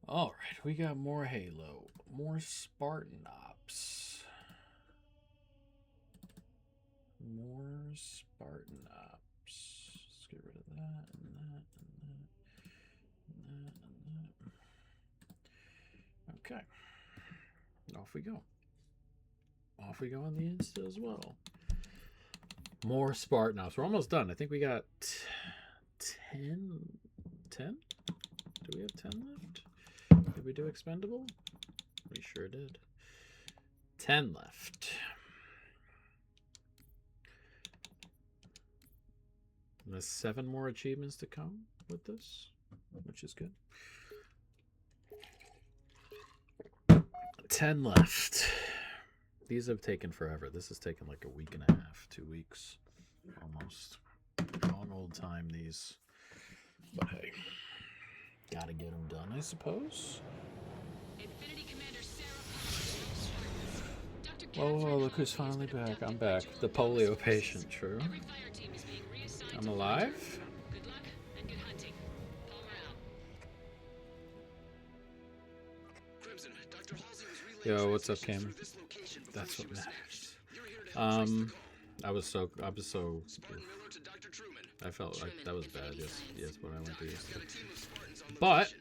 All right, we got more Halo, more Spartan Ops, more Spartan Ops. Let's get rid of that and that and that and that and that. Okay, off we go. Off we go on the Insta as well. More Spartan Ops. We're almost done. I think we got 10. 10? Do we have 10 left? Did we do expendable? We sure did. 10 left. And there's 7 more achievements to come with this, which is good. 10 left. These have taken forever. This has taken like a week and a half, 2 weeks, almost. Long old time, these. But hey, gotta get them done, I suppose. Oh, look who's finally back. I'm back. The polio patient, true. I'm alive? Yo, what's up, Cam? That's what matters. I felt like that was bad. Yes, what I went through yesterday. But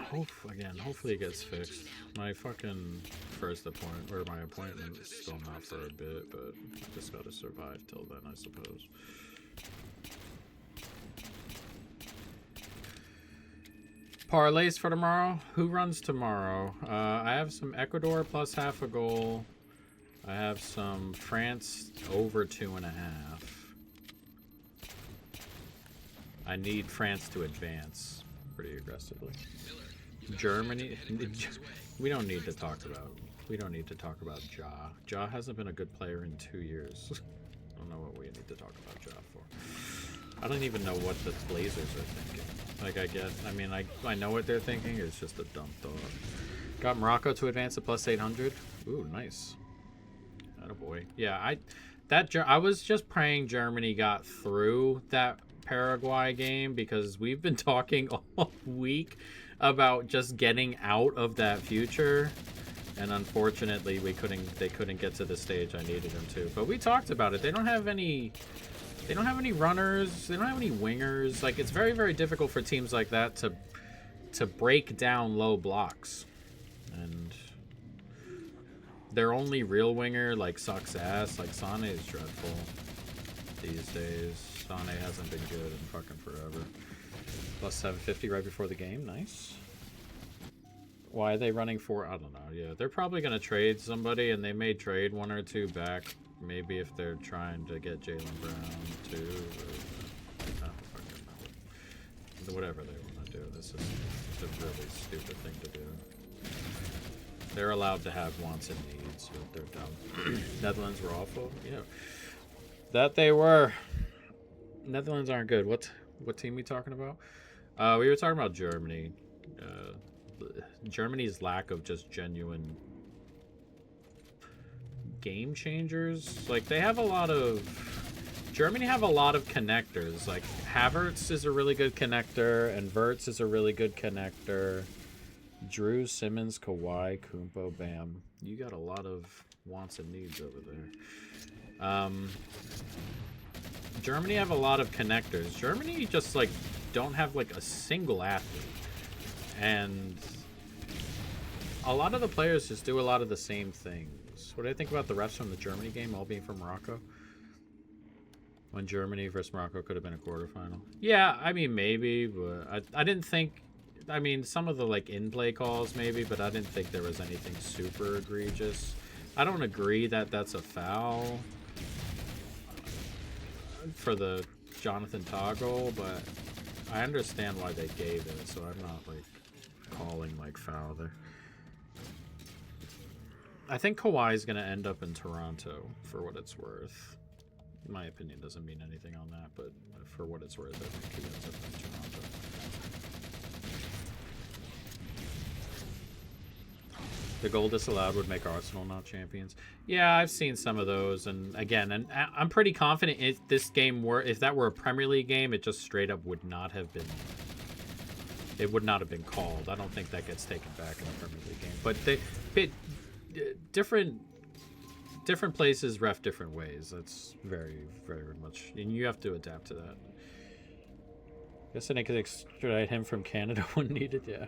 hopefully it gets fixed. My fucking first appointment, or my appointment, is still not for a bit, but just gotta survive till then, I suppose. Parlays for tomorrow? Who runs tomorrow? I have some Ecuador plus half a goal. I have some France over 2.5. I need France to advance pretty aggressively. Germany, we don't need to talk about. We don't need to talk about Ja. Ja hasn't been a good player in 2 years. I don't know what we need to talk about Ja for. I don't even know what the Blazers are thinking. Like I know what they're thinking. It's just a dump thought. Got Morocco to advance to plus 800. Ooh, nice. Attaboy. Yeah, I was just praying Germany got through that Paraguay game because we've been talking all week about just getting out of that future, and unfortunately they couldn't get to the stage I needed them to. But we talked about it. They don't have any runners, they don't have any wingers. Like, it's very, very difficult for teams like that to break down low blocks. And their only real winger like sucks ass. Like, Sane is dreadful these days. Sane hasn't been good in fucking forever. Plus 750 right before the game. Nice. Why are they running for? I don't know. Yeah, they're probably going to trade somebody, and they may trade 1 or 2 back. Maybe if they're trying to get Jaylen Brown too. Or not fucking know. Whatever they want to do. This is a really stupid thing to do. They're allowed to have wants and needs, but they're dumb. Netherlands were awful. Yeah. That they were. Netherlands aren't good. What team we talking about? We were talking about Germany. Germany's lack of just genuine game changers. Like, they have a lot of... Germany have a lot of connectors. Like, Havertz is a really good connector, and Wirtz is a really good connector. Drew, Simmons, Kawhi, Kumpo, Bam. You got a lot of wants and needs over there. Germany have a lot of connectors. Germany just, like, don't have, like, a single athlete. And a lot of the players just do a lot of the same things. What do I think about the refs from the Germany game all being from Morocco? When Germany versus Morocco could have been a quarterfinal. Yeah, I mean, maybe, but I didn't think... I mean, some of the, like, in-play calls, maybe, but I didn't think there was anything super egregious. I don't agree that that's a foul for the Jonathan Tah goal, but I understand why they gave it, so I'm not, like, calling, like, foul there. I think Kawhi's going to end up in Toronto, for what it's worth. My opinion doesn't mean anything on that, but for what it's worth, I think he ends up in Toronto. The goal disallowed would make Arsenal not champions. Yeah, I've seen some of those, and again, I'm pretty confident if that were a Premier League game, it just straight up would not have been. it would not have been called. I don't think that gets taken back in the Premier League game. But different places ref different ways. That's very, very much, and you have to adapt to that. Guessing they could extradite him from Canada when needed. Yeah.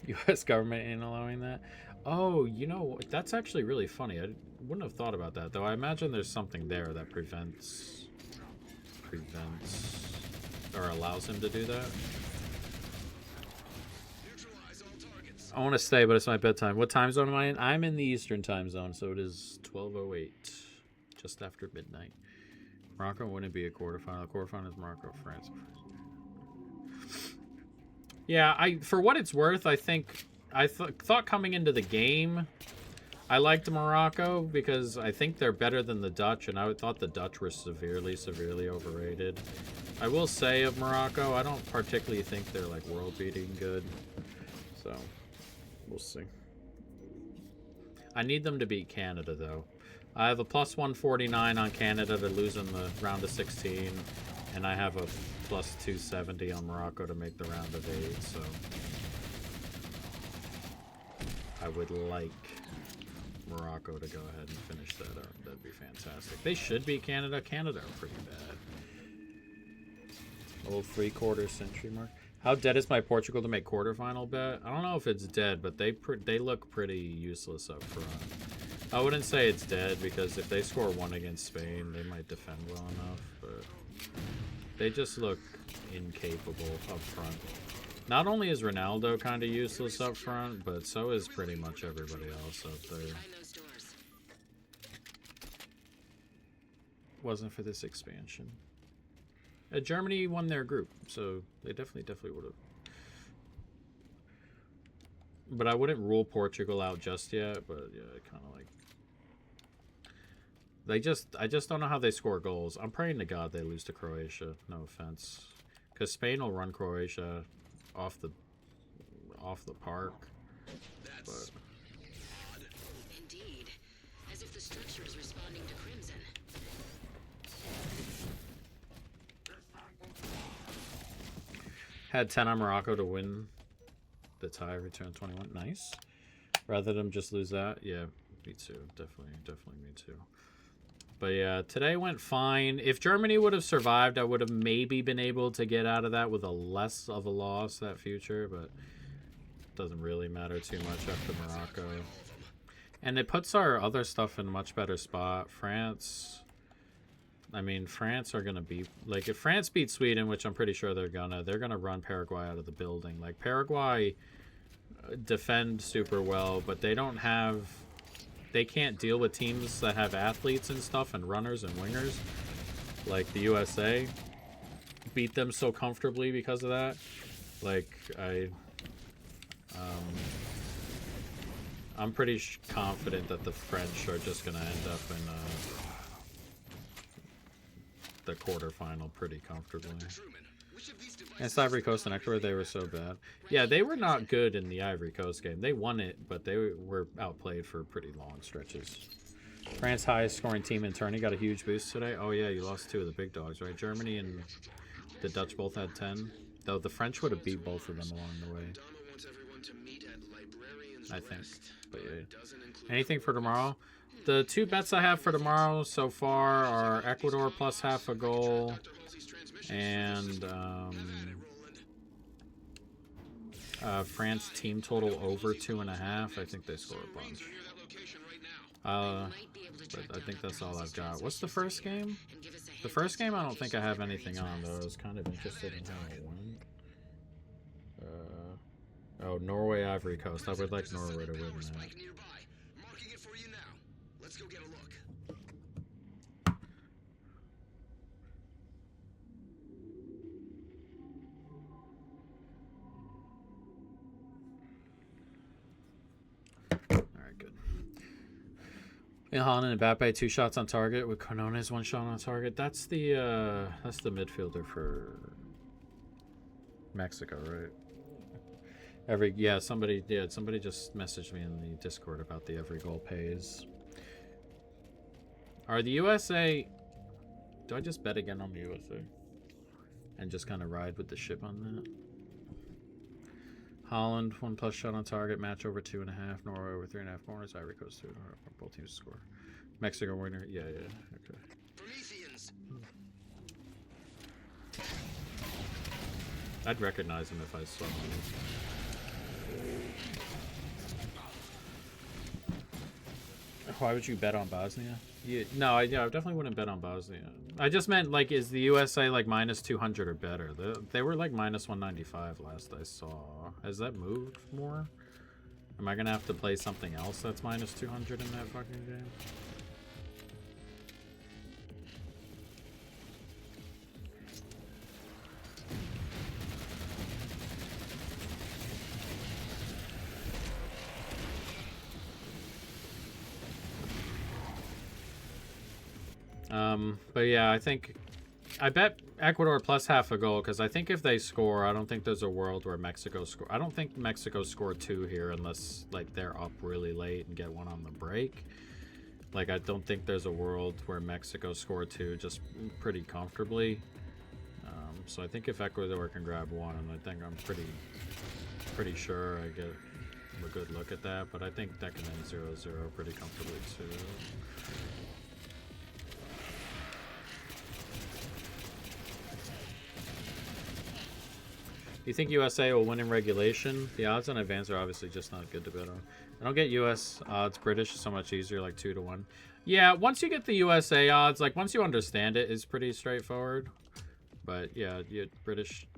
U.S. government ain't allowing that. Oh, you know, that's actually really funny. I wouldn't have thought about that, though. I imagine there's something there that prevents or allows him to do that. I want to stay, but it's my bedtime. What time zone am I in? I'm in the Eastern time zone, so it is 12:08, just after midnight. Morocco wouldn't be a quarterfinal. Quarterfinal is Morocco, France. Yeah, for what it's worth, I think I thought coming into the game, I liked Morocco because I think they're better than the Dutch, and I thought the Dutch were severely, severely overrated. I will say of Morocco, I don't particularly think they're like world-beating good, so we'll see. I need them to beat Canada though. I have a plus 149 on Canada to lose in the round of 16, and I have a plus 270 on Morocco to make the round of 8, so I would like Morocco to go ahead and finish that up. That'd be fantastic. They should beat Canada. Canada are pretty bad. Old 3/4 century mark. How dead is my Portugal to make quarterfinal bet? I don't know if it's dead, but they look pretty useless up front. I wouldn't say it's dead because if they score 1 against Spain, they might defend well enough, but they just look incapable up front. Not only is Ronaldo kind of useless up front, but so is pretty much everybody else up there. Wasn't for this expansion. Germany won their group, so they definitely would have. But I wouldn't rule Portugal out just yet, but yeah, kind of like. I just don't know how they score goals. I'm praying to God they lose to Croatia. No offense, because Spain will run Croatia off the park. But indeed, as if the structure is responding to crimson. Had 10 on Morocco to win the tie. Return 21. Nice. Rather than just lose that, yeah, me too. Definitely me too. But yeah, today went fine. If Germany would have survived, I would have maybe been able to get out of that with a less of a loss that future, but it doesn't really matter too much after Morocco. And it puts our other stuff in a much better spot. France, I mean, France are going to be, like, if France beats Sweden, which I'm pretty sure they're gonna run Paraguay out of the building. Like, Paraguay defend super well, but they don't have... They can't deal with teams that have athletes and stuff and runners and wingers like the USA. Beat them so comfortably because of that. Like, I'm pretty confident that the French are just going to end up in the quarterfinal pretty comfortably. Against Ivory Coast and Ecuador, they were so bad. Yeah, they were not good in the Ivory Coast game. They won it, but they were outplayed for pretty long stretches. France highest scoring team in tourney got a huge boost today. Oh yeah, you lost 2 of the big dogs, right? Germany and the Dutch both had 10. Though the French would have beat both of them along the way, I think. But yeah. Anything for tomorrow? The 2 bets I have for tomorrow so far are Ecuador plus half a goal and France team total over 2.5. I think they score a bunch. But I think that's all I've got. What's the first game? The first game I don't think I have anything on, though. I was kind of interested in how it went. Oh, Norway, Ivory Coast. I would like Norway to win that. Haaland and Mbappe 2 shots on target with Cornones 1 shot on target. That's the midfielder for Mexico, right? Somebody just messaged me in the Discord about the every goal pays. Are the USA? Do I just bet again on the USA and just kind of ride with the ship on that? Holland, 1+ shot on target, match over 2.5, Norway over 3.5 corners, Ivory Coast 2, both teams score. Mexico winner, yeah, okay. Prometheans. I'd recognize him if I saw him. Why would you bet on Bosnia? No, I definitely wouldn't bet on Bosnia. I just meant, like, is the USA, like, minus 200 or better? They were, like, minus 195 last I saw. Has that moved more? Am I going to have to play something else that's minus 200 in that fucking game? But yeah, I bet Ecuador plus half a goal, because I think if they score, I don't think there's a world where Mexico score. I don't think Mexico scored 2 here unless, like, they're up really late and get one on the break. Like, I don't think there's a world where Mexico scored 2 just pretty comfortably. So I think if Ecuador can grab 1, I think I'm pretty sure I get a good look at that. But I think that can end 0-0 pretty comfortably too. You think USA will win in regulation? The odds on advance are obviously just not good to bet on. I don't get US odds. British is so much easier, like 2-1. Yeah, once you get the USA odds, like once you understand it, it's pretty straightforward. But yeah, British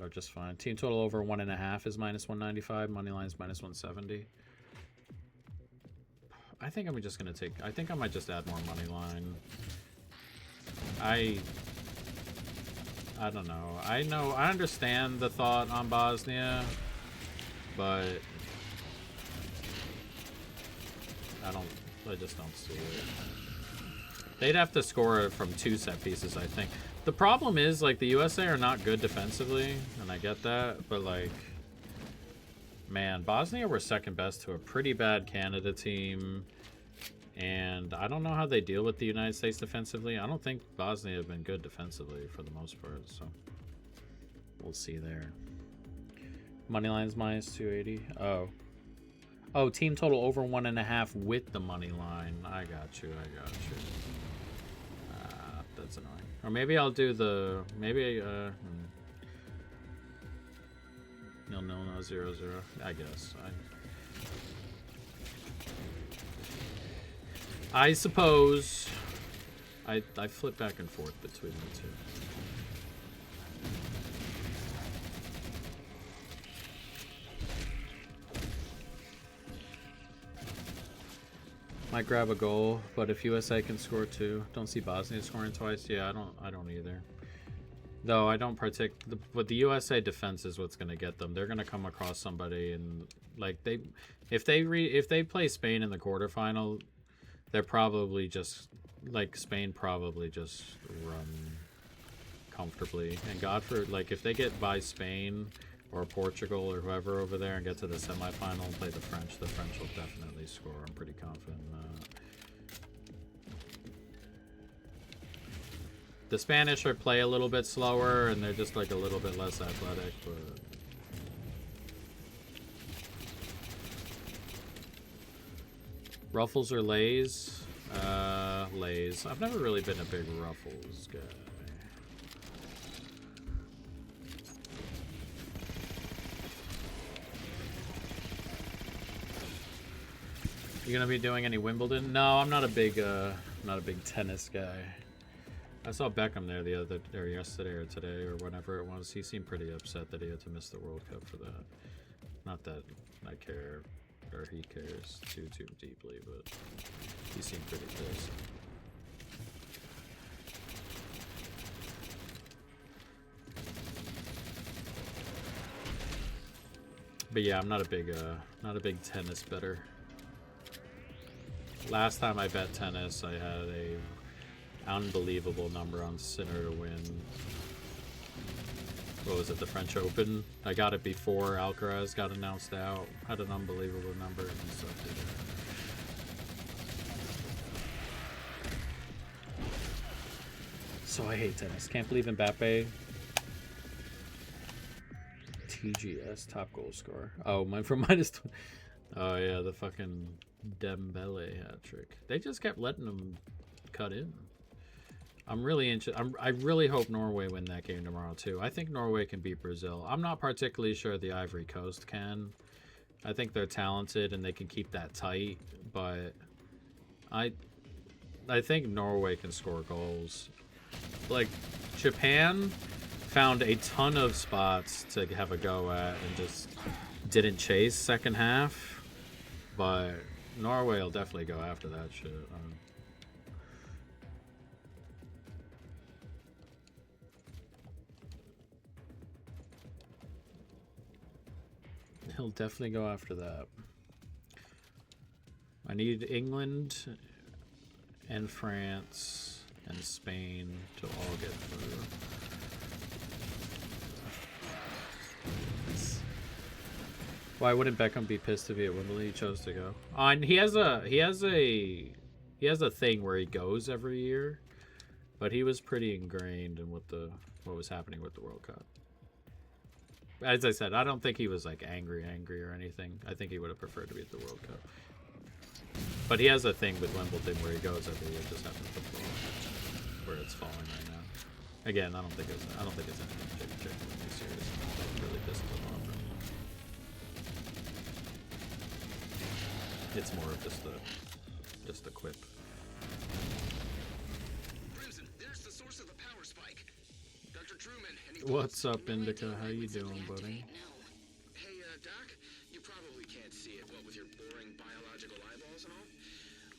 are just fine. Team total over 1.5 is minus 195. Money line's minus 170. I think I'm just gonna take. I think I might just add more money line. I don't know. I understand the thought on Bosnia, but I just don't see it. They'd have to score from 2 set pieces, I think. The problem is, like, the USA are not good defensively, and I get that, but, like, man, Bosnia were second best to a pretty bad Canada team. And I don't know how they deal with the United States defensively. I don't think Bosnia have been good defensively for the most part, so we'll see there. Money line's minus 280. Oh, team total over 1.5 with the money line. I got you. That's annoying. Or maybe I'll do the no, 0-0. I guess. I suppose I flip back and forth between the two. Might grab a goal, but if USA can score 2, don't see Bosnia scoring twice. Yeah, I don't either. Though I don't but the USA defense is what's going to get them. They're going to come across somebody and like if they play Spain in the quarterfinal, they're probably just, like, Spain probably just run comfortably. And God for, like, if they get by Spain or Portugal or whoever over there and get to the semifinal and play the French will definitely score. I'm pretty confident in that. The Spanish are play a little bit slower and they're just, like, a little bit less athletic, but... Ruffles or Lays? Lays. I've never really been a big Ruffles guy. You gonna be doing any Wimbledon? No, I'm not a big tennis guy. I saw Beckham there yesterday or today or whenever it was. He seemed pretty upset that he had to miss the World Cup for that. Not that I care. Or he cares too deeply, but he seemed pretty pissed. But yeah, I'm not a big tennis bettor. Last time I bet tennis, I had a unbelievable number on Sinner to win. What was it, the French Open? I got it before Alcaraz got announced out. Had an unbelievable number and stuff. So I hate tennis. Can't believe Mbappe. TGS top goal scorer. Oh, mine from minus. Oh yeah, the fucking Dembele hat trick. They just kept letting them cut in. I'm really interested. I really hope Norway win that game tomorrow too. I think Norway can beat Brazil. I'm not particularly sure the Ivory Coast can. I think they're talented and they can keep that tight, but I think Norway can score goals. Like, Japan found a ton of spots to have a go at and just didn't chase second half, but Norway will definitely go after that shit. He'll definitely go after that. I need England and France and Spain to all get through. Why wouldn't Beckham be pissed if he at Wimbledon? He chose to go. And he has a thing where he goes every year, but he was pretty ingrained in what was happening with the World Cup. As I said, I don't think he was like angry or anything. I think he would have preferred to be at the World Cup. But he has a thing with Wimbledon where he goes every year, just happens to fall where it's falling right now. Again, I don't think it's anything particularly serious. Like really pissed him off. It's more of just the quip. Crimson, there's the source of the power spike. Dr. Truman, What's up, Indica? How you doing, buddy? Hey, Doc, you probably can't see it, what with your boring biological eyeballs and all,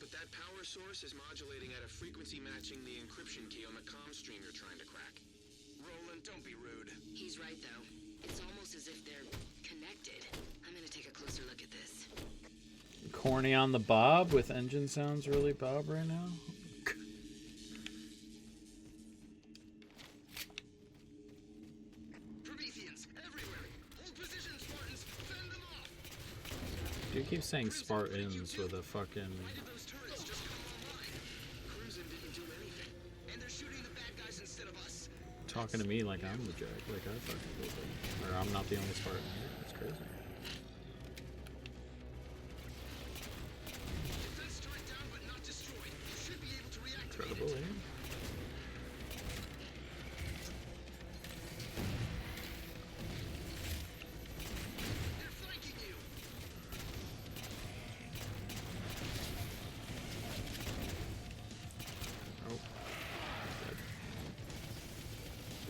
but that power source is modulating at a frequency matching the encryption key on the comm stream you're trying to crack. Roland, don't be rude. He's right, though. It's almost as if they're connected. I'm gonna take a closer look at this. Corny on the Bob with engine sounds really Bob right now. Prometheans everywhere. Hold position, Spartans. Fend them off. You keep saying Spartans with a fucking. Why did those turrets just come online? Crimson didn't do anything, and they're shooting the bad guys instead of us. Talking to me like I'm the jack, like I fucking did it. Or I'm not the only Spartan here. That's crazy. Defense turret down but not destroyed. You should be able to reactivate Incredible, it. eh? They're flanking you. Oh.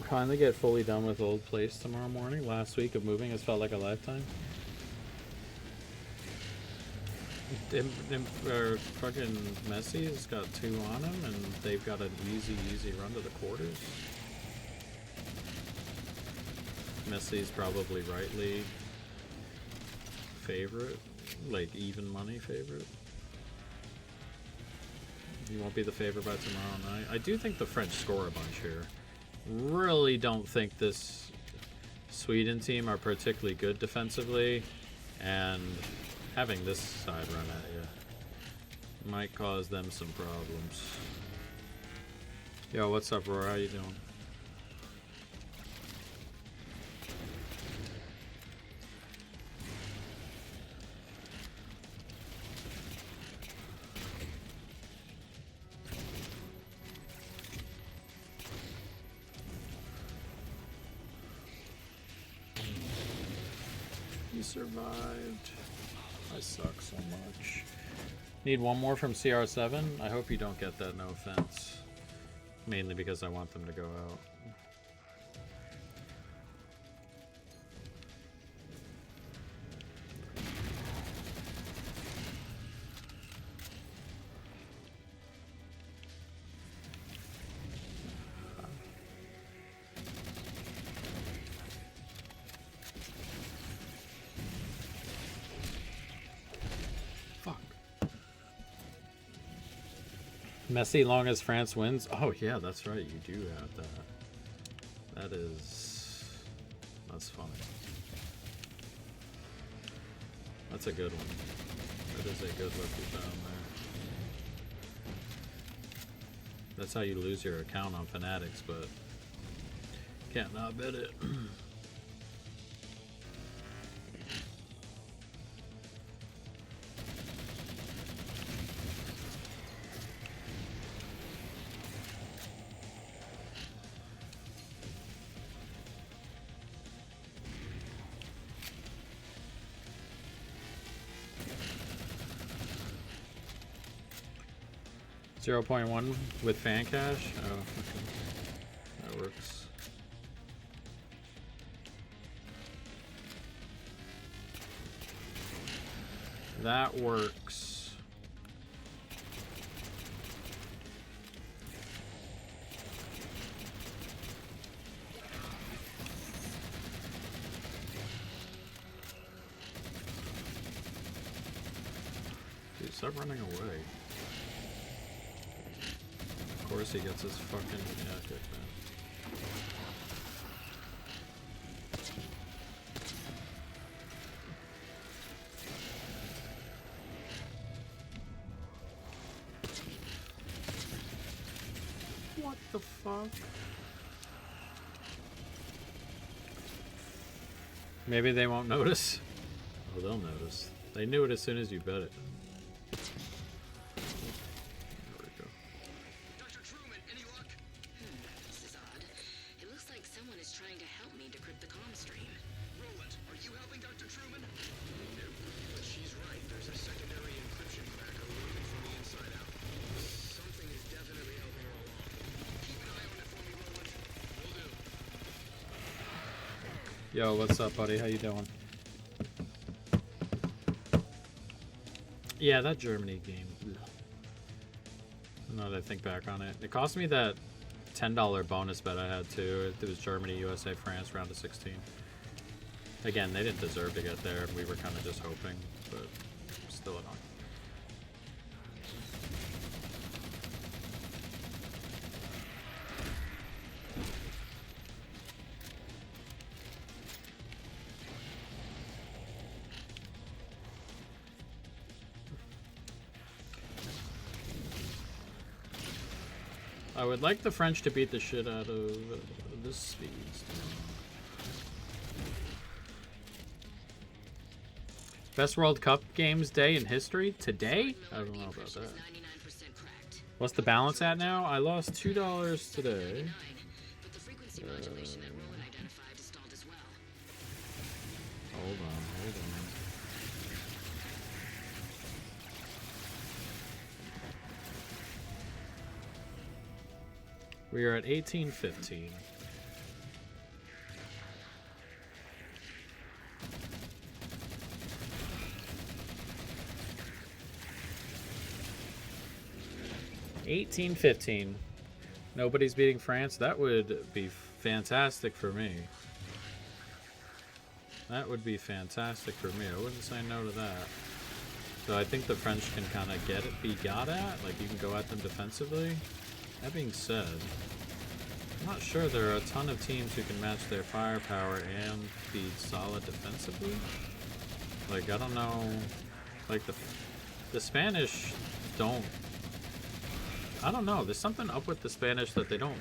Finally get fully done with Old Place tomorrow morning. Last week of moving has felt like a lifetime. Fucking Messi's got 2 on him, and they've got an easy run to the quarters. Messi's probably rightly favorite, like even money favorite. He won't be the favorite by tomorrow night. I do think the French score a bunch here. Really don't think this Sweden team are particularly good defensively, and having this side run at you might cause them some problems. Yo, what's up, Roar? How you doing? You survived. I suck so much. Need one more from CR7. I hope you don't get that, no offense. Mainly because I want them to go out. Messi long as France wins? Oh yeah, that's right, you do have that. That's funny. That's a good one. That is a good look you found there. That's how you lose your account on Fanatics, but can't not bet it. 0.1 with fan cash? Oh, okay. That works. That works. Dude, stop running away. Of course he gets his fucking... Yeah, okay, man. What the fuck? Maybe they won't notice. Oh, they'll notice. They knew it as soon as you bet it. There we go. Dr. Truman, any luck? This is odd. It looks like someone is trying to help me decrypt the comm stream. Roland, are you helping Dr. Truman? No, but she's right. There's a secondary encryption cracker working from the inside out. Something is definitely helping her along. Keep an eye on it for me, Roland. Will do. Yo, what's up, buddy? How you doing? Yeah, that Germany game. Now that I think back on it, it cost me that $10 bonus bet I had too. It was Germany, USA, France, round of 16. Again, they didn't deserve to get there. We were kind of just hoping, but still annoying. I would like the French to beat the shit out of the Swedes. Best World Cup games day in history? Today? I don't know about that. What's the balance at now? I lost $2 today. But the frequency modulation that Rowan identified is stalled as well. Hold on, hold on. We are at 1815. Nobody's beating France. That would be fantastic for me. That would be fantastic for me. I wouldn't say no to that. So I think the French can kind of be got at. Like, you can go at them defensively. That being said, I'm not sure there are a ton of teams who can match their firepower and be solid defensively. Like, I don't know. Like, the Spanish don't... I don't know. There's something up with the Spanish that they don't...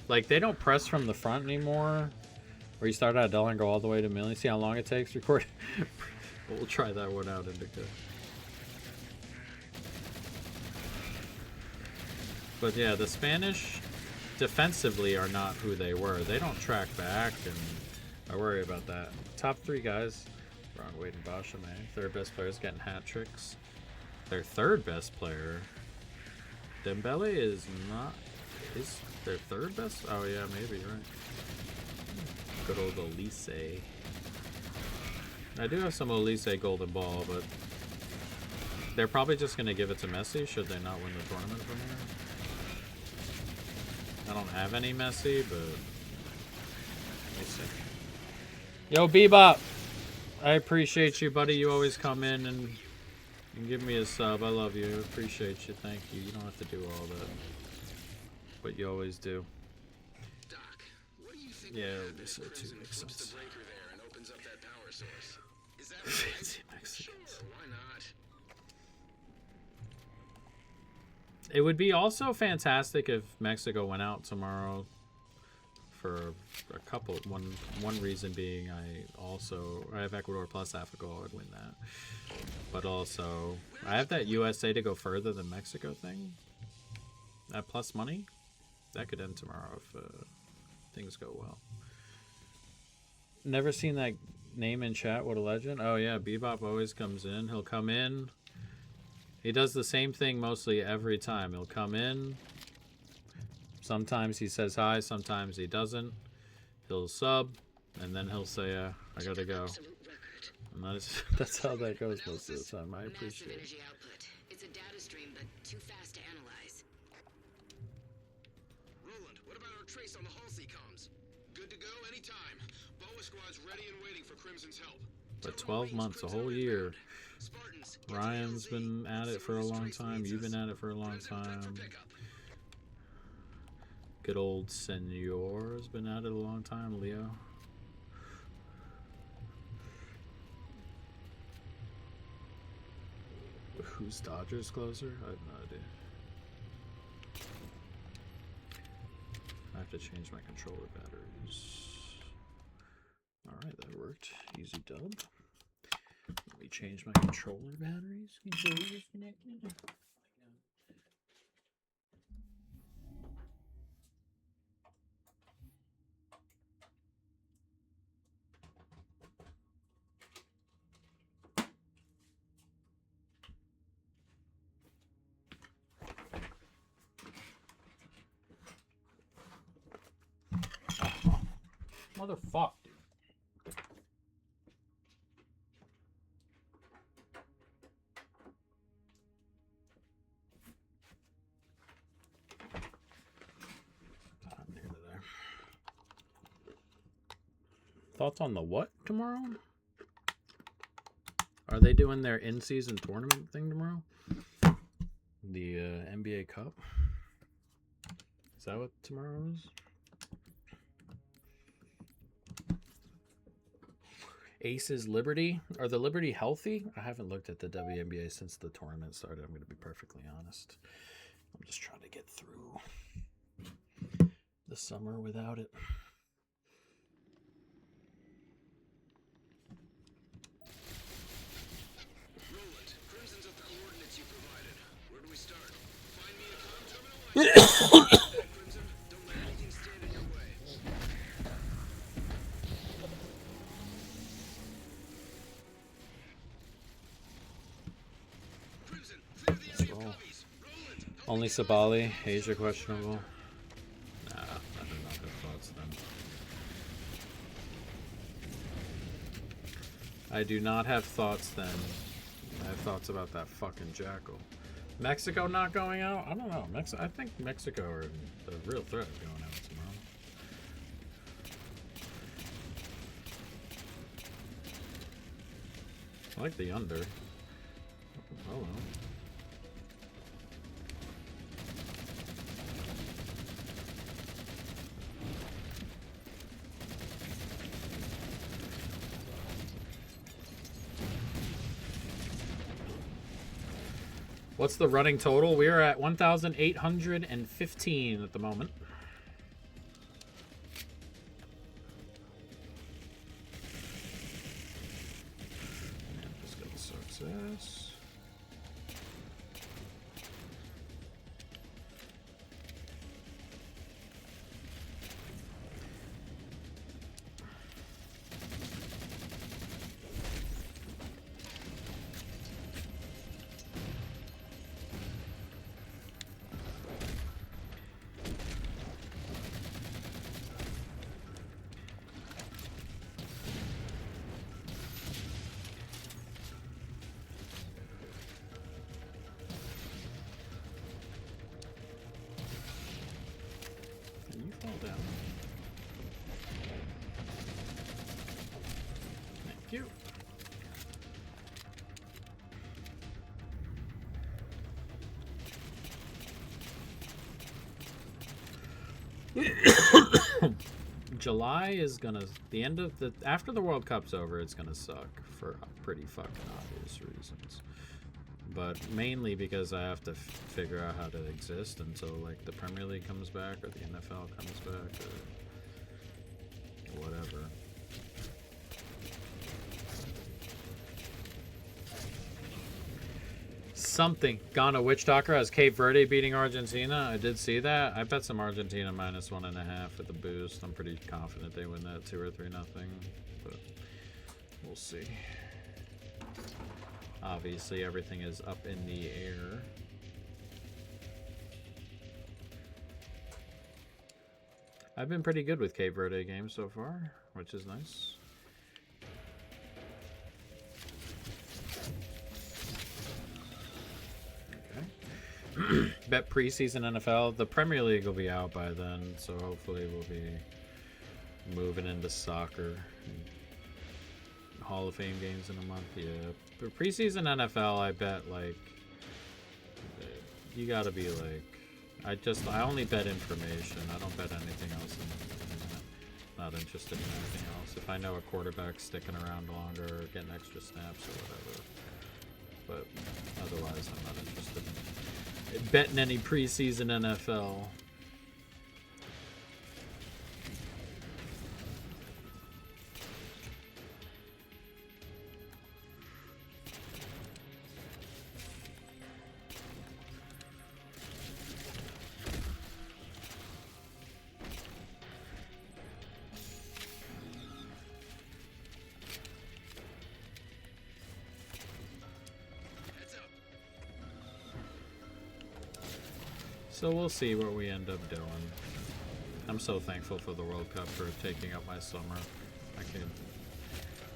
Like, they don't press from the front anymore. Where you start at Adele and go all the way to Millie. See how long it takes to record? We'll try that one out, Indica. But yeah, the Spanish defensively are not who they were. They don't track back, and I worry about that. Top three guys. Wrong, Wade and Basham, eh? Third best players getting hat tricks. Their third best player, Dembele, is not... Is their third best? Oh yeah, maybe, right. Good old Elise. I do have some Elise golden ball, but they're probably just going to give it to Messi should they not win the tournament from here. I don't have any Messi, but let me see. Yo, Bebop! I appreciate you, buddy. You always come in and give me a sub. I love you. Appreciate you. Thank you. You don't have to do all that. But you always do. Doc, what do you think Yeah, would it'll be happen so if too President makes flips sense. the breaker there and opens up that power source? Is that Fancy right? Mexicans. Sure, why not? It would be also fantastic if Mexico went out tomorrow for a couple. One reason being I have Ecuador plus Africa. I would win that. But also, I have that USA to go further than Mexico thing. That plus money, that could end tomorrow if things go well. Never seen that name in chat. What a legend. Oh yeah, Bebop always comes in. He'll come in. He does the same thing mostly every time. He'll come in. Sometimes he says hi, sometimes he doesn't. He'll sub, and then he'll say, I gotta go. And that's how that goes most of the time. I appreciate it. Energy output. It's a data stream, but too fast to analyze. Roland, what about our trace on the Halsey comms? Good to go anytime. Boa squad's ready and waiting for Crimson's help. But 12 months, a whole year. Ryan's been at it for a long time. You've been at it for a long time. Good old Senor's been at it a long time, Leo. Who's Dodgers closer? I have no idea. I have to change my controller batteries. Alright, that worked. Easy dub. Let me change my controller batteries. Controller disconnected. Motherfuck, dude. I'm near there. Thoughts on the what tomorrow? Are they doing their in-season tournament thing tomorrow? The NBA Cup? Is that what tomorrow is? Aces Liberty. Are the Liberty healthy? I haven't looked at the WNBA since the tournament started. I'm going to be perfectly honest. I'm just trying to get through the summer without it. Roland, Crimson's at the coordinates you provided. Where do we start? Find me a comm terminal? Crimson, don't let anything stand in your way. Crimson, clear the area of copies. Roland, Only Sabali. Asia questionable. Nah, I do not have thoughts then. I do not have thoughts then. I have thoughts about that fucking jackal. Mexico not going out? I don't know. I think Mexico are the real threat of going out tomorrow. I like the under. Oh well. What's the running total? We are at 1,815 at the moment. And just got the success. Thank you. July is gonna, after the World Cup's over, it's gonna suck for pretty fucking obvious reasons. But mainly because I have to figure out how to exist until like the Premier League comes back or the NFL comes back or whatever. Something. Ghana Witch Doctor has Cape Verde beating Argentina. I did see that. I bet some Argentina -1.5 with the boost. I'm pretty confident they win that 2 or 3-0. But we'll see. Obviously, everything is up in the air. I've been pretty good with Cape Verde games so far, which is nice. Okay. Bet preseason NFL. The Premier League will be out by then, so hopefully we'll be moving into soccer. Hall of Fame games in a month, yeah. But preseason NFL, I bet, like, you gotta be like, I only bet information. I don't bet anything else in that. Not interested in anything else. If I know a quarterback's sticking around longer or getting extra snaps or whatever. But otherwise, I'm not interested in betting any preseason NFL. So we'll see what we end up doing. I'm so thankful for the World Cup for taking up my summer.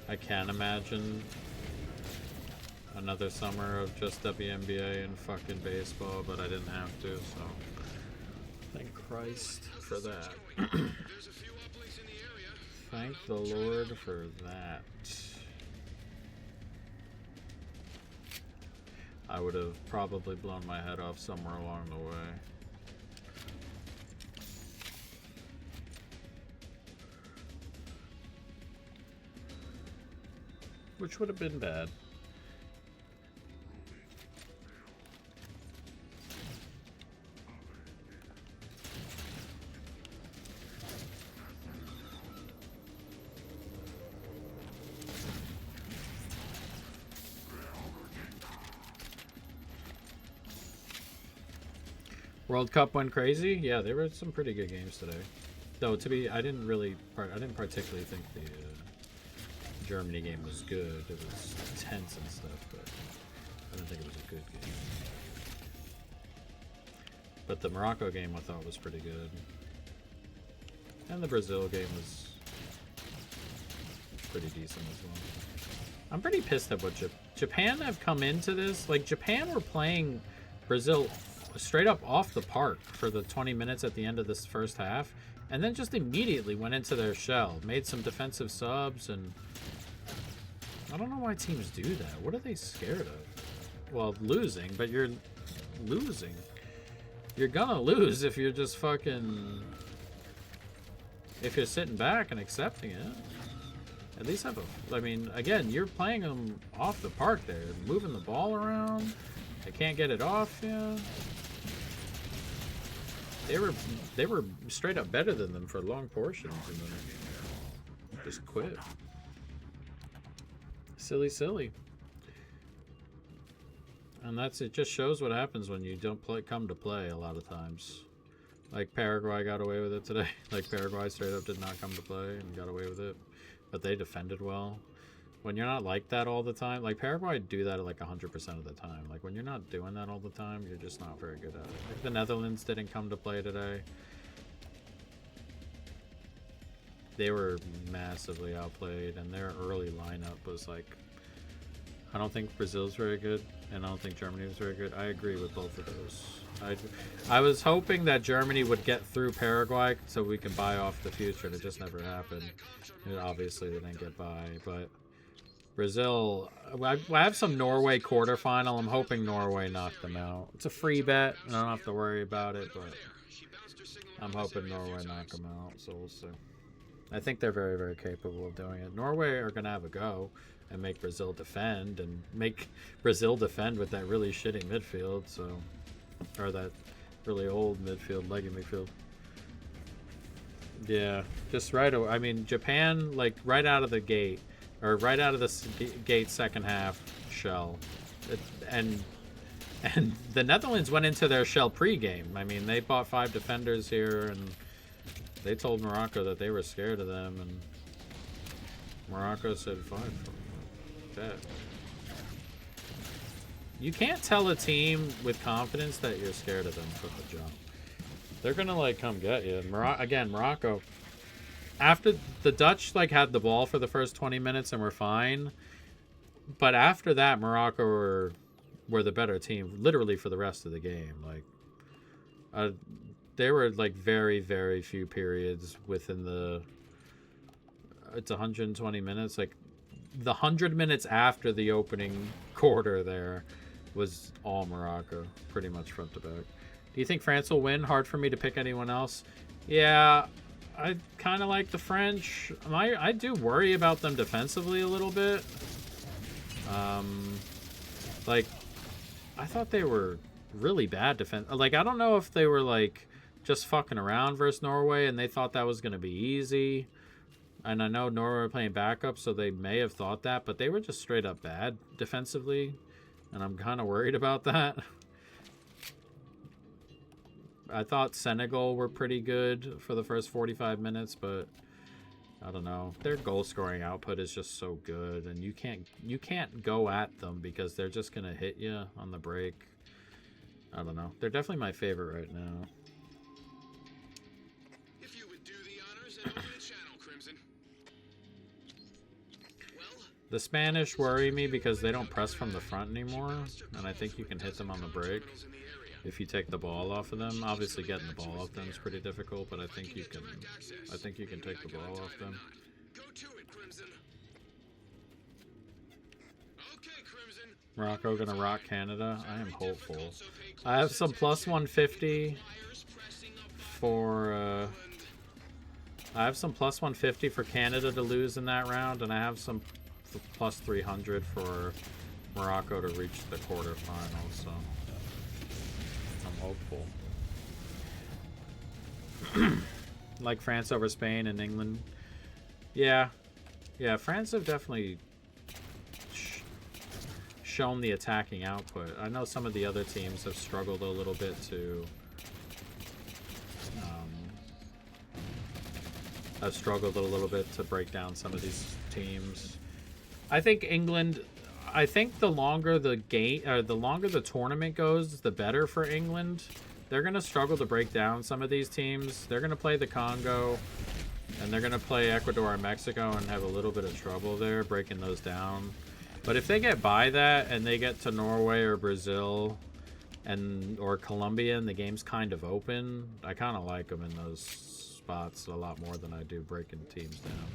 I can't imagine another summer of just WNBA and fucking baseball, but I didn't have to, so thank Christ for that. Thank the Lord for that. I would have probably blown my head off somewhere along the way. Which would have been bad. World Cup went crazy? Yeah, there were some pretty good games today. Though I didn't particularly think the Germany game was good. It was tense and stuff, but I didn't think it was a good game. But the Morocco game I thought was pretty good. And the Brazil game was pretty decent as well. I'm pretty pissed at what Japan have come into this. Like, Japan were playing Brazil straight up off the park for the 20 minutes at the end of this first half, and then just immediately went into their shell, made some defensive subs, and I don't know why teams do that. What are they scared of? Well, losing, but you're losing. You're gonna lose if you're just fucking... if you're sitting back and accepting it. At least have a... I mean, again, you're playing them off the park there. Moving the ball around. They can't get it off, yeah. They were straight up better than them for long portions and then just quit. Silly. And it just shows what happens when you don't come to play a lot of times. Like Paraguay got away with it today. Like Paraguay straight up did not come to play and got away with it. But they defended well. When you're not like that all the time, like Paraguay do that like 100% of the time. Like when you're not doing that all the time, you're just not very good at it. Like the Netherlands didn't come to play today. They were massively outplayed, and their early lineup was like, I don't think Brazil's very good, and I don't think Germany was very good. I agree with both of those. I was hoping that Germany would get through Paraguay so we can buy off the future, and it just never happened. Obviously, they didn't get by, but Brazil, I have some Norway quarterfinal. I'm hoping Norway knocked them out. It's a free bet, and I don't have to worry about it, but I'm hoping Norway knock them out, so we'll see. I think they're very, very capable of doing it. Norway are going to have a go and make Brazil defend, and make Brazil defend with that really shitty midfield, so, or that really old midfield, leggy midfield. Yeah, just right away. I mean, Japan, like, right out of the gate, or right out of the gate second half shell. And the Netherlands went into their shell pre-game. I mean, they bought 5 defenders here, and they told Morocco that they were scared of them, and Morocco said, fine, bet. You can't tell a team with confidence that you're scared of them from the jump. They're gonna like come get you. Again, Morocco. After the Dutch like had the ball for the first 20 minutes and were fine, but after that, Morocco were the better team, literally for the rest of the game. Like, there were like very, very few periods within the. It's 120 minutes. Like, the 100 minutes after the opening quarter, there was all Morocco, pretty much front to back. Do you think France will win? Hard for me to pick anyone else. Yeah, I kind of like the French. I do worry about them defensively a little bit. Like, I thought they were really bad defense. Like, I don't know if they were like just fucking around versus Norway and they thought that was going to be easy. And I know Norway were playing backup, so they may have thought that, but they were just straight up bad defensively. And I'm kind of worried about that. I thought Senegal were pretty good for the first 45 minutes, but I don't know. Their goal scoring output is just so good, and you can't go at them because they're just gonna hit you on the break. I don't know. They're definitely my favorite right now. If you would do the honors and open a channel, Crimson. Well, The Spanish worry me because they don't press from the front anymore, and I think you can hit them on the break if you take the ball off of them. Obviously, getting the ball off them is pretty difficult, but I think you can take the ball off them. Go to it, Crimson. Okay, Crimson. Morocco gonna rock Canada. I am hopeful. I have some plus 150 for. I have some plus 150 for Canada to lose in that round, and I have some plus 300 for Morocco to reach the quarterfinals. So. Hopeful. Like France over Spain and England. Yeah, France have definitely shown the attacking output. I know some of the other teams have struggled a little bit to break down some of these teams. I think England. I think the longer the game, the longer the tournament goes, the better for England. They're gonna struggle to break down some of these teams. They're gonna play the Congo, and they're gonna play Ecuador and Mexico, and have a little bit of trouble there breaking those down. But if they get by that and they get to Norway or Brazil, or Colombia, and the game's kind of open, I kind of like them in those spots a lot more than I do breaking teams down.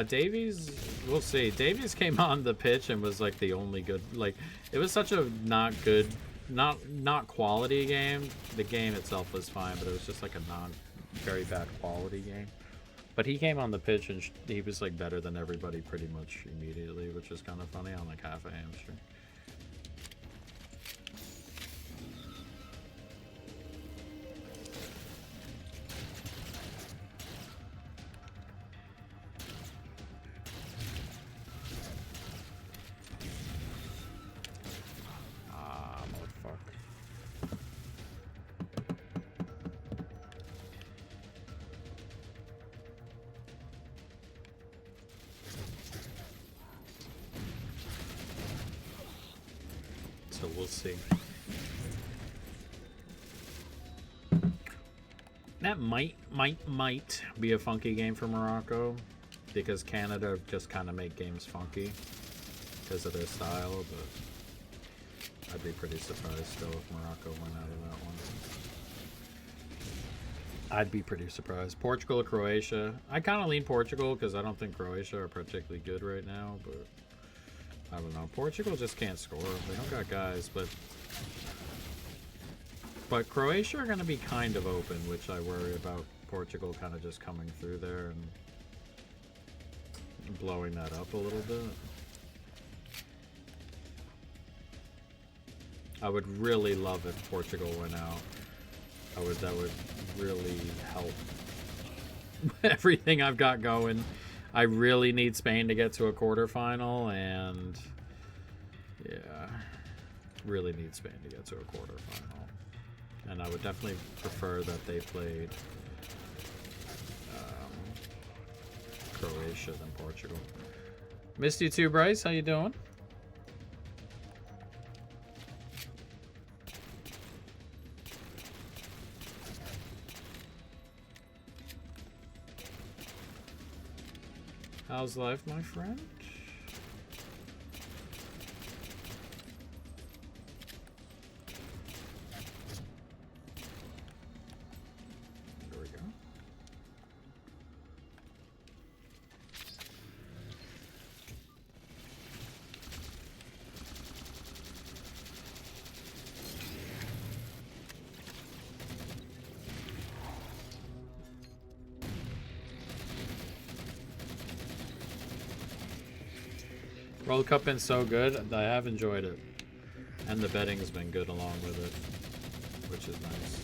Davies, we'll see. Davies came on the pitch and was like the only good, like, it was such a not good, not quality game. The game itself was fine, but it was just like a very bad quality game. But he came on the pitch and he was like better than everybody pretty much immediately, which is kind of funny on like half a hamstring. So we'll see. That might be a funky game for Morocco, because Canada just kind of make games funky because of their style, but I'd be pretty surprised still if Morocco went out of that one. I'd be pretty surprised. Portugal or Croatia. I kind of lean Portugal because I don't think Croatia are particularly good right now, but I don't know. Portugal just can't score. They don't got guys, but Croatia are going to be kind of open, which I worry about Portugal kind of just coming through there and blowing that up a little bit. I would really love if Portugal went out. That would really help everything I've got going. I really need Spain to get to a quarterfinal, and yeah, really need Spain to get to a quarterfinal. And I would definitely prefer that they played Croatia than Portugal. Missed you too, Bryce. How you doing? How's life, my friend? There we go. World Cup been so good. I have enjoyed it. And the betting's been good along with it, which is nice.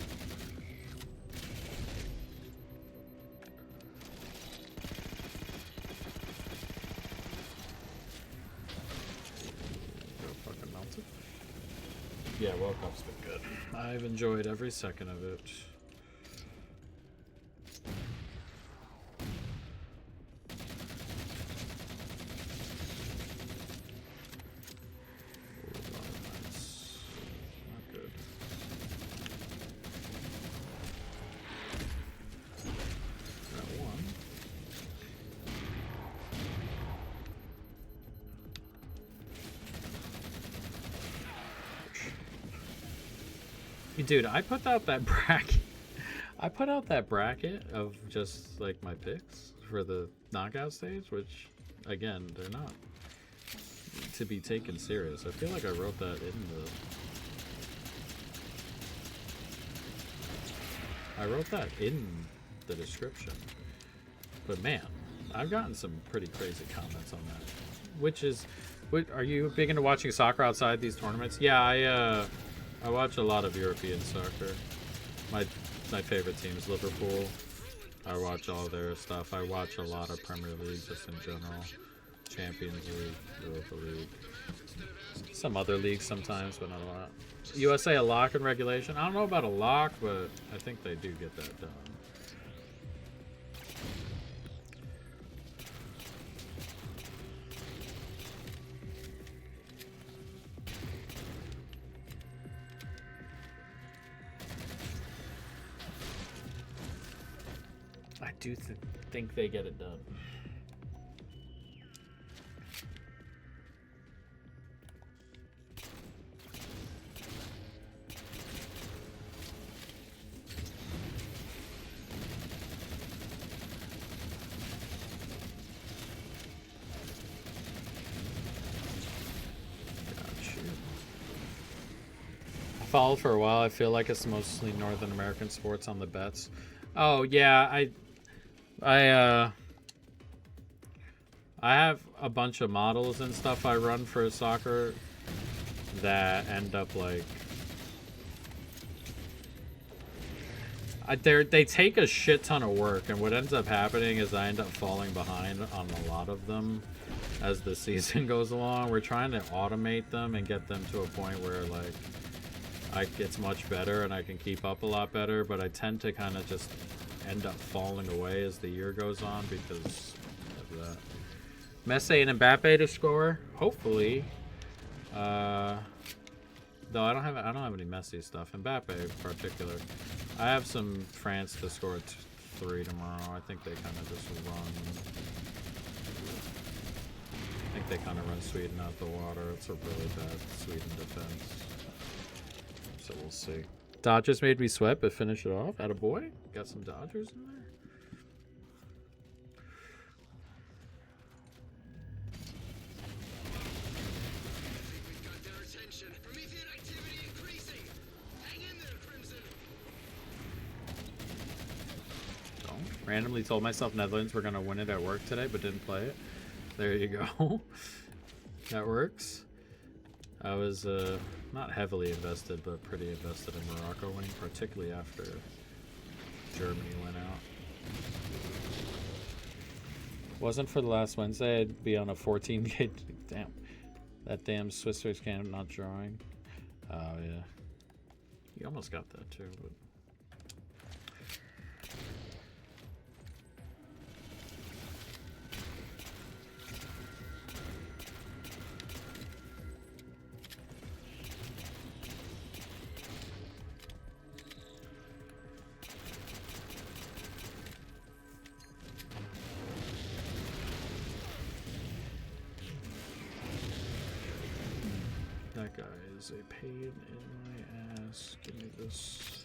Go fucking melted. Yeah, World Cup's been good. I've enjoyed every second of it. Dude, I put out that bracket. I put out that bracket of just like my picks for the knockout stage, which again, they're not to be taken serious. I feel like I wrote that in the description. But man, I've gotten some pretty crazy comments on that. Which is, are you big into watching soccer outside these tournaments? Yeah, I watch a lot of European soccer. My favorite team is Liverpool. I watch all their stuff. I watch a lot of Premier League just in general. Champions League, Europa League. Some other leagues sometimes, but not a lot. USA a lock in regulation? I don't know about a lock, but I think they do get that done. I do think they get it done. I followed for a while. I feel like it's mostly Northern American sports on the bets. Oh yeah, I have a bunch of models and stuff I run for soccer that end up like they take a shit ton of work, and what ends up happening is I end up falling behind on a lot of them as the season goes along. We're trying to automate them and get them to a point where like it's much better and I can keep up a lot better, but I tend to kind of just end up falling away as the year goes on because of that. Messi and Mbappe to score, hopefully. Though I don't have any Messi stuff. Mbappe in particular. I have some France to score 3 tomorrow. I think they kind of just run. I think they kind of run Sweden out the water. It's a really bad Sweden defense. So we'll see. Dodgers made me sweat, but finish it off. Attaboy. Got some Dodgers in there. We've got their attention. Promethean activity increasing. Hang in there, Crimson. So, randomly told myself Netherlands were going to win it at work today, but didn't play it. There you go. That works. I was not heavily invested, but pretty invested in Morocco winning, particularly after Germany went out. Wasn't for the last Wednesday, I'd be on a 14-game. Damn. That damn Swiss camp not drawing. Oh, yeah. You almost got that, too. But is a pain in my ass. Give me this.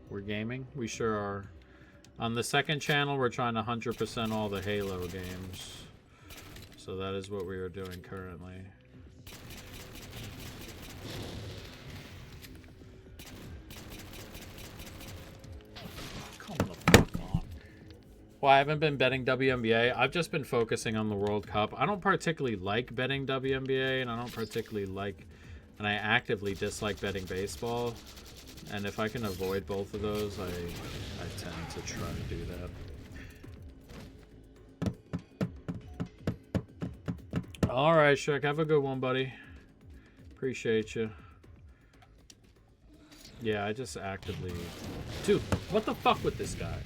We're gaming? We sure are. On the second channel, we're trying to 100% all the Halo games. So that is what we are doing currently. Come the fuck on. Well, I haven't been betting WNBA. I've just been focusing on the World Cup. I don't particularly like betting WNBA, and I don't particularly like, and I actively dislike betting baseball. And if I can avoid both of those, I tend to try to do that. All right, Shrek, have a good one, buddy. Appreciate you. Yeah, I just actively... Dude, what the fuck with this guy?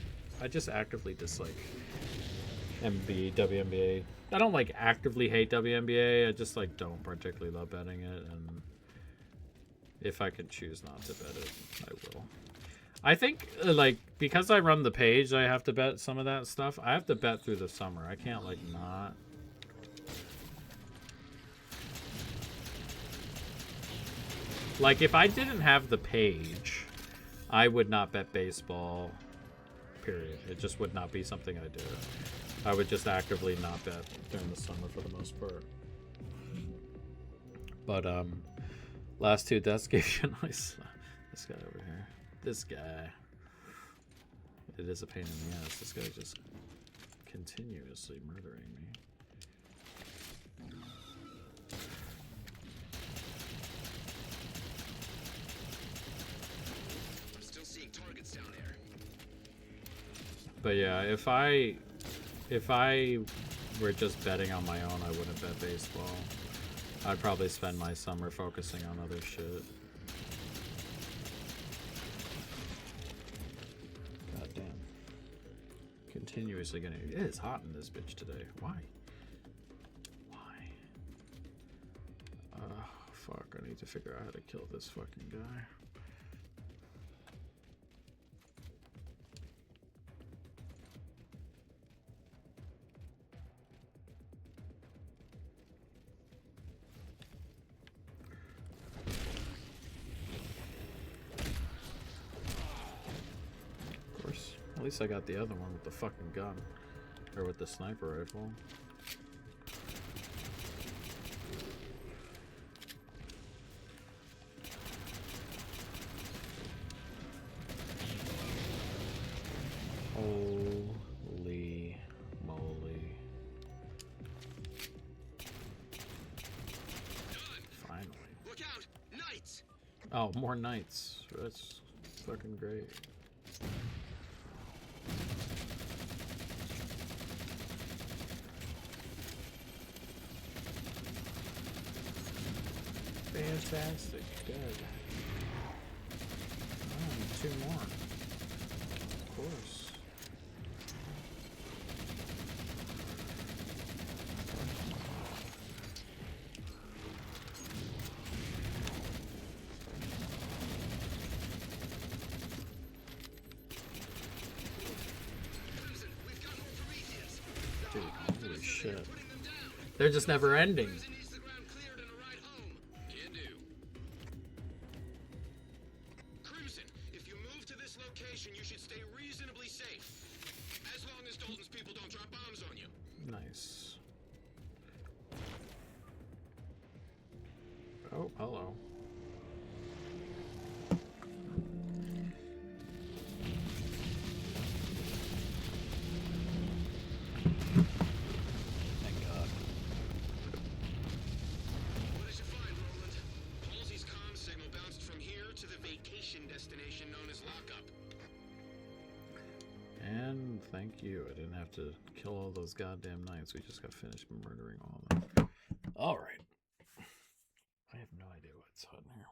I just actively dislike WNBA. I don't, like, actively hate WNBA. I just, like, don't particularly love betting it, and if I can choose not to bet it, I will. I think, like, because I run the page, I have to bet some of that stuff. I have to bet through the summer. I can't, like, not. Like, if I didn't have the page, I would not bet baseball, period. It just would not be something I do. I would just actively not bet during the summer for the most part. But, last two deaths gave you a nice... This guy over here. This guy. It is a pain in the ass. This guy just continuously murdering me. I'm still seeing targets down there. But yeah, if I were just betting on my own, I wouldn't bet baseball. I'd probably spend my summer focusing on other shit. God damn. Continuously getting... It is hot in this bitch today. Why? Why? Fuck. I need to figure out how to kill this fucking guy. At least I got the other one with the fucking gun. Or with the sniper rifle. Holy moly. Finally. Look out! Knights! Oh, more knights. That's fucking great. Fantastic. Good. Oh, two more. Of course. Dude, holy shit. They're just never ending. Nice. Oh, hello. Thank God. What did you find, Roland? Halsey's comm signal bounced from here to the vacation destination known as Lockup. And thank you. I didn't have to kill all those goddamn knights. We just got finished murdering all of them. Alright. I have no idea why it's hot in here.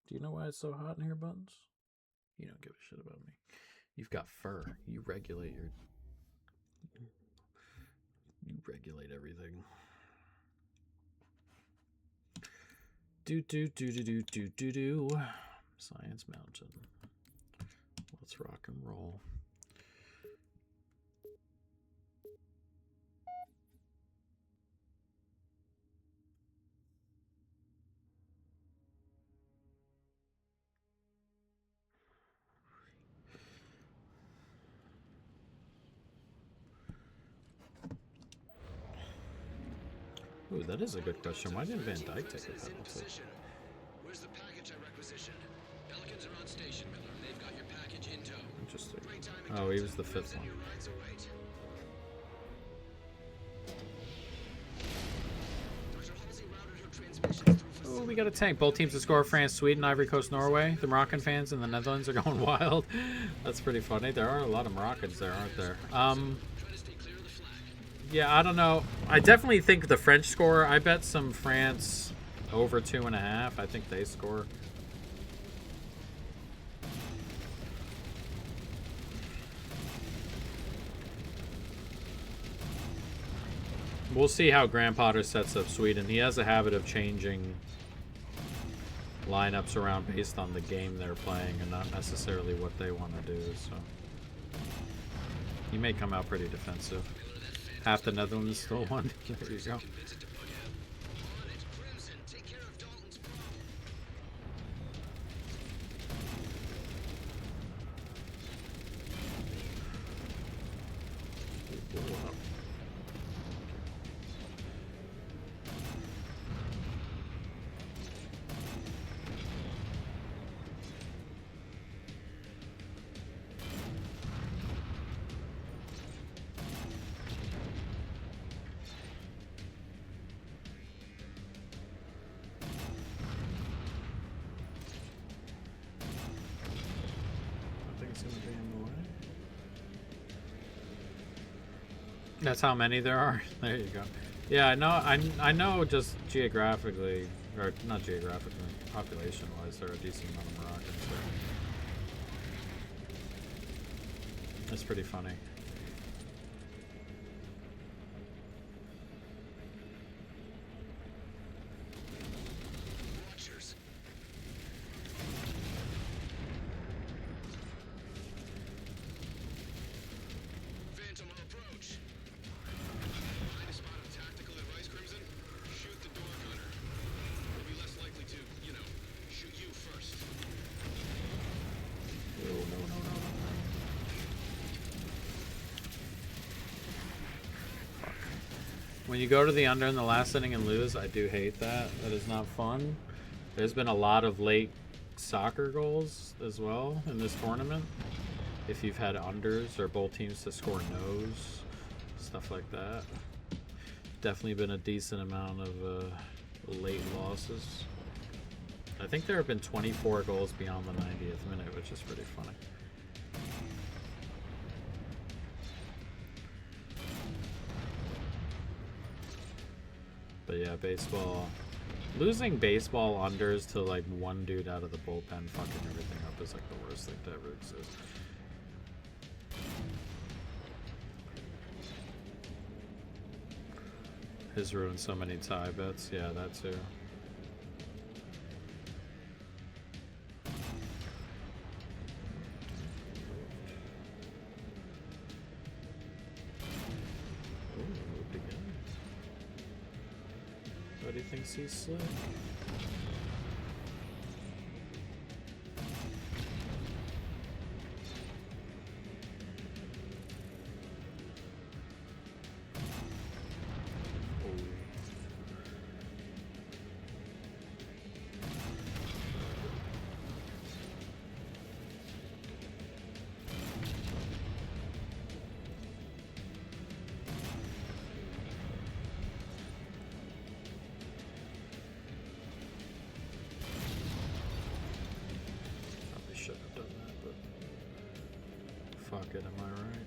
Do you know why it's so hot in here, Buttons? You don't give a shit about me. You've got fur. You regulate your... You regulate everything. Do. Science Mountain. Let's rock and roll. Ooh, that is a good question. Why didn't Van Dijk take a penalty? Where's the package I requisitioned? Pelicans are on station, Miller. They've got your package in tow. Interesting. Oh, he was the fifth one. Oh, we got a tank. Both teams to score. France, Sweden, Ivory Coast, Norway. The Moroccan fans in the Netherlands are going wild. That's pretty funny. There are a lot of Moroccans there, aren't there? Yeah, I don't know. I definitely think the French score. I bet some France over 2.5. I think they score. We'll see how Graham Potter sets up Sweden. He has a habit of changing lineups around based on the game they're playing and not necessarily what they want to do. So he may come out pretty defensive. Half the Netherlands still won. There you go. That's how many there are. There you go. Yeah, I know. Just geographically, or not geographically, population-wise, there are a decent amount of Moroccans there. That's pretty funny. When you go to the under in the last inning and lose, I do hate that. That is not fun. There's been a lot of late soccer goals as well in this tournament. If you've had unders or both teams to score no's, stuff like that. Definitely been a decent amount of late losses. I think there have been 24 goals beyond the 90th minute, which is pretty funny. But yeah, baseball. Losing baseball unders to like one dude out of the bullpen fucking everything up is like the worst thing to ever exist. Has ruined so many tie bets. Yeah, that too. He thinks he's slick. Fuck it, am I right?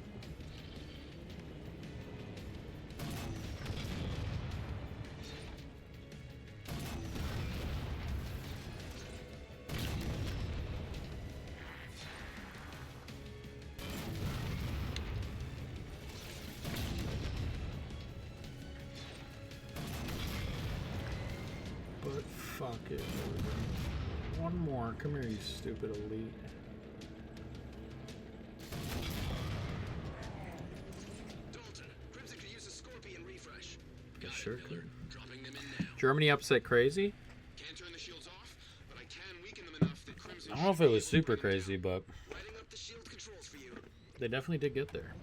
But fuck it, there we go. One more, come here you stupid elite. Sure could. Germany upset crazy? Can't turn the shields off, but I can weaken them enough that Crimson I don't know if it was super crazy, but lighting up the shield controls for you. They definitely did get there.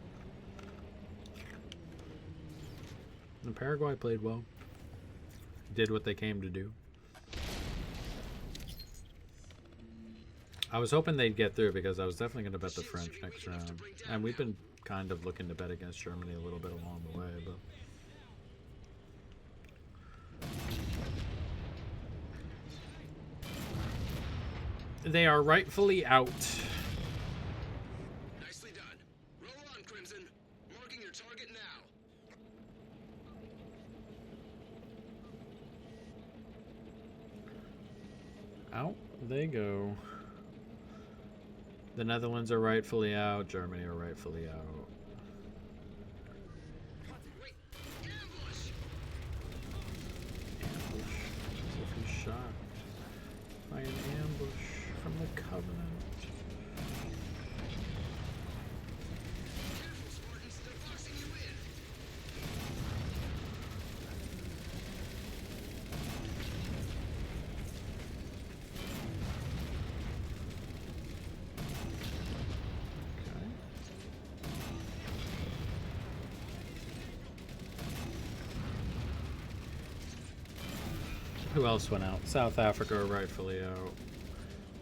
And Paraguay played well. did what they came to do. I was hoping they'd get through because I was definitely going to bet the French next round. And we've been kind of looking to bet against Germany a little bit along the way, but they are rightfully out. Nicely done. Roll on, Crimson. Marking your target now. Out they go. The Netherlands are rightfully out. Germany are rightfully out. Wait, ambush! Ambush. As if he's shocked by an ambush from the Covenant. Careful, Spartans. They're boxing you in. Okay. Who else went out? South Africa are rightfully out.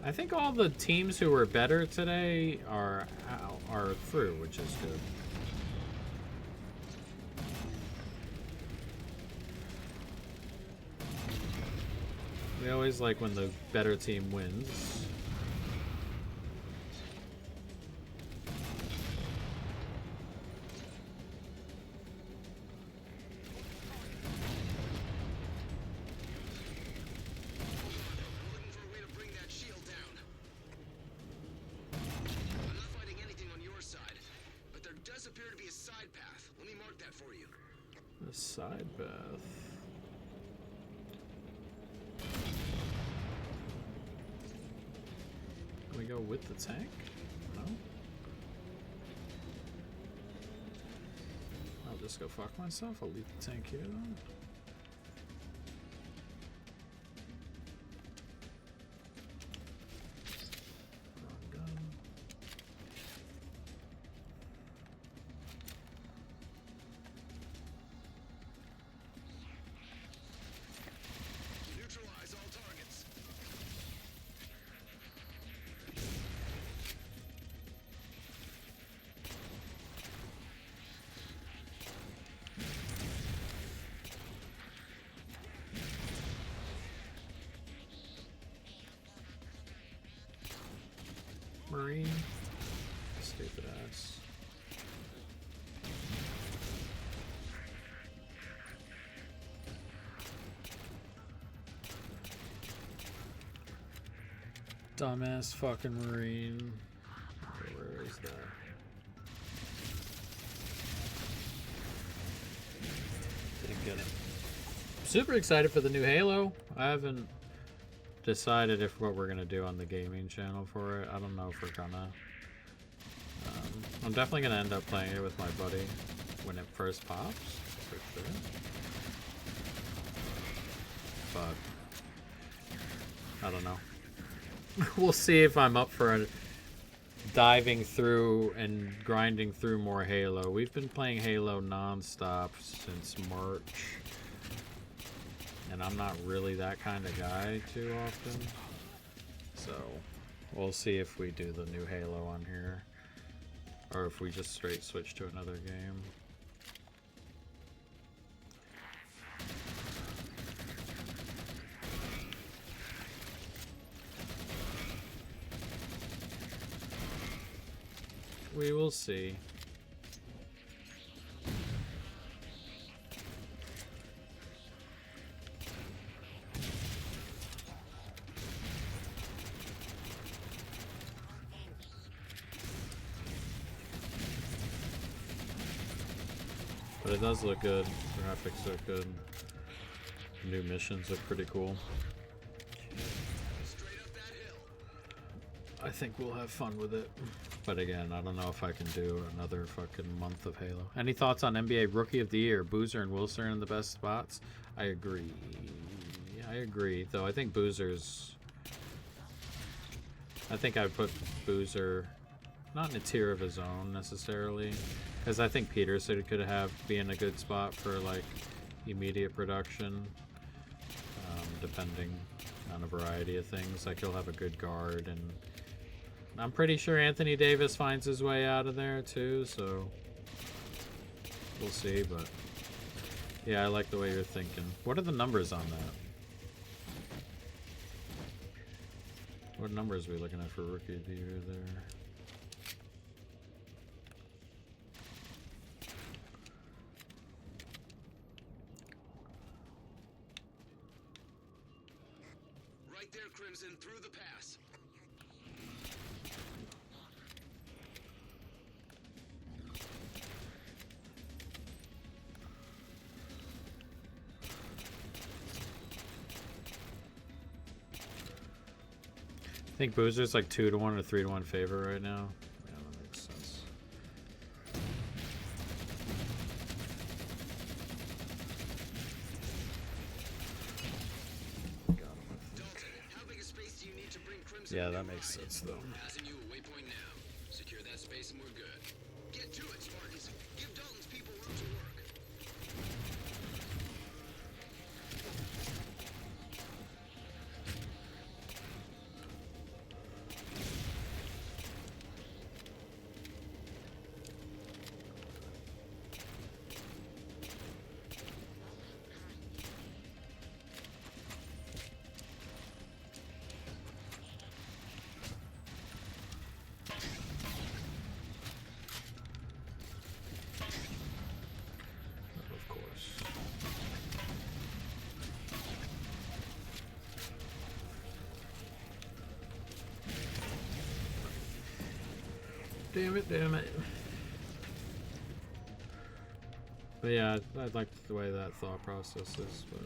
I think all the teams who were better today are out, are through, which is good. We always like when the better team wins. I'm looking for a way to bring that shield down. I'm not fighting anything on your side, but there does appear to be a side path. Let me mark that for you. The side path. Can we go with the tank? No? I'll just go fuck myself. I'll leave the tank here then. Wrong gun. Neutralize all targets. Marine. Stupid ass. Dumbass fucking Marine. Okay, where is that? Didn't get it. Super excited for the new Halo. I haven't decided if what we're gonna do on the gaming channel for it. I don't know if we're gonna. I'm definitely gonna end up playing it with my buddy when it first pops, for sure. But I don't know. We'll see if I'm up for diving through and grinding through more Halo. We've been playing Halo non-stop since March. And I'm not really that kind of guy too often. So we'll see if we do the new Halo on here. Or if we just straight switch to another game. We will see. But it does look good. Graphics look good. New missions look pretty cool. Straight up that hill. I think we'll have fun with it. But again, I don't know if I can do another fucking month of Halo. Any thoughts on NBA Rookie of the Year? Boozer and Wilson are in the best spots? I agree. I agree. Though I think Boozer's... I think I'd put Boozer not in a tier of his own necessarily. Because I think Peterson could be in a good spot for like immediate production. depending on a variety of things. Like he'll have a good guard, and I'm pretty sure Anthony Davis finds his way out of there too, so we'll see. But yeah, I like the way you're thinking. What are the numbers on that? What numbers are we looking at for Rookie of the Year there? Right there, Crimson, through the pass. I think Boozer's like 2-1 or 3-1 favor right now. Yeah, that makes sense. Yeah, that makes sense though. Passing you a waypoint now. Secure that space and we're good. Get to it, Spartans. Give Dalton's people room to work. Of course. Damn it, damn it. But yeah, I like the way that thought process is, but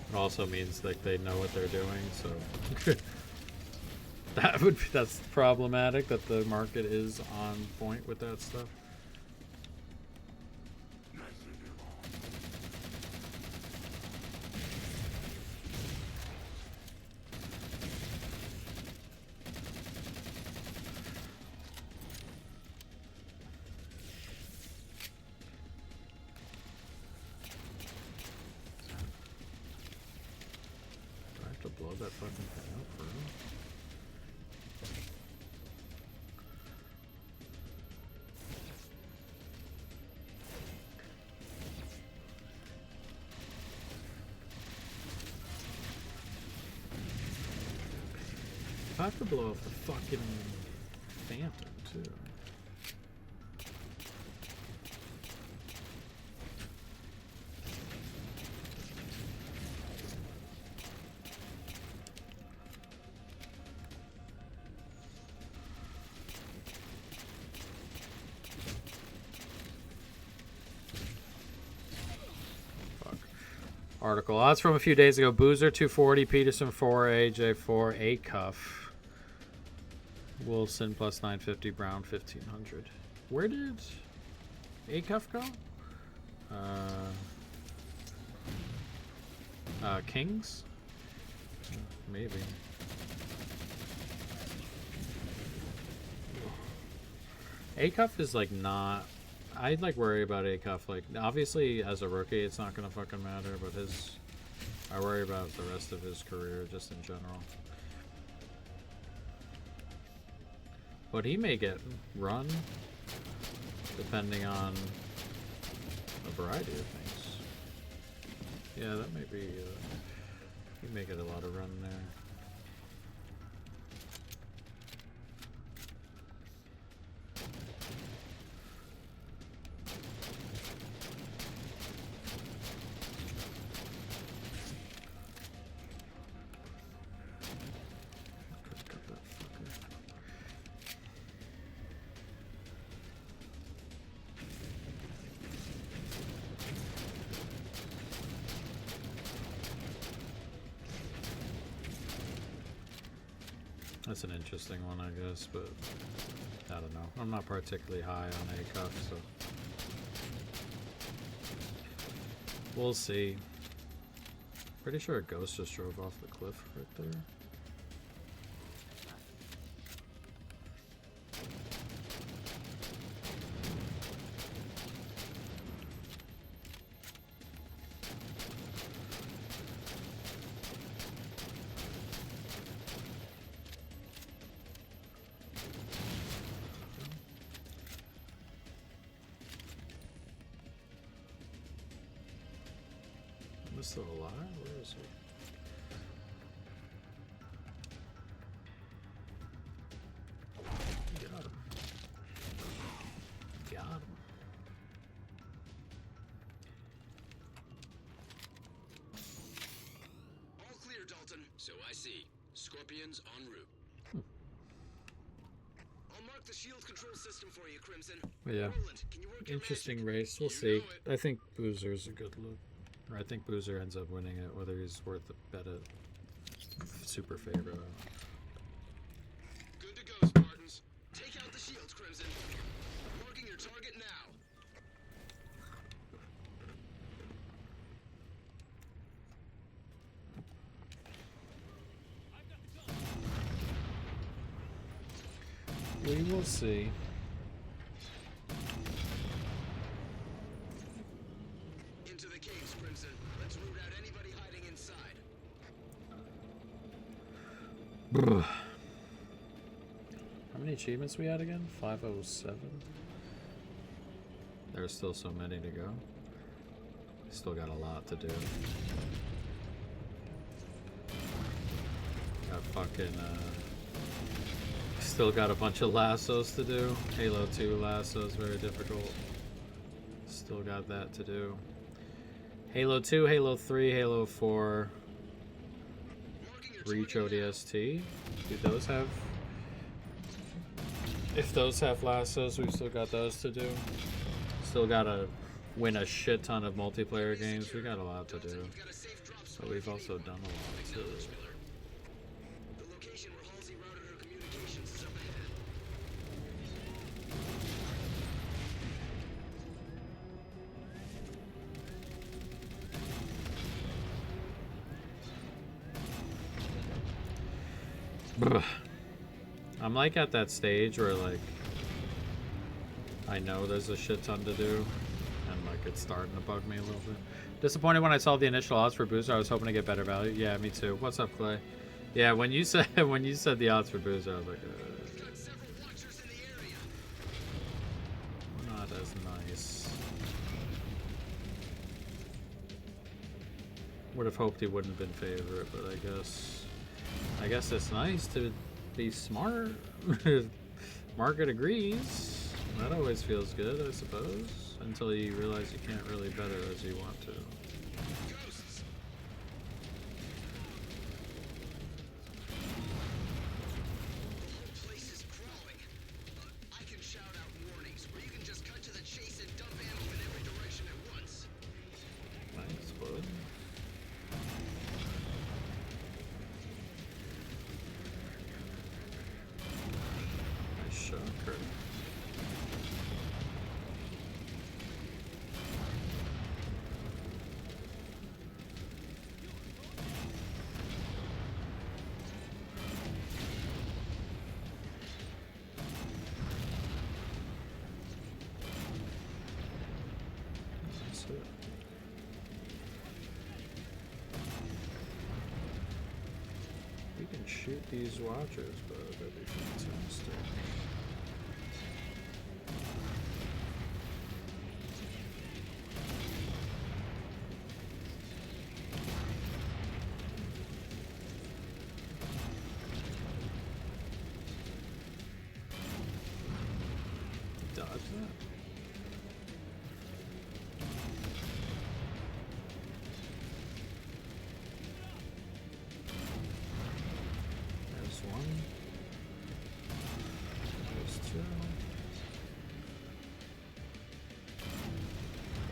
it also means like they know what they're doing, so that's problematic that the market is on point with that stuff. Do I have to blow that fucking thing up for real? I have to blow up the fucking Phantom too. Fuck. Article. Oh, that's from a few days ago. Boozer 240, Peterson 4, AJ 4, 8 cuff. Wilson plus 950, Brown 1500. Where did Acuff go? Kings? Maybe. Acuff is like not. I'd like worry about Acuff. Like obviously as a rookie, it's not gonna fucking matter. But I worry about the rest of his career just in general. But he may get run, depending on a variety of things. Yeah, that may be, he may get a lot of run there. That's an interesting one, I guess, but I don't know. I'm not particularly high on Acuff, so we'll see. Pretty sure a ghost just drove off the cliff right there. still alive? Where is he? Got him. Got him. All clear, Dalton. So I see. Scorpions en route. I'll mark the shield control system for you, Crimson. Yeah. Roland, can you work your Interesting magic? race. We'll You see. know it. I think Boozer's a good look. Or I think Boozer ends up winning it, whether he's worth a bet at super favorite. Good to go, Spartans. Take out the shields, Crimson. Marking your target now. We will see. Into the caves, Crimson. Let's root out anybody hiding inside. How many achievements we had again? 507. There's still so many to go. Still got a lot to do. Got fucking still got a bunch of lassos to do. Halo 2 lassos, very difficult. Still got that to do. Halo 2, Halo 3, Halo 4. Reach ODST. Do those have... If those have lassos, we've still got those to do. Still gotta win a shit ton of multiplayer games. We got a lot to do. But we've also done a lot too. The location where Halsey routed her communications is up ahead. I'm like at that stage where like I know there's a shit ton to do and like it's starting to bug me a little bit. Disappointed when I saw the initial odds for Boozer. I was hoping to get better value. Yeah, me too. What's up, Clay? Yeah, when you said the odds for Boozer, I was like, Got several watchers in the area. not as nice. Would have hoped he wouldn't have been favorite, but I guess it's nice to be smart. Market agrees. That always feels good, I suppose, until you realize you can't really bet it as you want to. Ghosts. The whole place is crawling. I can shout out warnings, or you can just cut to the chase and dump ammo in every direction at once. Nice, bud. Nice shot, Kurt. That's it. We can shoot these watchers, but that'd be fantastic. Dodge that. There's one. There's two.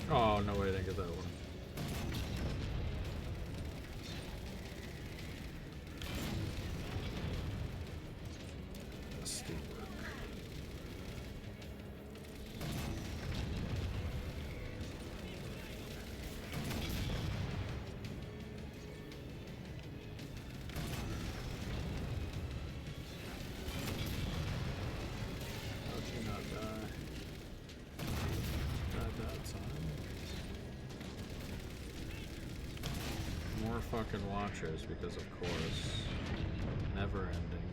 Oh, no way I didn't get that one. That's steep work. How'd you not die? Died that time. More fucking watchers because of course. Never ending.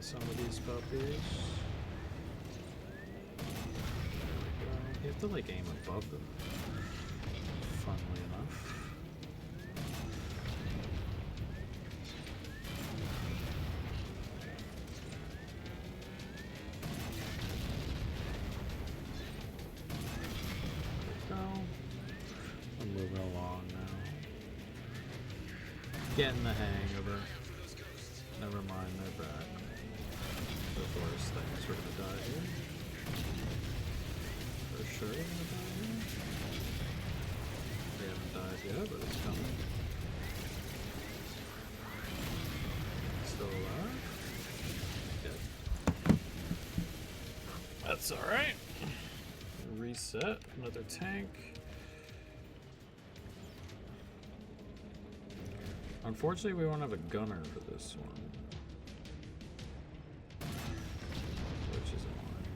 some of these puppies. You have to like aim above them, funnily enough. I'm moving along now. Getting the hang of it. Never mind, they're back. The worst things are gonna die here. For sure they're gonna die here. They haven't died yet, but it's coming. Still alive? Dead. That's alright. Reset, another tank. Unfortunately, we won't have a gunner for this one, which is annoying.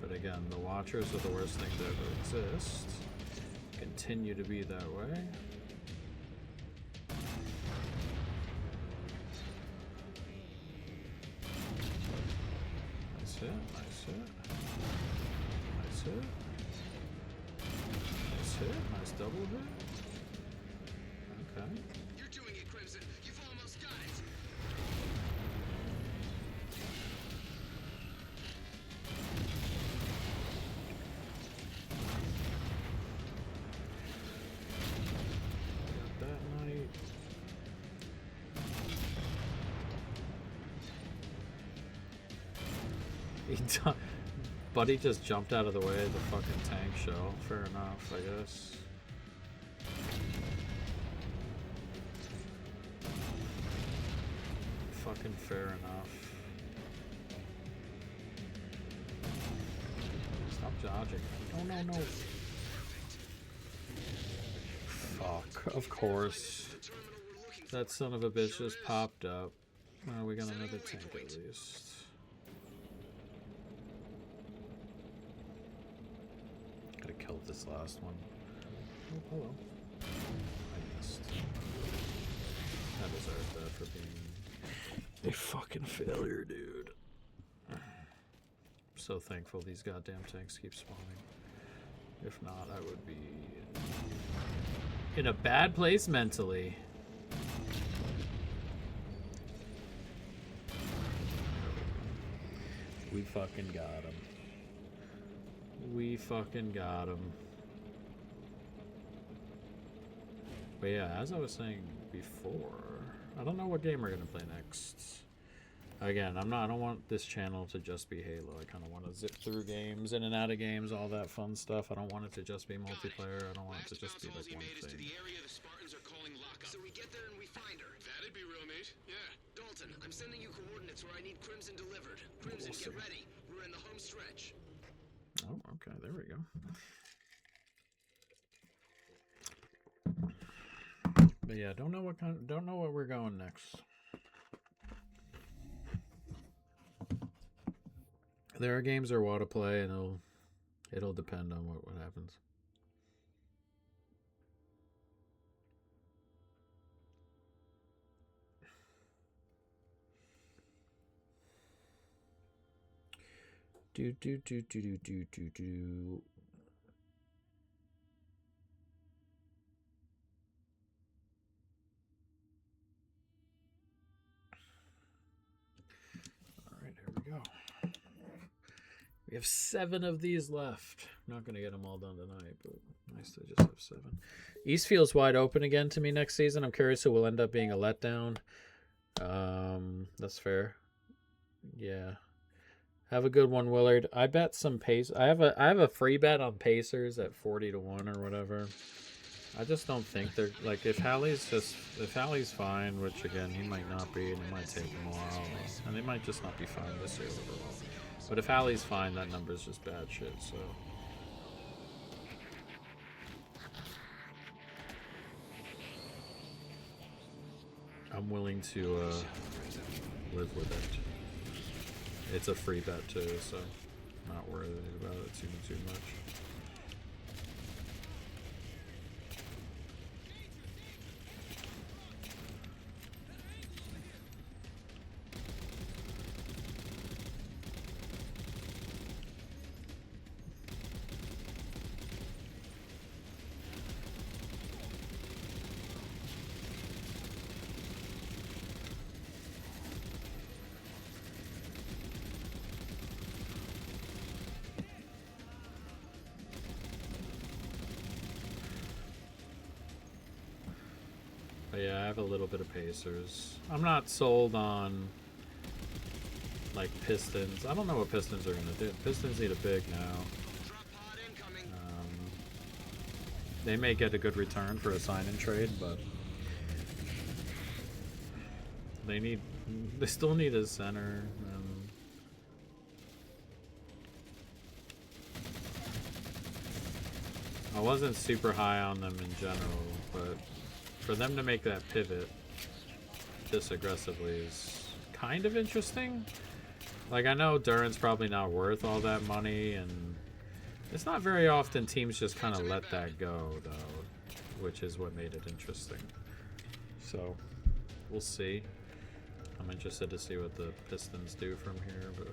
But again, the Watchers are the worst thing to ever exist. Continue to be that way. Nice hit, nice hit. Nice hit. Nice hit, nice double hit. Okay. You're doing it, Crimson. You've almost got it. Got that night. Buddy just jumped out of the way of the fucking tank shell. Fair enough, I guess. Fucking fair enough. Stop dodging. No, no, no. Fuck, of course. That son of a bitch just popped up. Oh, we got another tank at least. Gotta kill this last one. Oh, hello. I missed. I deserved that for being a fucking failure, dude. I'm so thankful these goddamn tanks keep spawning. If not, I would be in a bad place mentally. We fucking got him. We fucking got him. But yeah, as I was saying before, I don't know what game we're gonna play next. Again, I don't want this channel to just be Halo. I kind of want to zip through games, in and out of games, all that fun stuff. I don't want it to just be multiplayer. I don't want it to just be like one thing. The area the Spartans are calling lockup. So we get there and we find her. That'd be real neat. Yeah. Dalton, I'm sending you coordinates where I need Crimson delivered. Crimson, get ready. We're in the home stretch. Oh, okay. There we go. But yeah, don't know what we're going next. There are games I want to play, and it'll depend on what happens. Do. All right, here we go. We have 7 of these left. I'm not going to get them all done tonight, but nice to just have 7. East feels wide open again to me next season. I'm curious who will end up being a letdown. That's fair. Yeah. Have a good one, Willard. I bet some Pace. I have a free bet on Pacers at 40-1 or whatever. I just don't think they're like if Hallie's fine, which again he might not be, and it might take him a while, and they might just not be fine this year overall. But if Hallie's fine, that number's just bad shit. So I'm willing to live with it. It's a free bet too, so I'm not worried about it too much. But yeah, I have a little bit of Pacers. I'm not sold on like Pistons. I don't know what Pistons are gonna do. Pistons need a big now. They may get a good return for a sign-in trade, but they still need a center. I wasn't super high on them in general, but for them to make that pivot this aggressively is kind of interesting. Like, I know Duran's probably not worth all that money, and it's not very often teams just kind of let that go, though, which is what made it interesting. So, we'll see. I'm interested to see what the Pistons do from here, but...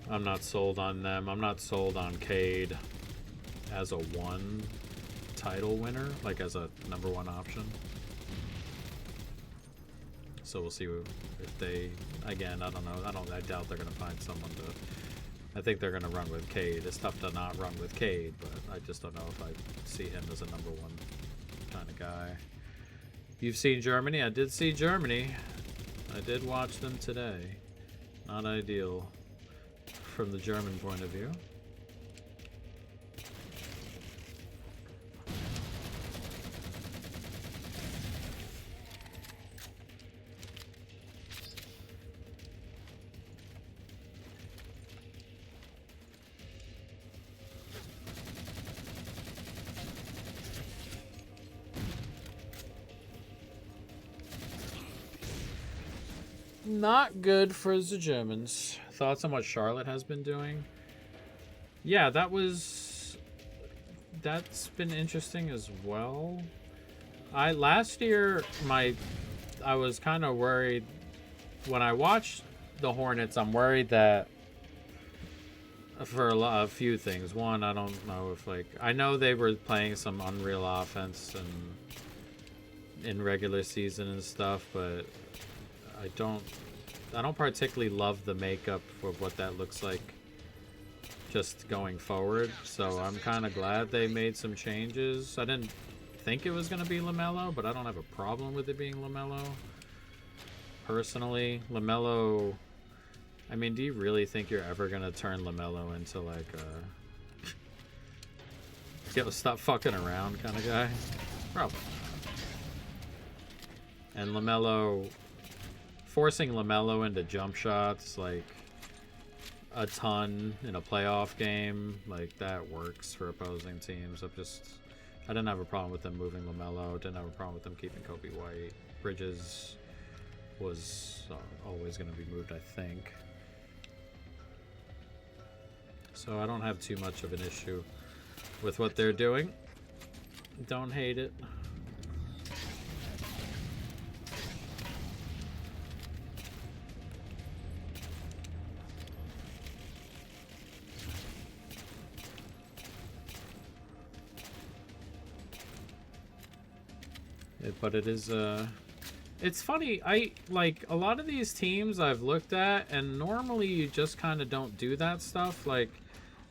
I'm not sold on them. I'm not sold on Cade as a one title winner, like as a #1 option. So we'll see if they, again, I don't know. I doubt they're gonna find someone to. I think they're gonna run with Cade. It's tough to not run with Cade, but I just don't know if I see him as a #1 kind of guy. You've seen Germany? I did see Germany. I did watch them today. Not ideal from the German point of view. Not good for the Germans. Thoughts on what Charlotte has been doing? Yeah, that's been interesting as well. Last year I was kind of worried when I watched the Hornets. I'm worried that for a few things. One, I don't know if I know they were playing some unreal offense and in regular season and stuff, but I don't particularly love the makeup of what that looks like just going forward. So I'm kind of glad they made some changes. I didn't think it was going to be LaMelo, but I don't have a problem with it being LaMelo. Personally, LaMelo, I mean, do you really think you're ever going to turn LaMelo into like a stop fucking around kind of guy? Probably not. And LaMelo, forcing LaMelo into jump shots like a ton in a playoff game, like that works for opposing teams. I didn't have a problem with them moving LaMelo. Didn't have a problem with them keeping Kobe White. Bridges was always going to be moved, I think. So I don't have too much of an issue with what they're doing. Don't hate it. But it is it's funny. I like a lot of these teams I've looked at, and normally you just kind of don't do that stuff. Like,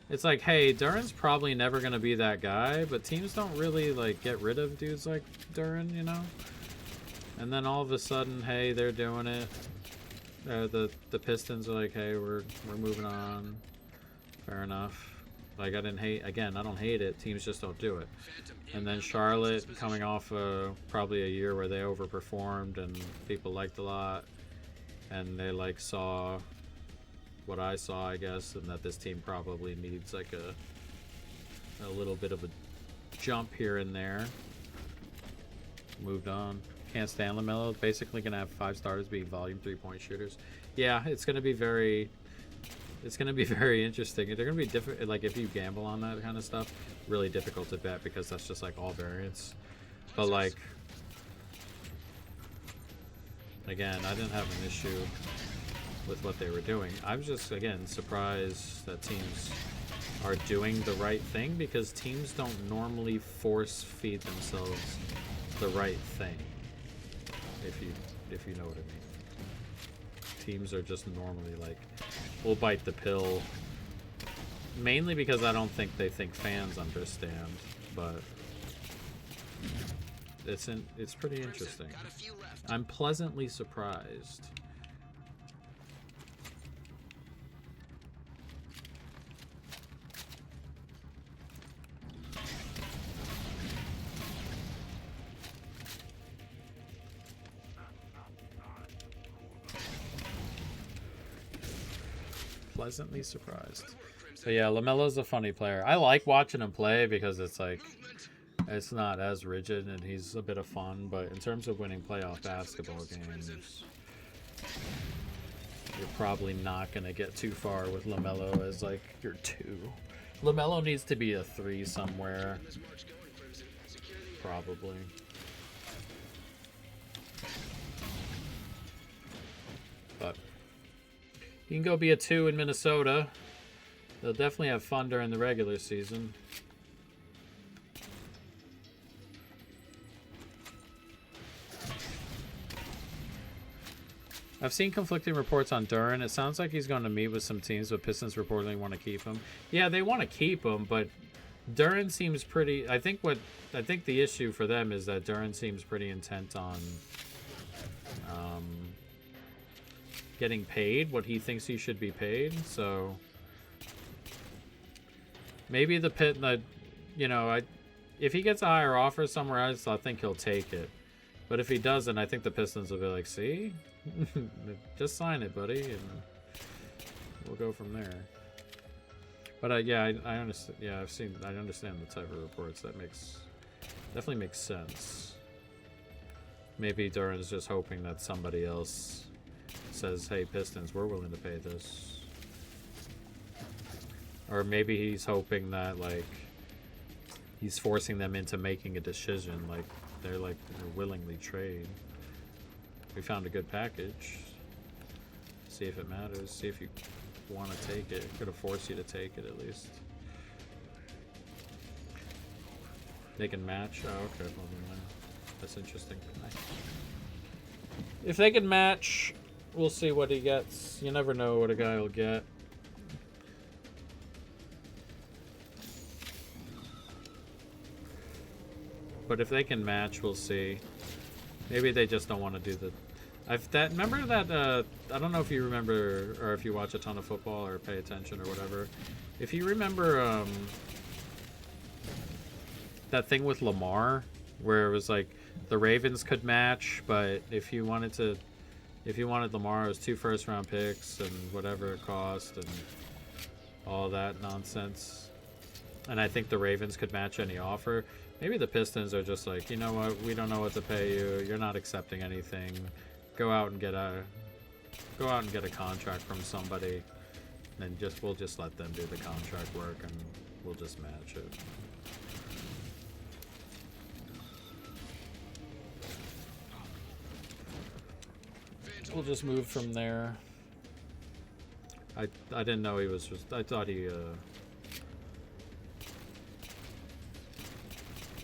it's like, hey, Duran's probably never gonna be that guy, but teams don't really like get rid of dudes like Duran, you know. And then all of a sudden, hey, they're doing it. The Pistons are like, hey, we're moving on. Fair enough. Like, I don't hate it. Teams just don't do it. And then Charlotte, coming off probably a year where they overperformed and people liked a lot, and they like saw what I saw, I guess, and that this team probably needs like a little bit of a jump here and there. Moved on. Can't stand LaMelo. Basically gonna have 5 starters be volume 3-point shooters. Yeah, it's gonna be very interesting. They're gonna be different. Like, if you gamble on that kind of stuff, really difficult to bet because that's just like all variance. But like, again, I didn't have an issue with what they were doing. I'm just, again, surprised that teams are doing the right thing, because teams don't normally force feed themselves the right thing, if you know what I mean. Teams are just normally like, we'll bite the pill Mainly because I don't think they think fans understand, but it's pretty interesting. I'm pleasantly surprised. Pleasantly surprised. But yeah, LaMelo's a funny player. I like watching him play because it's like, it's not as rigid and he's a bit of fun. But in terms of winning playoff basketball games, you're probably not going to get too far with LaMelo as like your 2. LaMelo needs to be a 3 somewhere. Probably. But he can go be a 2 in Minnesota. They'll definitely have fun during the regular season. I've seen conflicting reports on Duren. It sounds like he's going to meet with some teams, but Pistons reportedly want to keep him. Yeah, they want to keep him, but Duren seems pretty... I think the issue for them is that Duren seems pretty intent on getting paid what he thinks he should be paid, so... Maybe if he gets a higher offer somewhere else, I think he'll take it. But if he doesn't, I think the Pistons will be like, see? Just sign it, buddy, and we'll go from there. But yeah, I understand. Yeah, I understand the type of reports. That definitely makes sense. Maybe Duran's just hoping that somebody else says, hey, Pistons, we're willing to pay this. Or maybe he's hoping that, like, he's forcing them into making a decision. Like, they're willingly trade. We found a good package. See if it matters. See if you want to take it. Could have forced you to take it, at least. They can match? Oh, okay. Well, that's interesting. If they can match, we'll see what he gets. You never know what a guy will get. But if they can match, we'll see. Maybe they just don't want to do the... remember that... I don't know if you remember, or if you watch a ton of football or pay attention or whatever. If you remember that thing with Lamar, where it was like the Ravens could match, but if you wanted Lamar, it was 2 first-round picks and whatever it cost and all that nonsense. And I think the Ravens could match any offer. Maybe the Pistons are just like, you know what, we don't know what to pay you. You're not accepting anything. Go out and get a contract from somebody, and we'll just let them do the contract work, and we'll just match it. We'll just move from there. I didn't know he was just... I thought he...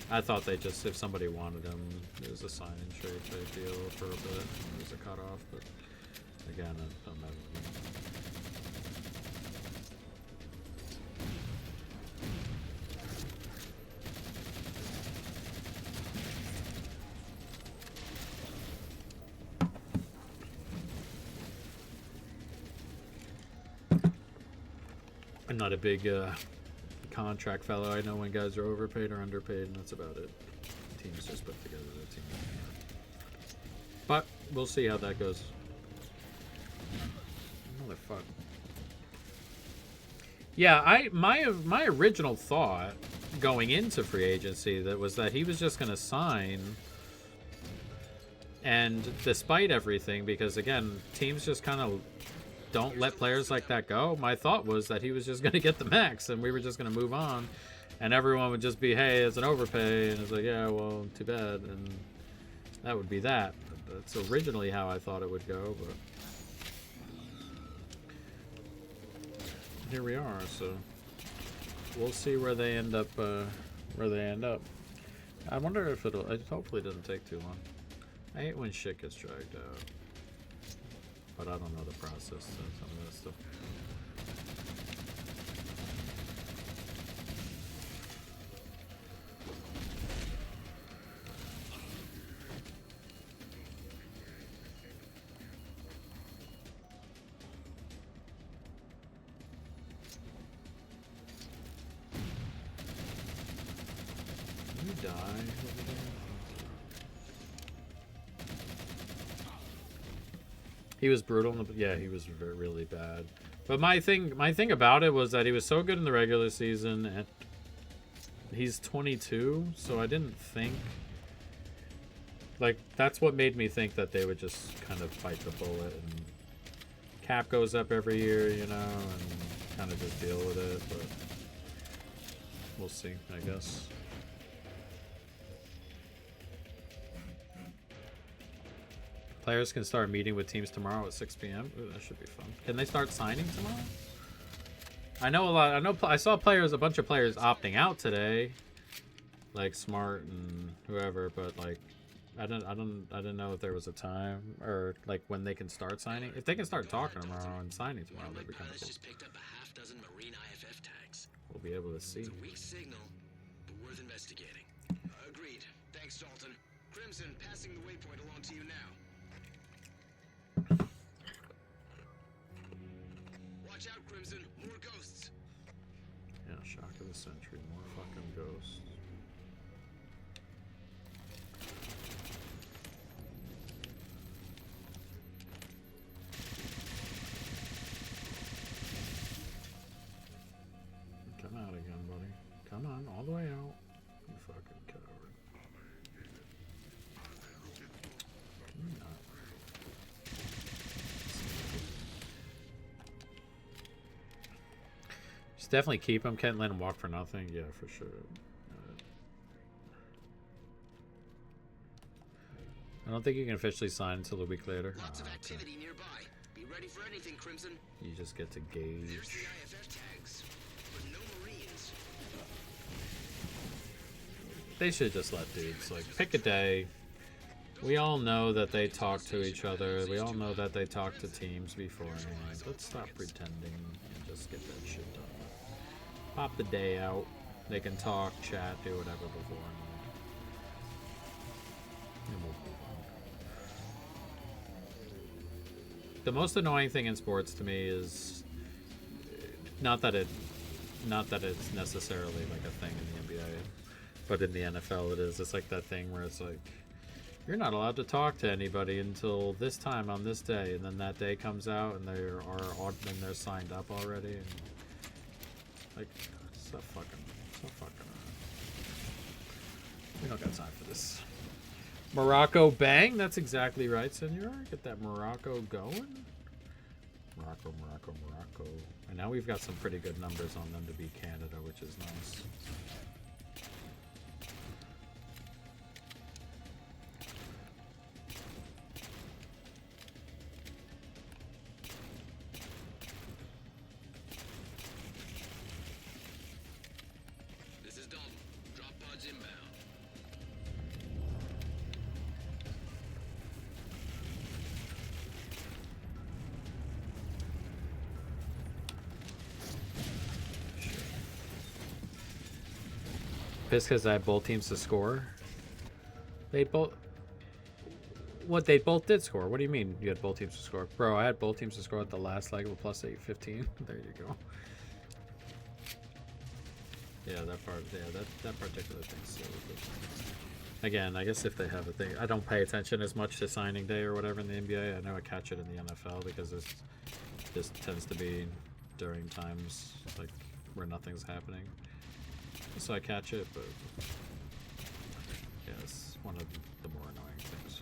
I thought they just, if somebody wanted him, it was a sign and trade type deal for a bit. It was a cutoff, but again, I don't know. I'm not a big contract fellow. I know when guys are overpaid or underpaid, and that's about it. Teams just put together the team. But we'll see how that goes. Motherfucker. Yeah, my original thought going into free agency was that he was just going to sign, and despite everything, because again, teams just kind of don't let players like that go. My thought was that he was just going to get the max and we were just going to move on, and everyone would just be, hey, it's an overpay, and it's like, yeah, well, too bad, and that would be that. That's originally how I thought it would go, but here we are. So we'll see where they end up. I wonder if it hopefully doesn't take too long. I hate when shit gets dragged out. But I don't know the process, so some of that stuff. die over there? He was brutal in the, yeah, he was really bad. But my thing about it was that he was so good in the regular season, and he's 22, so I didn't think, like, that's what made me think that they would just kind of bite the bullet, and cap goes up every year, you know, and kind of just deal with it, but we'll see, I guess. Players can start meeting with teams tomorrow at 6 p.m. Ooh, that should be fun. Can they start signing tomorrow? I know a lot. I saw a bunch of players opting out today, like Smart and whoever. But like, I didn't know if there was a time or like when they can start signing. If they can start talking tomorrow and signing tomorrow, that'd be kind of cool. Just picked up a half-dozen Marine IFF tags. We'll be able to see. It's a weak signal, but worth investigating. Agreed. Thanks, Dalton. Crimson, passing the waypoint along to you now. Watch out, Crimson. More ghosts. Yeah, shock of the century. More fucking ghosts. Come out again, buddy. Come on, all the way out. You fucking coward. Can you not? Just definitely keep him. Can't let him walk for nothing. Yeah, for sure. I don't think you can officially sign until a week later. Lots of Okay. activity nearby. Be ready for anything, Crimson. You just get to There's gauge. the IFF tags, but no Marines. They should just let dudes, like, pick a day. We all know that they talk to each other. We all know that they talk to teams beforehand. Let's stop pretending and just get that shit done. Pop the day out. They can talk, chat, do whatever beforehand. And we'll move on. The most annoying thing in sports to me is not that it's necessarily like a thing in the NBA, but in the NFL it is. It's like that thing where it's like, you're not allowed to talk to anybody until this time on this day, and then that day comes out and they're signed up already, and like, so fucking. We don't got time for this. Morocco bang. That's exactly right, senor. Get that Morocco going. Morocco. And now we've got some pretty good numbers on them to beat Canada, which is nice. This is Dalton. Drop pods inbound. Pissed because I had both teams to score. They both. What, they both did score? What do you mean you had both teams to score? Bro, I had both teams to score at the last leg of a plus 8-15. There you go. Yeah, that part. Yeah, that particular thing's so good. Again, I guess if they have a thing, I don't pay attention as much to signing day or whatever in the NBA. I know I catch it in the NFL because this tends to be during times like where nothing's happening. So I catch it, but yeah, it's one of the more annoying things.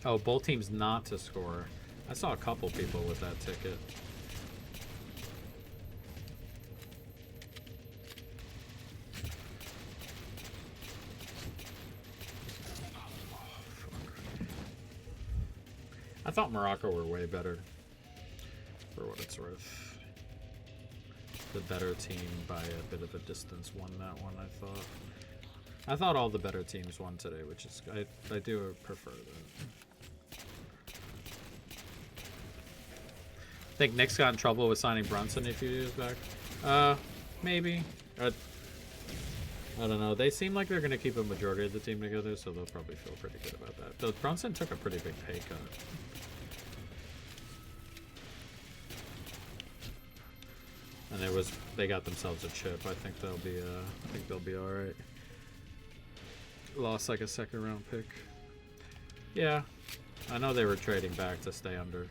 Oh, both teams not to score. I saw a couple people with that ticket. I thought Morocco were way better, for what it's worth. The better team by a bit of a distance won that one, I thought all the better teams won today, which is, I do prefer that. I think Knicks got in trouble with signing Brunson a few years back. Maybe. I don't know. They seem like they're going to keep a majority of the team together, so they'll probably feel pretty good about that. Though Brunson took a pretty big pay cut. And they got themselves a chip. I think they'll be all right. Lost like a second round pick. Yeah, I know they were trading back to stay under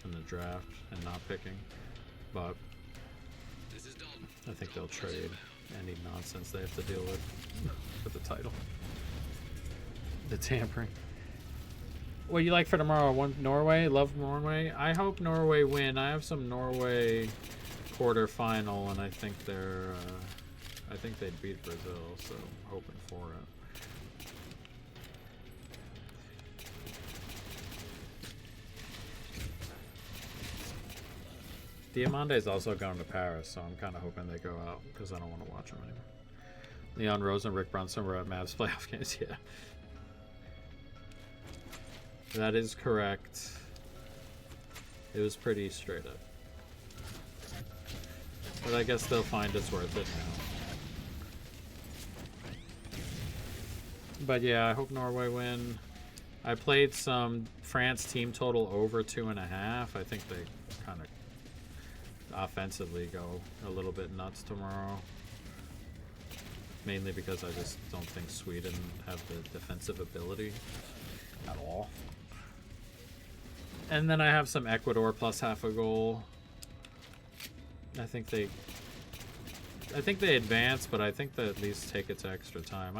in the draft and not picking, but I think they'll trade any nonsense they have to deal with for the title. The tampering. What you like for tomorrow? Norway? Love Norway. I hope Norway win. I have some Norway quarterfinal, and I think I think they'd beat Brazil, so I'm hoping for it. Diamante's also going to Paris, so I'm kind of hoping they go out because I don't want to watch them anymore. Leon Rose and Rick Brunson were at Mavs playoff games. Yeah, that is correct. It was pretty straight up, but I guess they'll find it's worth it now. But yeah, I hope Norway win. I played some France team total over 2.5. I think they kind of offensively go a little bit nuts tomorrow. Mainly because I just don't think Sweden have the defensive ability at all. And then I have some Ecuador plus half a goal. I think they advance, but I think they at least take it to extra time.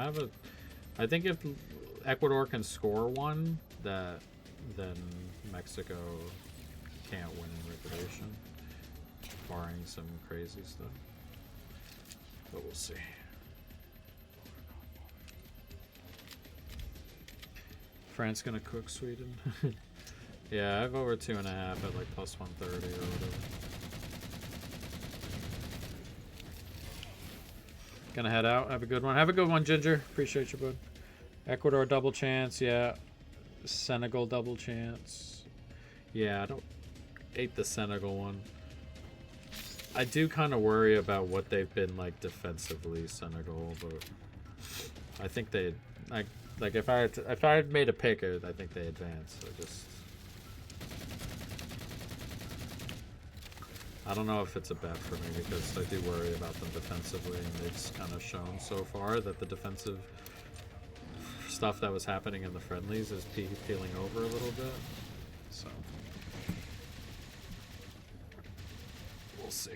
I think if Ecuador can score one, then Mexico can't win in regulation, barring some crazy stuff. But we'll see. France gonna cook Sweden. Yeah, I have over 2.5 at like plus 130 or whatever. Gonna head out. Have a good one. Have a good one, Ginger. Appreciate you, bud. Ecuador double chance. Yeah. Senegal double chance. Yeah, I don't hate the Senegal one. I do kind of worry about what they've been like defensively, Senegal, but I think they like if I had made a pick, I think they advance. I don't know if it's a bet for me because I do worry about them defensively, and they've kind of shown so far that the defensive stuff that was happening in the friendlies is peeling over a little bit. So we'll see.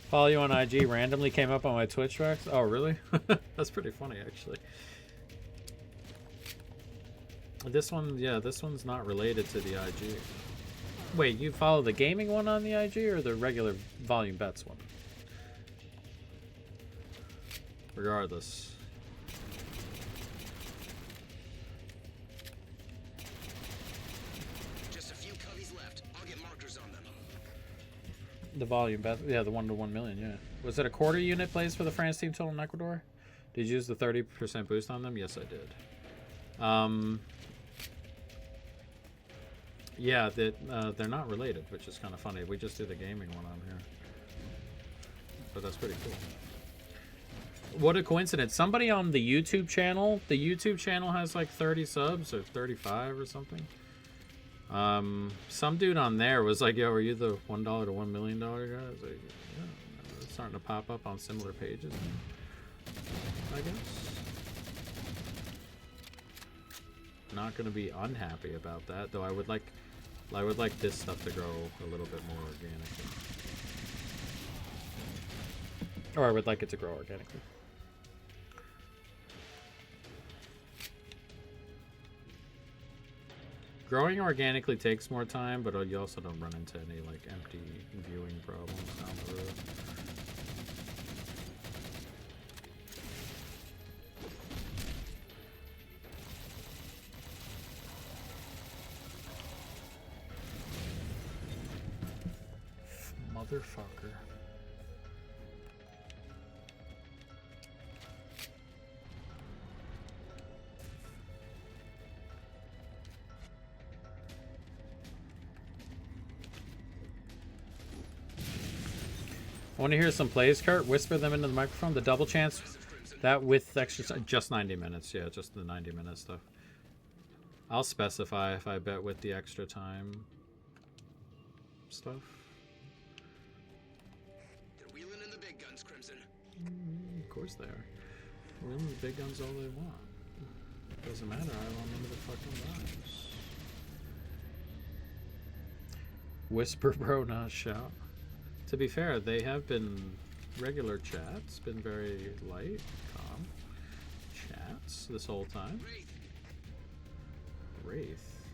Follow you on IG randomly came up on my Twitch tracks. Oh, really? That's pretty funny, actually. This one, yeah, this one's not related to the IG. Wait, you follow the gaming one on the IG or the regular volume bets one? Regardless. Just a few coveys left. I'll get markers on them. The volume bet, yeah, the 1 to 1 million, yeah. Was it a quarter unit plays for the France team total in Ecuador? Did you use the 30% boost on them? Yes, I did. Yeah, they're not related, which is kind of funny. We just did the gaming one on here. But that's pretty cool. What a coincidence. Somebody on the YouTube channel has like 30 subs or 35 or something. Some dude on there was like, yo, are you the $1 to $1 million guy? I was like, yeah, it's starting to pop up on similar pages, I guess. Not gonna be unhappy about that, though. I would like this stuff to grow a little bit more organically. Or I would like it to grow organically. Growing organically takes more time, but you also don't run into any like empty viewing problems down the road. Motherfucker. Want to hear some plays, Kurt? Whisper them into the microphone. The double chance, that with extra, just 90 minutes. Yeah, just the 90 minute stuff. I'll specify if I bet with the extra time stuff. They're wheeling in the big guns, Crimson. Of course they are. Wheeling the big guns all they want. Doesn't matter. I want them to fucking lives. Whisper, bro, not shout. To be fair, they have been regular chats, been very light, calm chats this whole time. Wraith.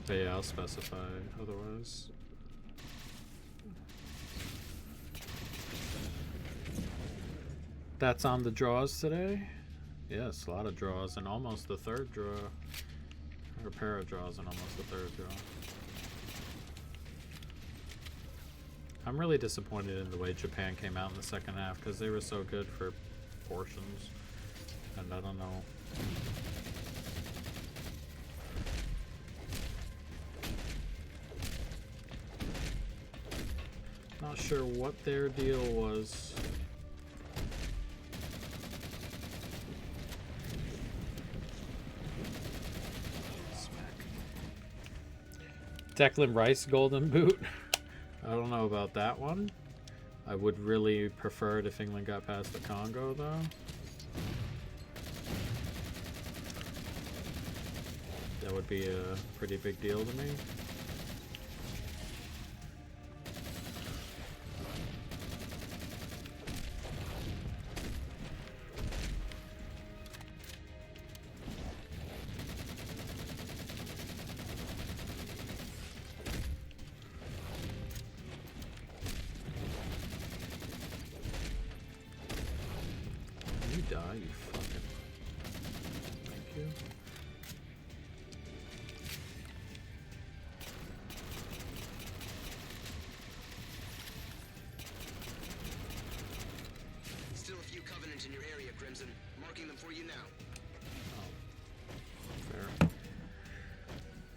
But yeah, I'll specify otherwise. That's on the draws today? Yes, a lot of draws, and almost the third draw. Or a pair of draws and almost the third draw. I'm really disappointed in the way Japan came out in the second half, because they were so good for portions. And I don't know. Not sure what their deal was. Declan Rice golden boot. I don't know about that one. I would really prefer it if England got past the Congo, though. That would be a pretty big deal to me.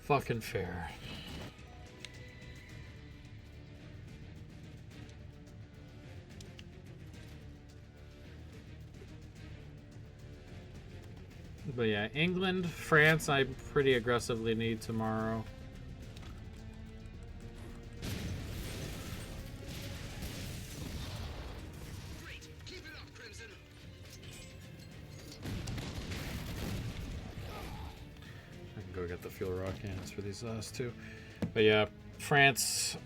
Fucking fair. But yeah, England, France, I pretty aggressively need tomorrow. Great. Keep it up, Crimson. I can go get the fuel rock cannons for these last two. But yeah, France,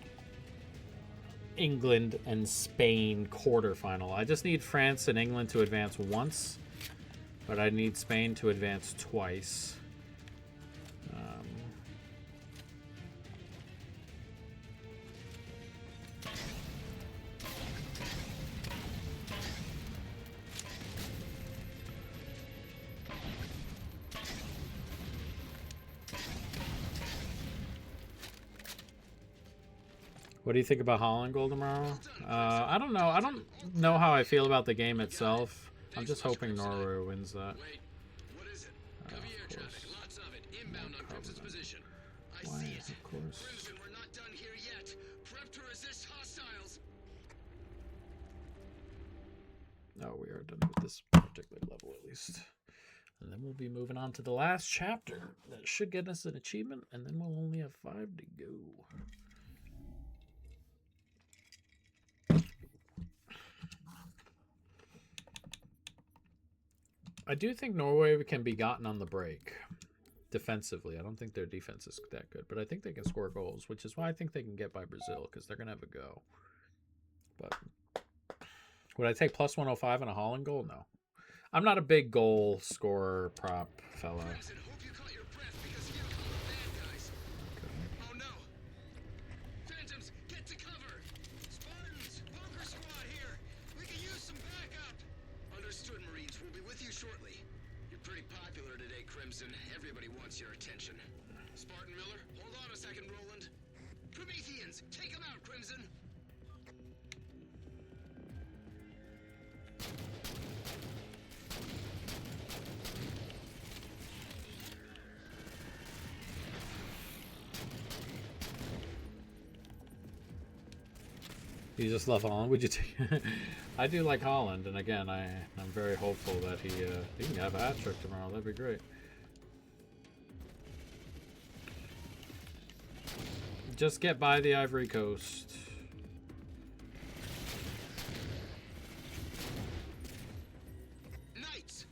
England, and Spain quarterfinal. I just need France and England to advance once, but I need Spain to advance twice. What do you think about Holland goal tomorrow? I don't know. I don't know how I feel about the game itself. I'm just hoping Norway wins that. What is it? Heavy air traffic, lots of it. Inbound on Crimson's position. I see it. Of course. Crimson, we're not done here yet. Prep to resist hostiles. No, we are done with this particular level at least. And then we'll be moving on to the last chapter. That should get us an achievement, and then we'll only have 5 to go. I do think Norway can be gotten on the break defensively. I don't think their defense is that good, but I think they can score goals, which is why I think they can get by Brazil, because they're going to have a go. But would I take plus 105 on a Holland goal? No. I'm not a big goal scorer prop fella. Crimson, hope you caught your breath because here come the bad guys. Okay. Oh no. Phantoms, get to cover. Spartans, bunker squad here. We can use some backup. Understood, Marines. We'll be with you shortly. You're pretty popular today, Crimson. Everybody wants your attention. Spartan Miller, hold on a second, Roland. Prometheans, take them out, Crimson. You just love Holland? Would you take? I do like Holland, and again, I'm very hopeful that he can have a hat trick tomorrow. That'd be great. Just get by the Ivory Coast. Knights.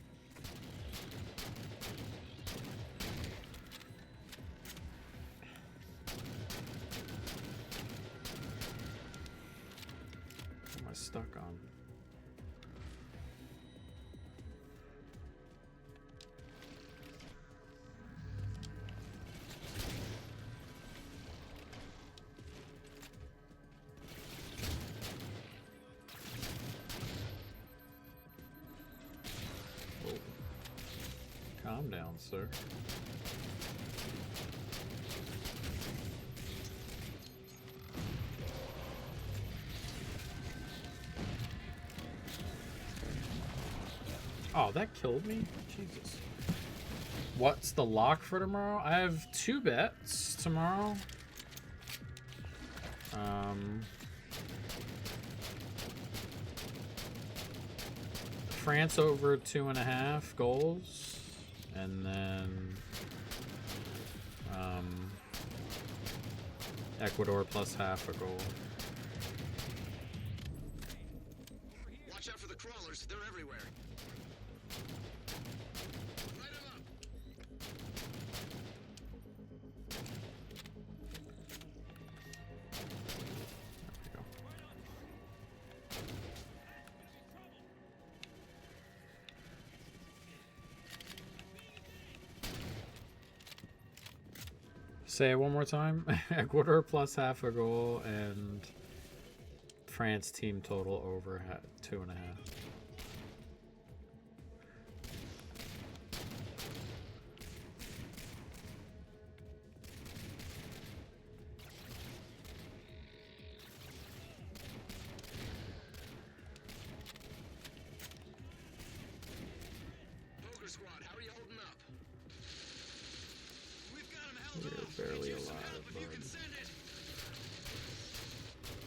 What am I stuck on? Calm down, sir. Oh, that killed me? Jesus. What's the lock for tomorrow? I have 2 bets tomorrow. France over 2.5 goals. And then Ecuador plus half a goal. Watch out for the crawlers. They're everywhere. Light 'em up. There we go. Say it one more time. Ecuador plus half a goal and France team total over 2.5. Poker squad, how are you holding up? We've got 'em held We're off. barely Could use some alive, help if you bud. can send it.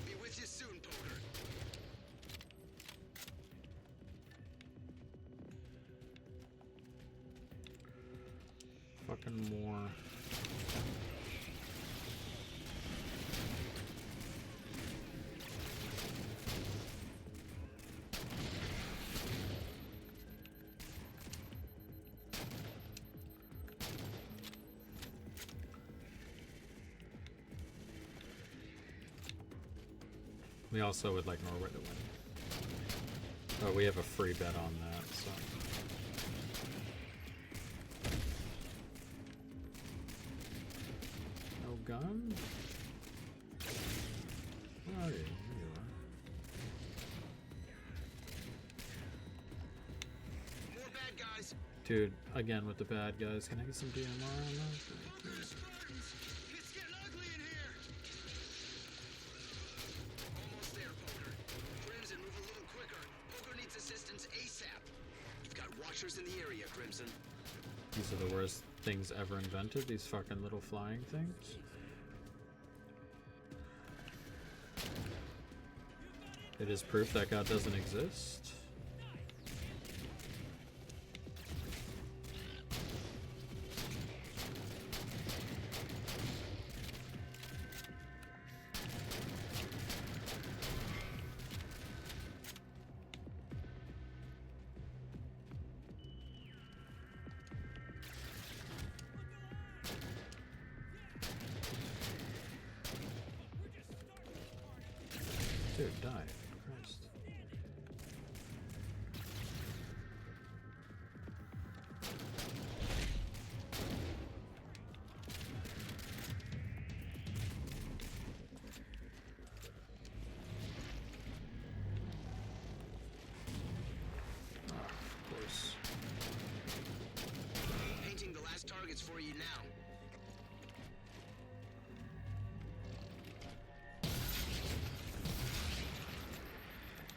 Be with you soon, Poker. Fucking more. We also would like Norway to win. Oh, we have a free bet on that, so. No gun? Where are you? There you are. More bad guys. Dude, again with the bad guys. Can I get some DMR on that? Poker Spartans. It's getting ugly in here. Almost there, Poker. Crimson, move a little quicker. Poker needs assistance ASAP. You've got watchers in the area, Crimson. These are the worst things ever invented, these fucking little flying things. It is proof that God doesn't exist. Dude, die. Christ. Ah, of course. Painting the last targets for you now.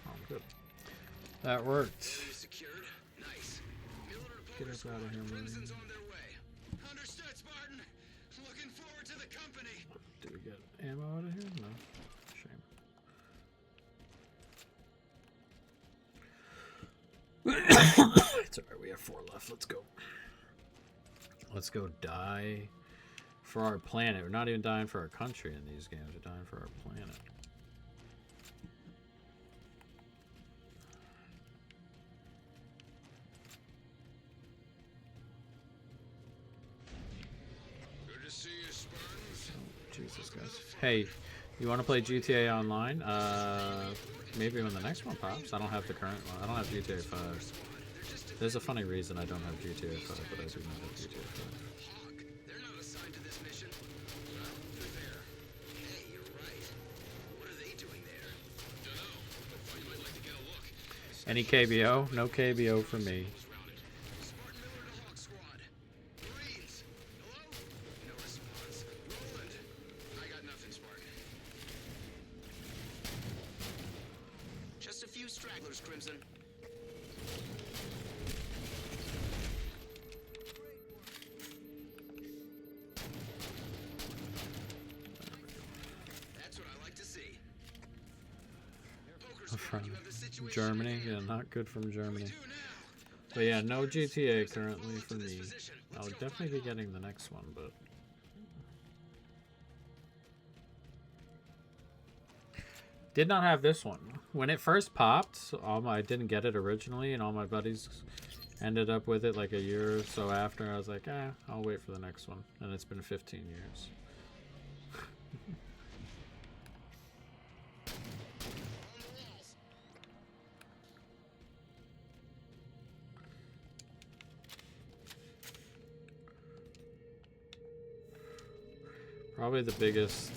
Oh, good. That worked. Area secured. Nice. Miller to Get Poker us squad. out of here, man. Crimson's on their way. Understood, Spartan. Looking forward to the company. Did we get ammo out of here? No. Shame. got 4 left. Let's go. Let's go die for our planet. We're not even dying for our country in these games. We're dying for our planet. Good to see you, Spartans. Jesus, guys. Hey, you want to play GTA Online? Maybe when the next one pops. I don't have the current one. I don't have GTA 5. There's a funny reason I don't have GTA 5, but I do not have GTA 5. Hawk, they're not assigned to this mission. Well, they're there. Hey, you're right. What are they doing there? Dunno. I thought you might like to get a look. Any KBO? No KBO for me. Spartan Miller to Hawk Squad. Marines. Hello? No response. Roland. I got nothing, Spartan. Just a few stragglers, Crimson. That's what I like to see. Poker From Squad, you have the situation Germany? at hand. Yeah, not good from Germany. Do now. But yeah, no GTA currently for me. I'll definitely be getting the next one, but... Did not have this one. When it first popped, I didn't get it originally, and all my buddies ended up with it like a year or so after. I was like, I'll wait for the next one. And it's been 15 years. Probably the biggest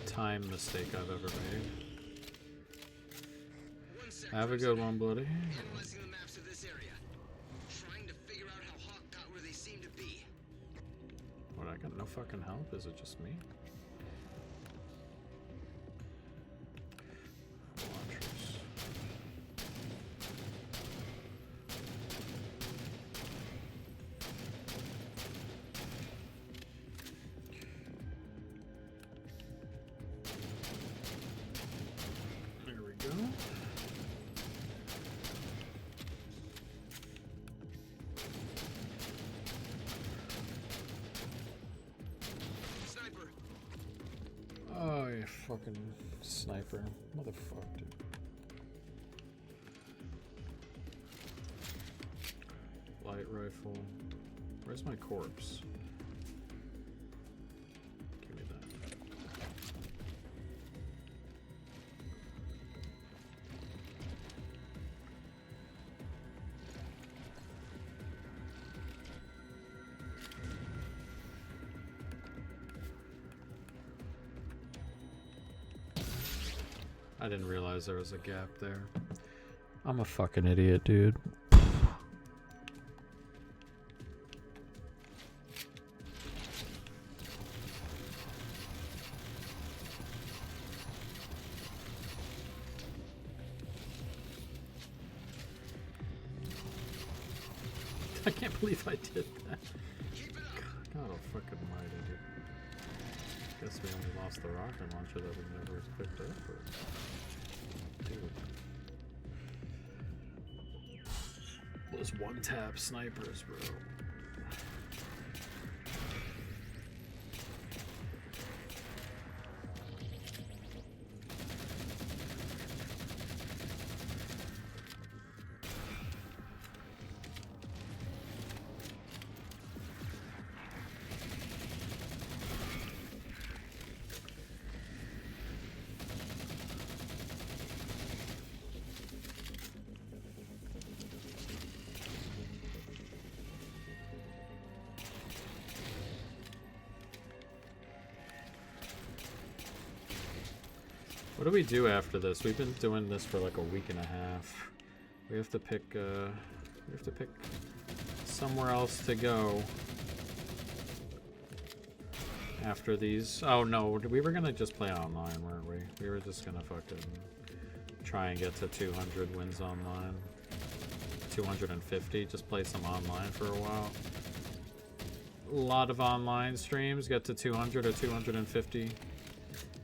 time mistake I've ever made. Have a good one, Bloody. Analyzing the maps of this area. Trying to figure out how Hawk got where they seem to be. What, I got no fucking help? Is it just me? Launchers. There we go. Sniper. Oh, you fucking sniper. Motherfucker, dude. Light rifle. Where's my corpse? Give me that. I didn't realize there was a gap there. I'm a fucking idiot, dude. I can't believe I did that. God almighty, dude. Guess we only lost the rocket launcher that we never picked up. Or... Dude. Those one-tap snipers, bro. What do we do after this? We've been doing this for like a week and a half. We have to pick somewhere else to go after these. Oh no, we were gonna just play online, weren't we? We were just gonna fucking try and get to 200 wins online. 250, just play some online for a while. A lot of online streams get to 200 or 250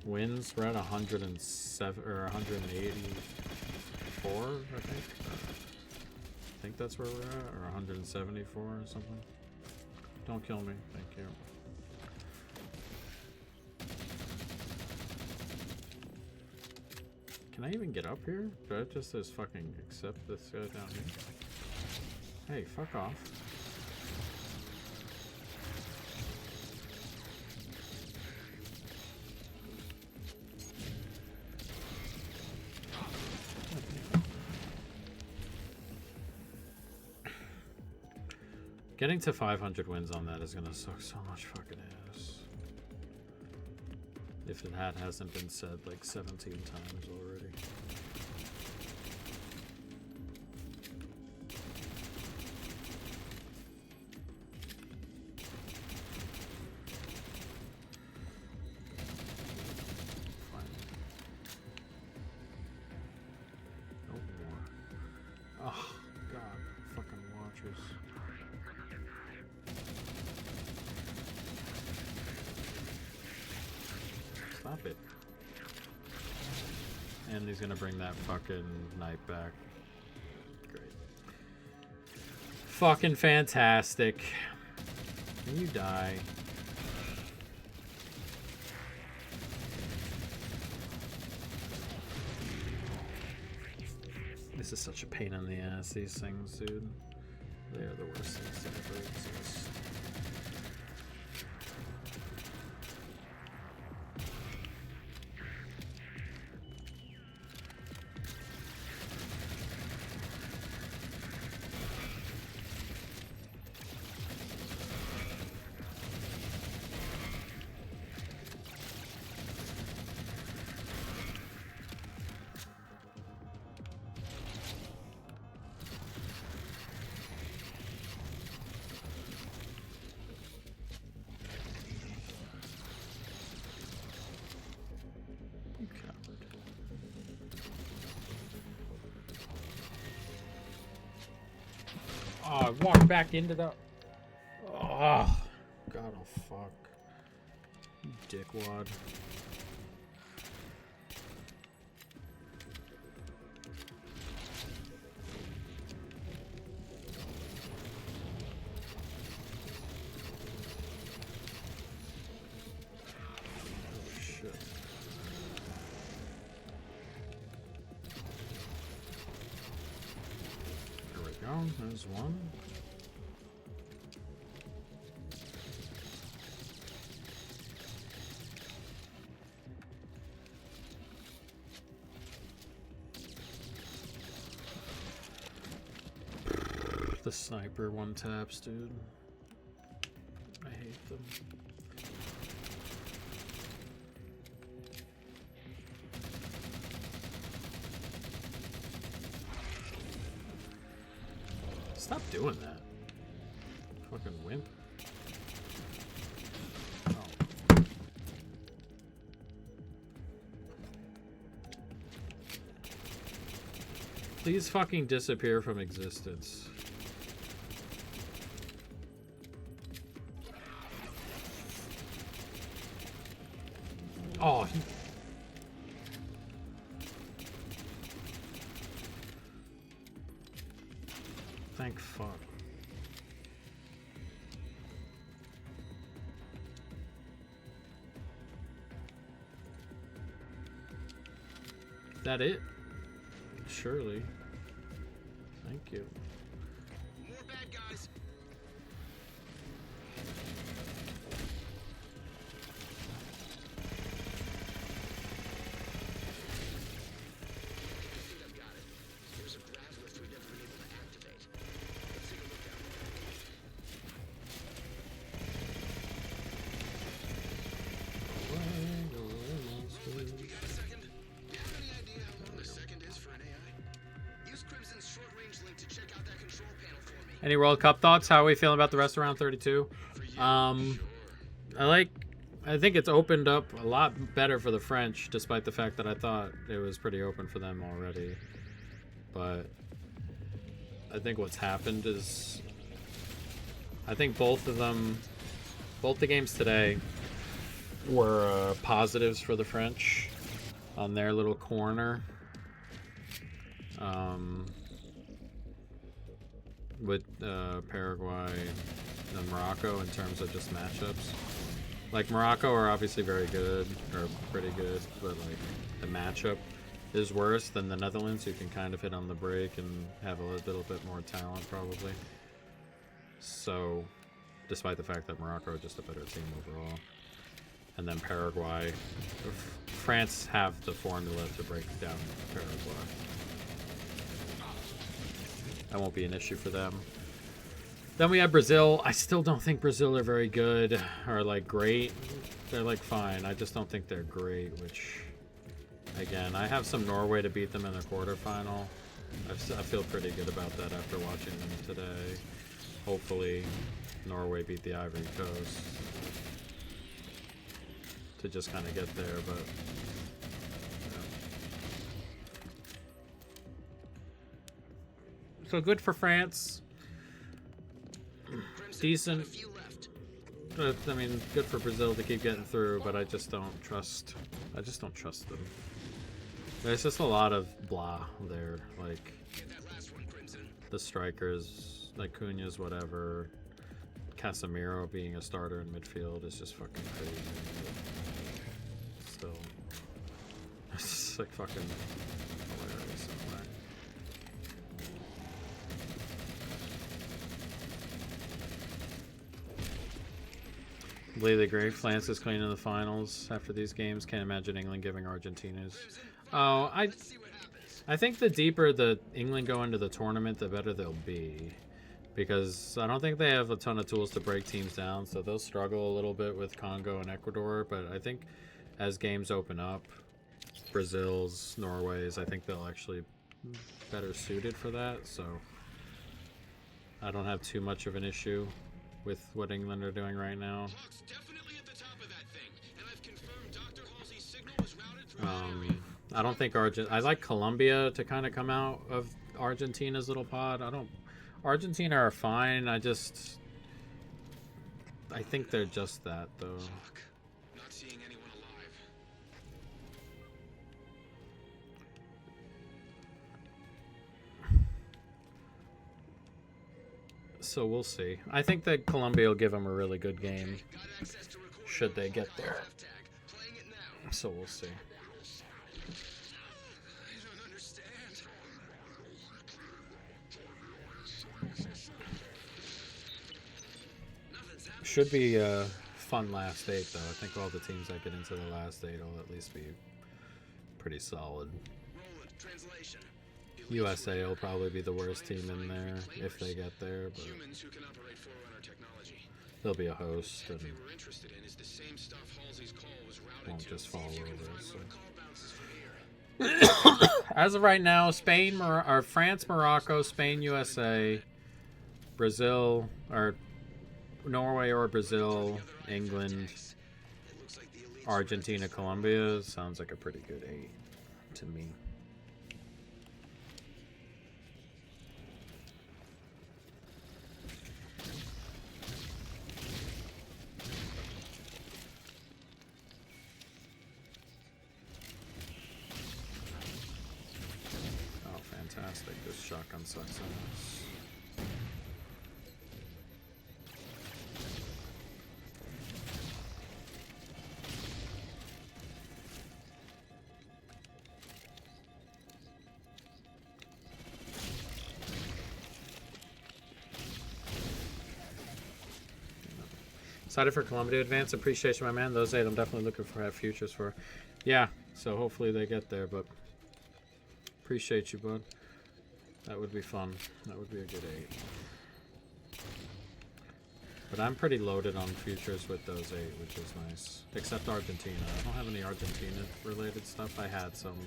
wins. We're at 107 or 184, I think. think that's where we're at, or 174 or something. Don't kill me, thank you. Can I even get up here? Do I just fucking accept this guy down here? Hey, fuck off. Getting to 500 wins on that is gonna suck so much fucking ass. If that hasn't been said like 17 times already. Fine. No more. Oh god, fucking watchers. Stop it. And he's gonna bring that fucking knight back. Great. Fucking fantastic. Can you die? This is such a pain in the ass, these things, dude. They are the worst things that ever exist. Oh, I walked back into the... Oh, God, oh, fuck. You dickwad. Oh, shit. There we go, there's one. The sniper one taps, dude. I hate them. Stop doing that. Fucking wimp. Oh. Please fucking disappear from existence. Oh, thank fuck. Is that it? Surely. Thank you. More bad guys. Any World Cup thoughts? How are we feeling about the rest of round 32? I think it's opened up a lot better for the French, despite the fact that I thought it was pretty open for them already. But I think what's happened is, I think both the games today were positives for the French on their little corner. with Paraguay and Morocco in terms of just matchups. Like, Morocco are obviously very good, or pretty good, but like the matchup is worse than the Netherlands, who can kind of hit on the break and have a little bit more talent probably. So, despite the fact that Morocco are just a better team overall. And then Paraguay. France have the formula to break down Paraguay. That won't be an issue for them. Then we have Brazil. I still don't think Brazil are very good or like great. They're like fine. I just don't think they're great, which again, I have some Norway to beat them in the quarterfinal. I feel pretty good about that after watching them today. Hopefully Norway beat the Ivory Coast to just kind of get there, but so good for France. Decent. I mean, good for Brazil to keep getting through, but I just don't trust. I just don't trust them. There's just a lot of blah there, like the strikers, like Cunha's, whatever. Casemiro being a starter in midfield is just fucking crazy. Still, it's just like fucking hilarious. Completely agree. France is clean in the finals after these games. Can't imagine England giving Argentina's. Oh, I think the deeper the England go into the tournament, the better they'll be. Because I don't think they have a ton of tools to break teams down, so they'll struggle a little bit with Congo and Ecuador. But I think as games open up, Brazil's, Norway's, I think they'll actually be better suited for that. So I don't have too much of an issue with what England are doing right now. I don't think I like Colombia to kind of come out of Argentina's little pod. Argentina are fine. I think they're just that though. Not seeing anyone alive. So we'll see. I think that Colombia will give them a really good game should they get there. So we'll see. Should be a fun last 8 though. I think all the teams that get into the last 8 will at least be pretty solid. USA will probably be the worst team in there if they get there, but they'll be a host and won't just fall over. So. As of right now, Spain, or France, Morocco, Spain, USA, Brazil, or Norway or Brazil, England, Argentina, Colombia sounds like a pretty good 8 to me. Oh, fantastic. This shotgun sucks in this. Excited for Colombia to advance. Appreciation, my man. Those 8 I'm definitely looking for have futures for. Yeah, so hopefully they get there, but appreciate you, bud. That would be fun. That would be a good 8. But I'm pretty loaded on futures with those 8, which is nice. Except Argentina. I don't have any Argentina-related stuff. I had some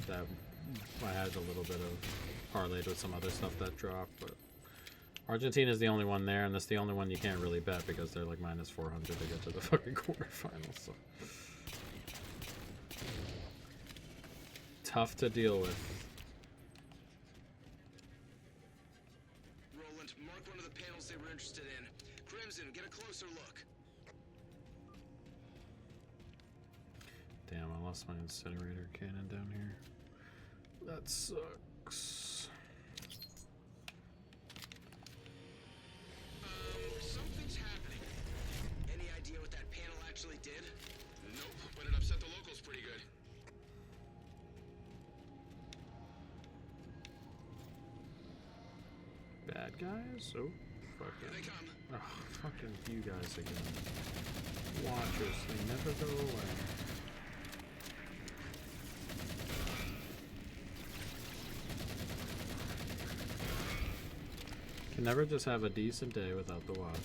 that I had a little bit of parlayed with some other stuff that dropped, but Argentina is the only one there, and that's the only one you can't really bet because they're like minus 400 to get to the fucking quarterfinals. So tough to deal with. Roland, mark one of the panels they were interested in. Crimson, get a closer look. Damn, I lost my incinerator cannon down here. That sucks. actually did? Nope, but it upset the locals pretty good. Bad guys? Oh, Here they fucking. come. Oh, fucking you guys again. Watchers, they never go away. Can never just have a decent day without the watchers.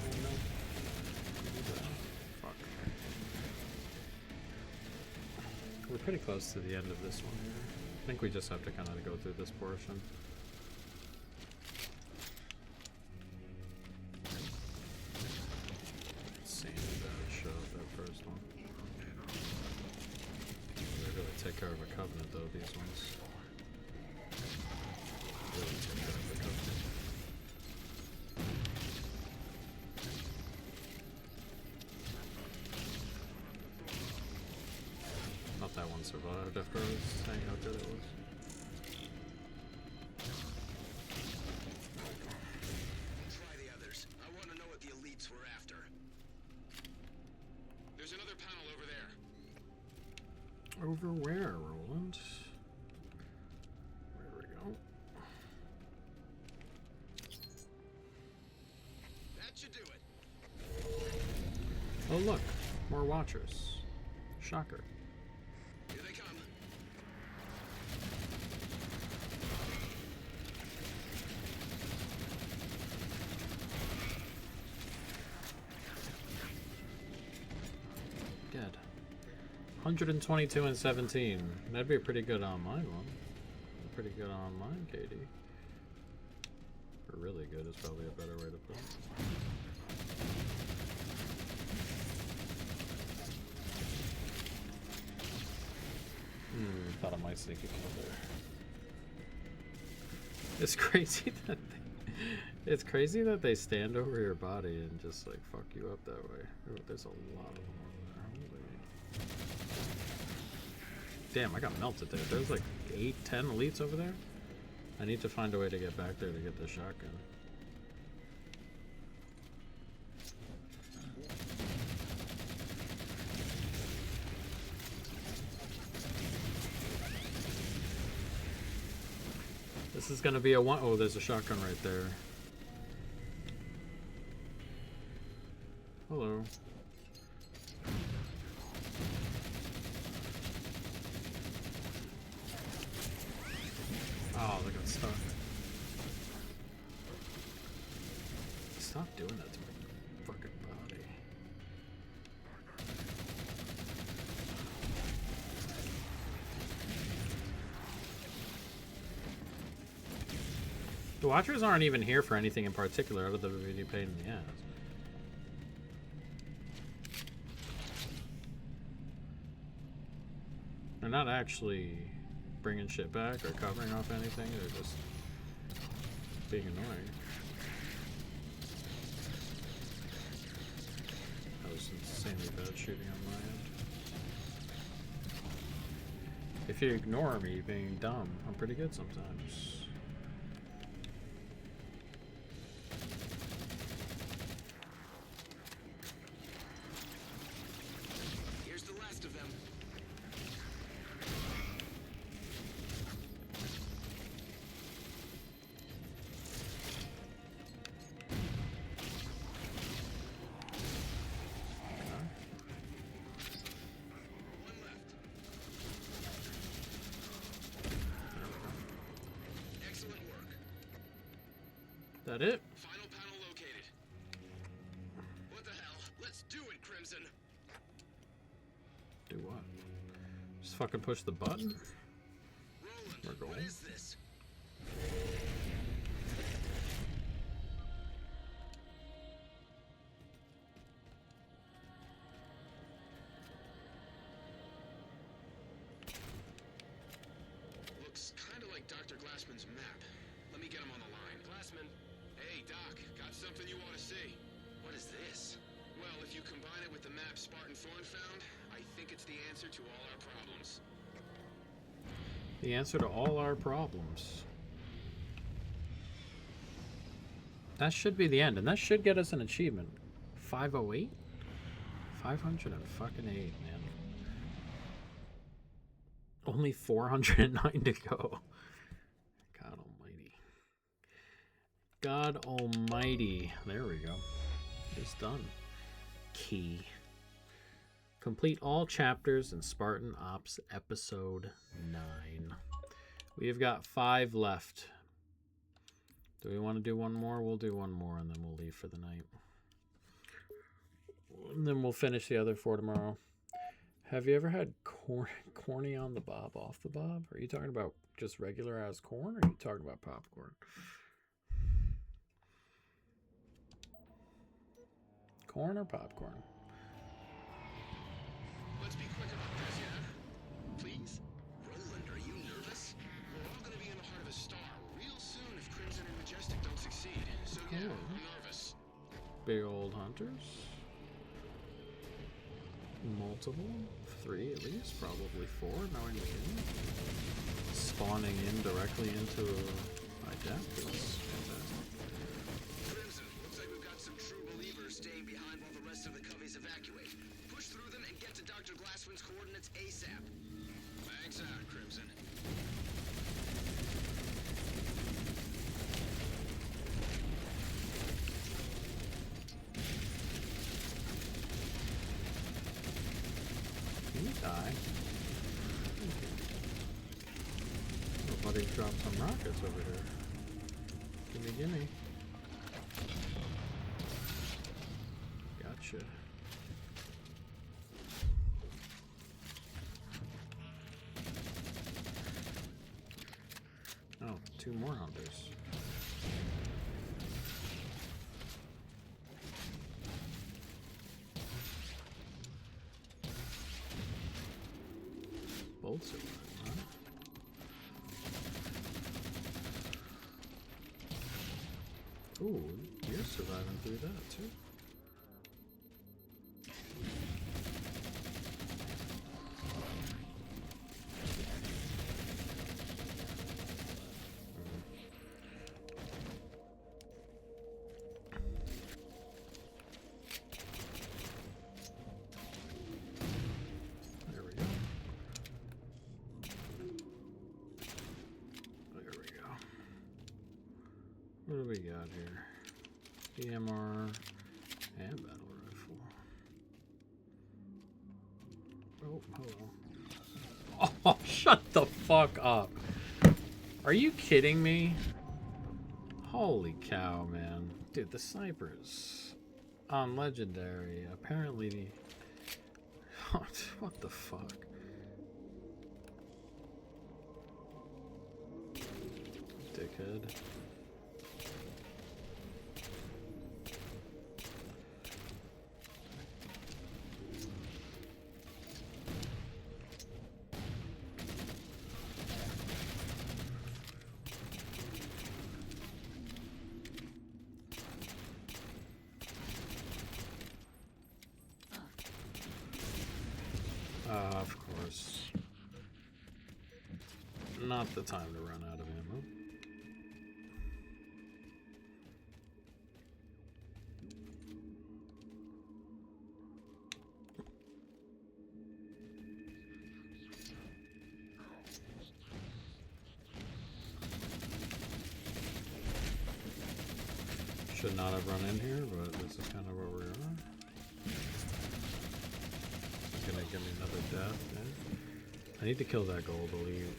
Oh no. Fuck. We're pretty close to the end of this one here. I think we just have to kind of go through this portion. Sandy bad show up that first one. They really take care of a covenant though, these ones. Really take care of the covenant. Thought that one survived after I was saying how good it was. Try the others. I want to know what the elites were after. There's another panel over there. Over where, Roland? There we go. That should do it. Oh look, more watchers. Shocker. Here they come. Dead. 122 and 17. That'd be a pretty good online one. Pretty good online, Katie. Or really good is probably a better way to put it. Thought I might sneak a kill there. It's crazy that it's crazy that they stand over your body and just like fuck you up that way. Oh, there's a lot of them over there. Holy. Damn, I got melted there. There's like 8, 10 elites over there. I need to find a way to get back there to get the shotgun. This is gonna be a one. Oh, there's a shotgun right there. Hello. Oh, they got stuck. Stop doing that to my fucking body. The Watchers aren't even here for anything in particular other than being a pain in the ass. They're not actually bringing shit back or covering off anything, they're just being annoying. That was insanely bad shooting on my end. If you ignore me being dumb, I'm pretty good sometimes. Here's the last of them. One left. Excellent work. That it? Final panel located. What the hell? Let's do it, Crimson. Do what? Just fucking push the button? Roland, We're what going. is this? Looks kind of like Dr. Glassman's map. Let me get him on the line. Glassman. Hey, Doc. Got something you want to see. What is this? Well, if you combine it with the map Spartan Thorn found, I think it's the answer to all our problems. The answer to all our problems. That should be the end, and that should get us an achievement. 508? 508, man. Only 409 to go. God almighty. God almighty. There we go. It's done. Key. Complete all chapters in Spartan Ops Episode 9. We've got 5 left. Do we want to do one more? We'll do one more and then we'll leave for the night. And then we'll finish the other 4 tomorrow. Have you ever had corny on the bob, off the bob? Are you talking about just regular ass corn, or are you talking about popcorn? Corn or popcorn? Let's be quick about this, yeah? Please? Roland, are you nervous? We're all gonna be in the heart of a star real soon if Crimson and Majestic don't succeed. So yeah, I'm nervous. Big old hunters. Multiple. 3 at least. Probably 4, knowing the game. Spawning in directly into my death is fantastic. Crimson, looks like we've got some true believers staying behind while the rest of the coveys evacuate. Push through them and get to Dr. Glasswing's coordinates ASAP. Thanks out, Crimson. Can you die? Nobody dropped some rockets over here. Gimme, gimme. Gotcha. Oh, 2 more hunters. Both survived, huh? Ooh, you're surviving through that too. There we go. There we go. What do we got here? DMR and battle rifle. Oh, hello. Oh, shut the fuck up. Are you kidding me? Holy cow, man. Dude, the snipers on legendary. Apparently the... What the fuck? Dickhead. Of course. Not the time to run out of ammo. Should not have run in here, but this is kind of where we are. It's gonna give me another death. Yeah. I need to kill that gold, I believe.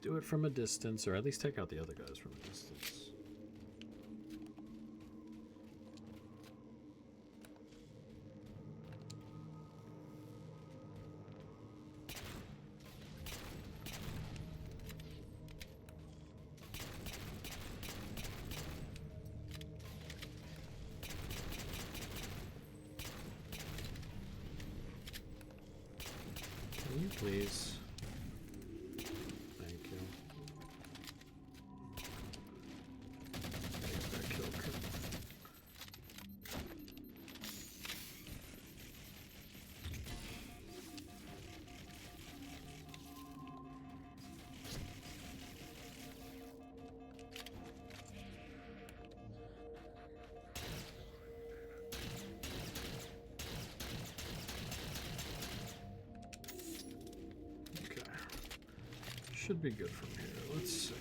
Do it from a distance, or at least take out the other guys from a distance. Can you please? Thank you. Get that kill crit. should be good from here. Let's see.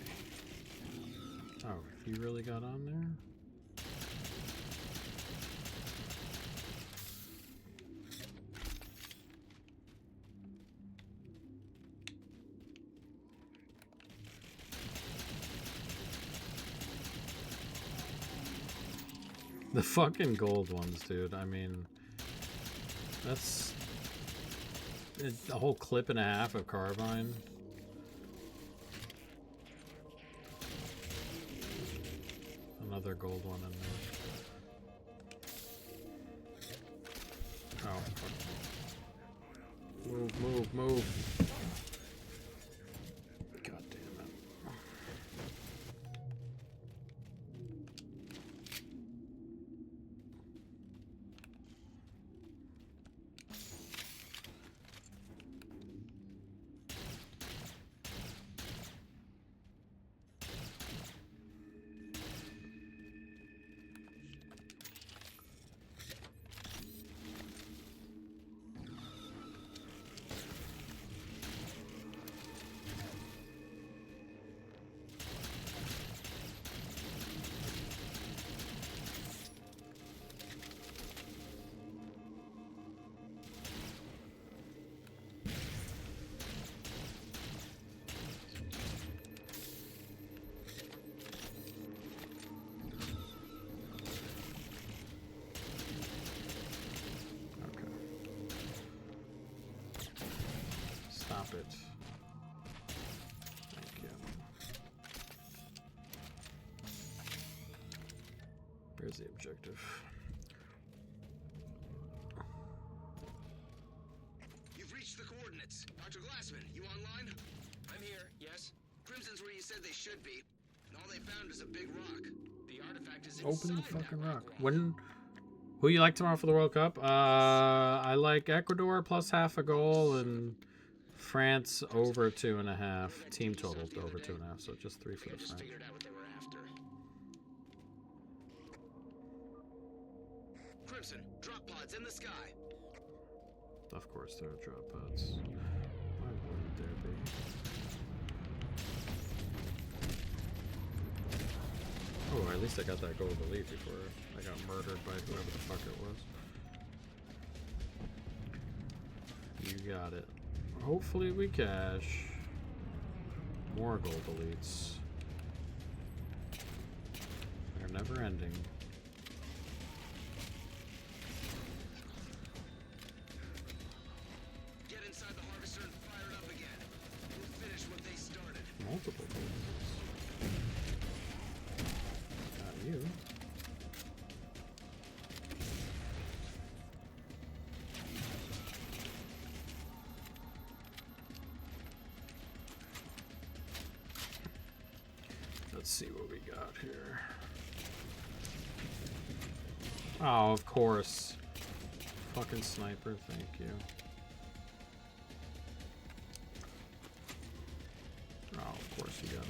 Oh, you really got on there? The fucking gold ones, dude. I mean, that's a whole clip and a half of carbine. Another gold one in there. Oh, fuck. Move, move, move. God damn it. Stop it. Thank you. Where's the objective? You've reached the coordinates. Dr. Glassman, you online? I'm here, yes. Crimson's where you said they should be. And all they found is a big rock. The artifact is Open the inside that fucking rock. wall. Who you like tomorrow for the World Cup? I like Ecuador plus half a goal and France over 2.5. Team total over 2.5, so just 3 for the I just French. figured out what they were after. Crimson, drop pods in the sky. Of course there are drop pods. Why wouldn't there be? Oh, at least I got that gold elite before I got murdered by whoever the fuck it was. You got it. Hopefully we cash. More gold elites. They're never ending. Get inside the harvester and fire it up again. We'll finish what they started. Multiple gold elites. Got you. Let's see what we got here. Oh, of course. Fucking sniper, thank you. Oh, of course you got it.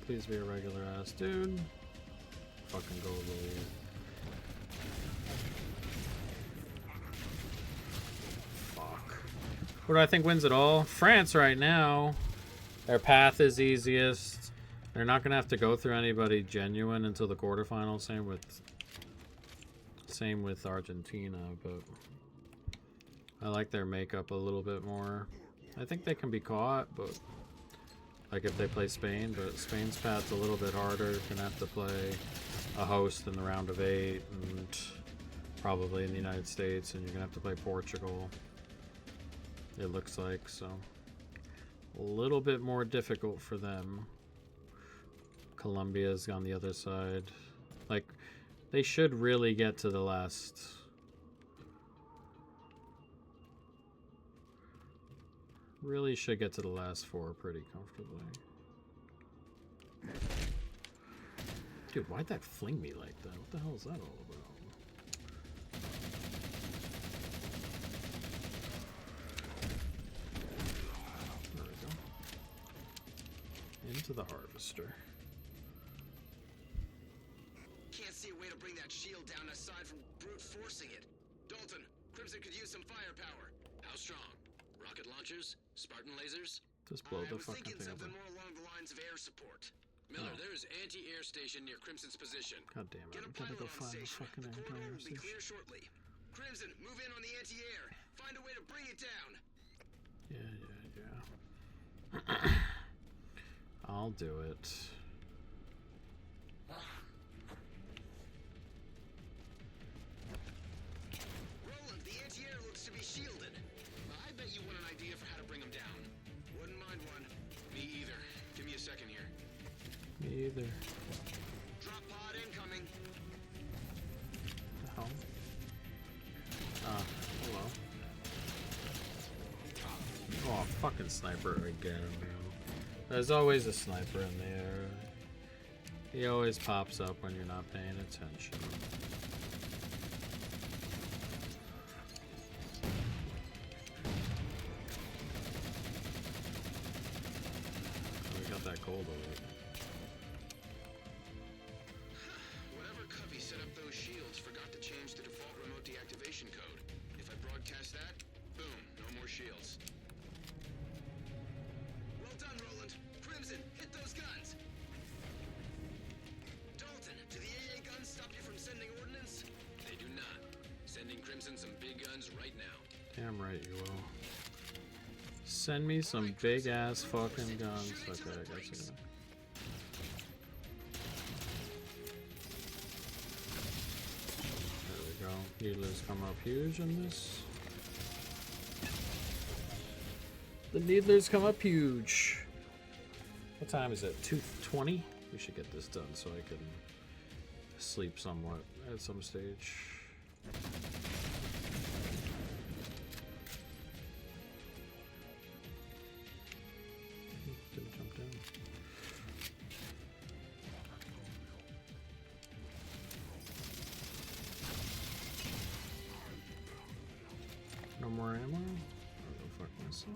Please be a regular ass dude. Fucking go elite. Who do I think wins it all? France right now. Their path is easiest. They're not going to have to go through anybody genuine until the quarterfinals. Same with Argentina, but I like their makeup a little bit more. I think they can be caught, but like if they play Spain, but Spain's path's a little bit harder. You're going to have to play a host in the round of 8 and probably in the United States, and you're going to have to play Portugal. It looks like, so a little bit more difficult for them. Colombia's on the other side. Like, they should really get to the last. Really should get to the last 4 pretty comfortably. Dude, why'd that fling me like that? What the hell is that all about? Into the harvester. Can't see a way to bring that shield down aside from forcing it. Dalton, Crimson could use some firepower. How strong? Rocket launchers? Spartan lasers? Just blow I the was fucking thinking thing something up. more along the lines of air support. Miller, there is anti-air station near Crimson's position. God damn it! Get a I gotta pilot go on find the station. fucking The corridor anti-air will be station. clear shortly. Crimson, move in on the anti-air. Find a way to bring it down. Yeah. I'll do it. Roland, the anti-air looks to be shielded. I bet you want an idea for how to bring them down. Wouldn't mind one. Me either. Give me a second here. Me either. Drop pod incoming. The hell? Hello. Oh, fucking sniper again, bro. There's always a sniper in the air. He always pops up when you're not paying attention. Oh, we got that gold alert. Whatever Covey set up those shields forgot to change the default remote deactivation code. If I broadcast that, boom, no more shields. Well done, Roland. Crimson, hit those guns. Dalton, do the AA guns stop you from sending ordnance? They do not. Sending Crimson some big guns right now. Damn right you will. Send me some big ass fucking guns. Okay, I guess I There we go. Needlers come up huge in this. The needlers come up huge. What time is it? 2:20? We should get this done so I can sleep somewhat at some stage. Didn't jump down. No more ammo? I'll go fuck myself.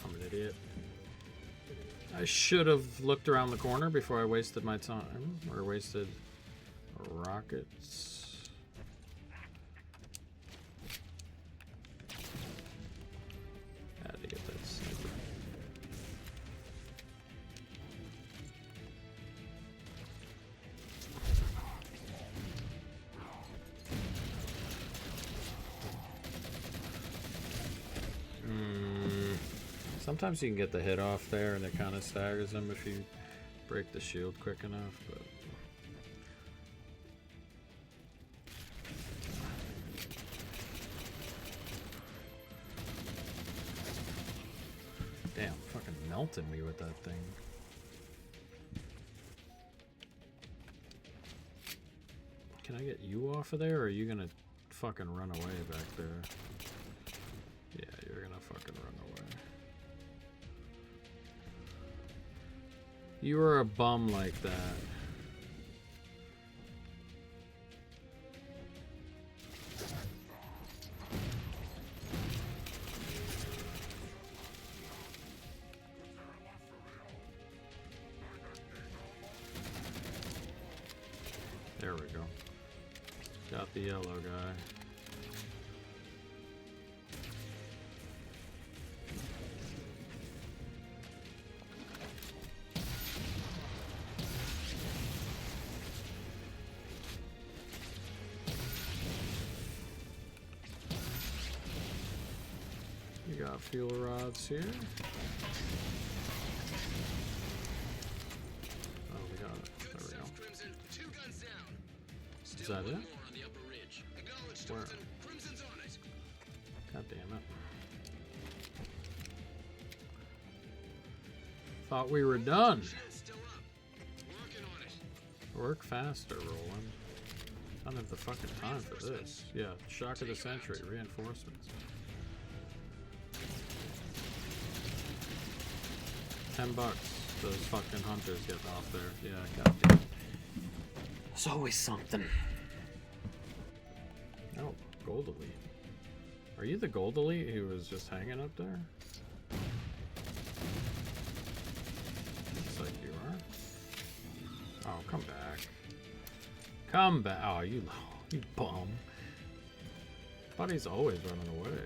I'm an idiot. I should have looked around the corner before I wasted my time, or wasted rockets. Had to get that sniper. Sometimes you can get the hit off there and it kind of staggers them if you break the shield quick enough, but damn, fucking melted me with that thing. Can I get you off of there, or are you gonna fucking run away back there? Yeah, you're gonna fucking run away. You were a bum like that. There we go. Got the yellow guy. We got fuel rods here. Oh, we got it. There we go. Crimson, 2 guns down. Is that it? More on the upper ridge. Acknowledge, Where? Dalton. Crimson's on it. God damn it. Thought we were done. Shield's still up. Working on it. Work faster, Roland. I don't have the fucking time for this. Yeah, shock of the century, reinforcements. 10 bucks. Those fucking hunters get off there. Yeah, goddamn. There's always something. Oh, gold elite. Are you the gold elite who was just hanging up there? Oh, come back. Come back. Oh, you bum. Buddy's always running away.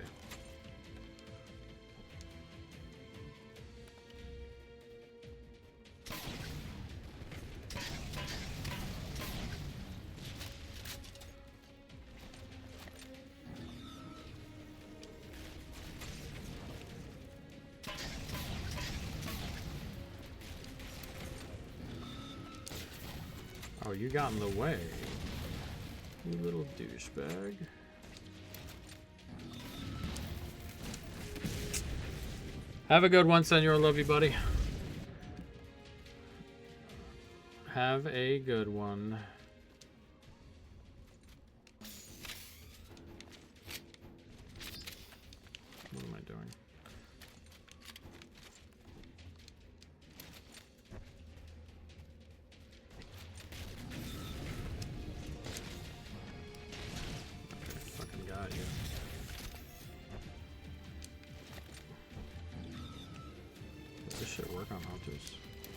Oh, you got in the way. You little douchebag. Have a good one, Senor. Love you, buddy. Have a good one. What am I doing? Okay, fucking got you. Does this shit work on hunters?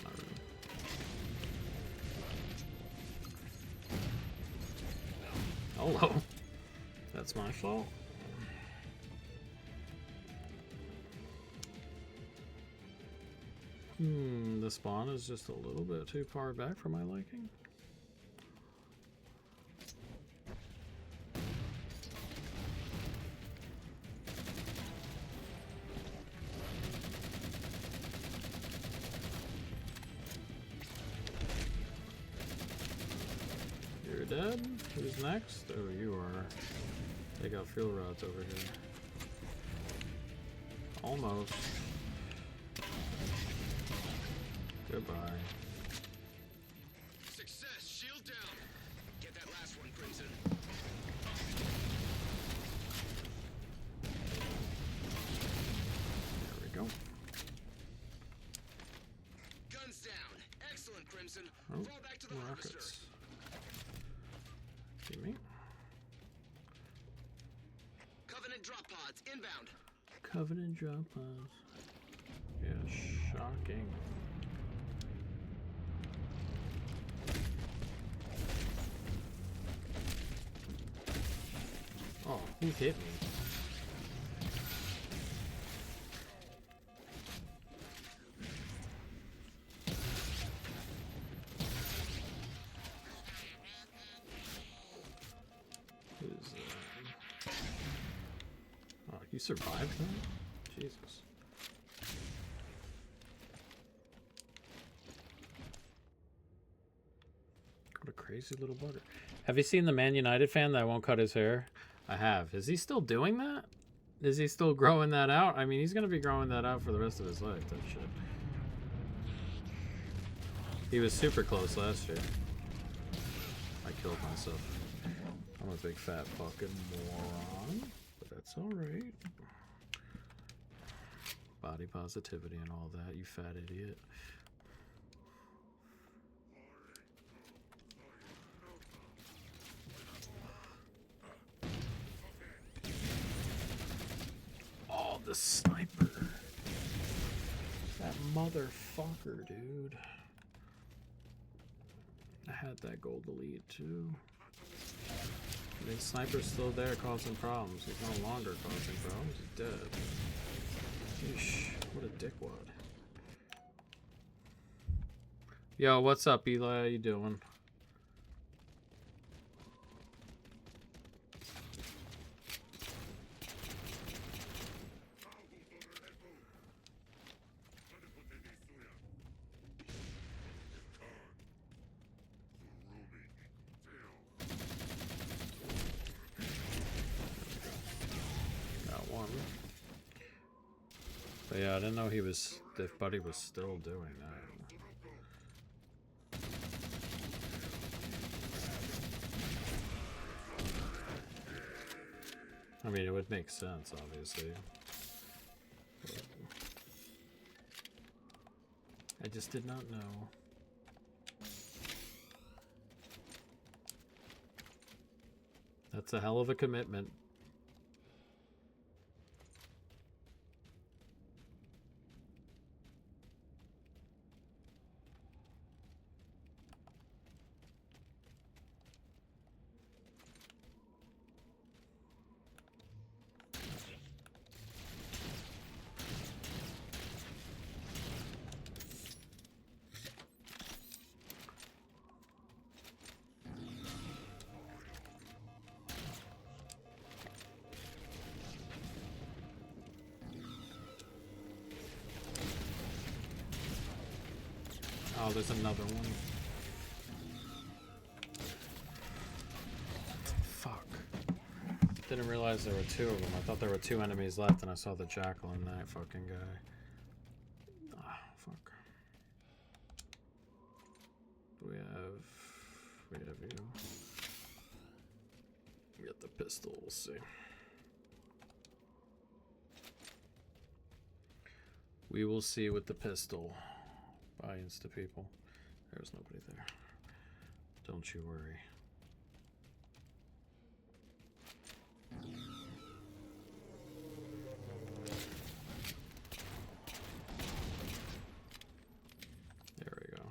Not really. Hello. That's my fault. The spawn is just a little bit too far back for my liking. You're dead? Who's next? Oh, you are. They got fuel rods over here. Almost. Goodbye. Success! Shield down! Get that last one, Crimson. There we go. Guns down! Excellent, Crimson. Oh, Fall back to the harvester. rockets. See me? Covenant drop pods inbound. Covenant drop pods. Yeah, shocking. Oh, who hit me? Who's Oh, you survived that? Jesus. What a crazy little bugger. Have you seen the Man United fan that won't cut his hair? I have. Is he still doing that? Is he still growing that out? I mean, he's going to be growing that out for the rest of his life, that shit. He was super close last year. I killed myself. I'm a big fat fucking moron, but that's alright. Body positivity and all that, you fat idiot. Oh, the sniper. That motherfucker, dude. I had that gold elite too. The sniper's still there causing problems. He's no longer causing problems. He's dead. Yeesh, what a dickwad. Yo, what's up, Eli? How you doing? But yeah, I didn't know he was, if Buddy was still doing that. I mean, it would make sense, obviously. But I just did not know. That's a hell of a commitment. Oh, there's another one. Fuck. Didn't realize there were two of them. I thought there were two enemies left, and I saw the jackal and that fucking guy. Ah, fuck. We have you. Get the pistol, we'll see. We will see with the pistol. Bye, Insta people. There's nobody there. Don't you worry. There we go.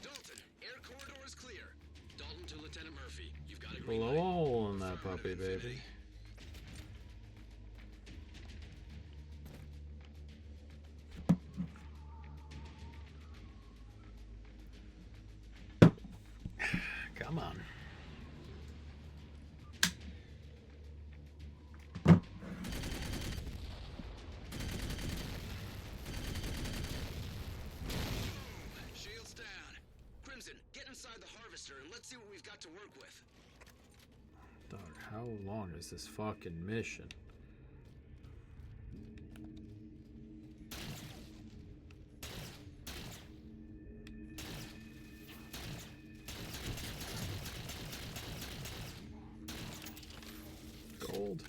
Dalton, air corridor is clear. Dalton to Lieutenant Murphy. You've got a Blow a hole in that puppy, baby. Come on. Shields down. Crimson, get inside the harvester and let's see what we've got to work with. Dog, how long is this fucking mission? Gold.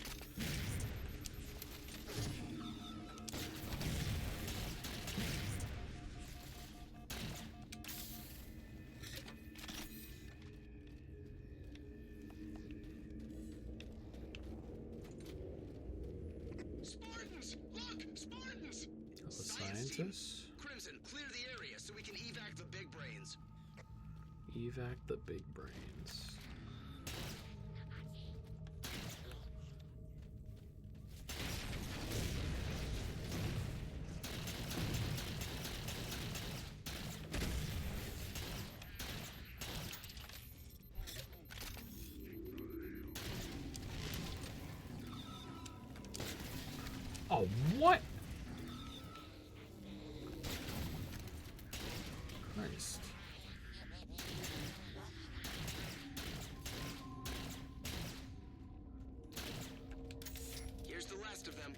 Spartans! Look! Spartans! The scientists? Crimson, clear the area so we can evac the big brains. Evac the big brains. Oh, what? Christ. Here's the last of them.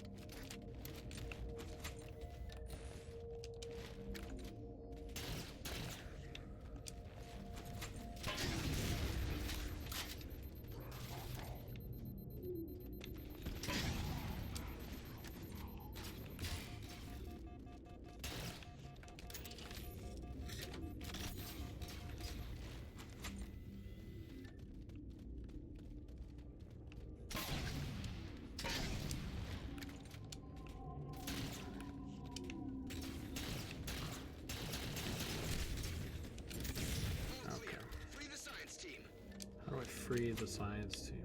Okay. Free the science team. How do I free the science team?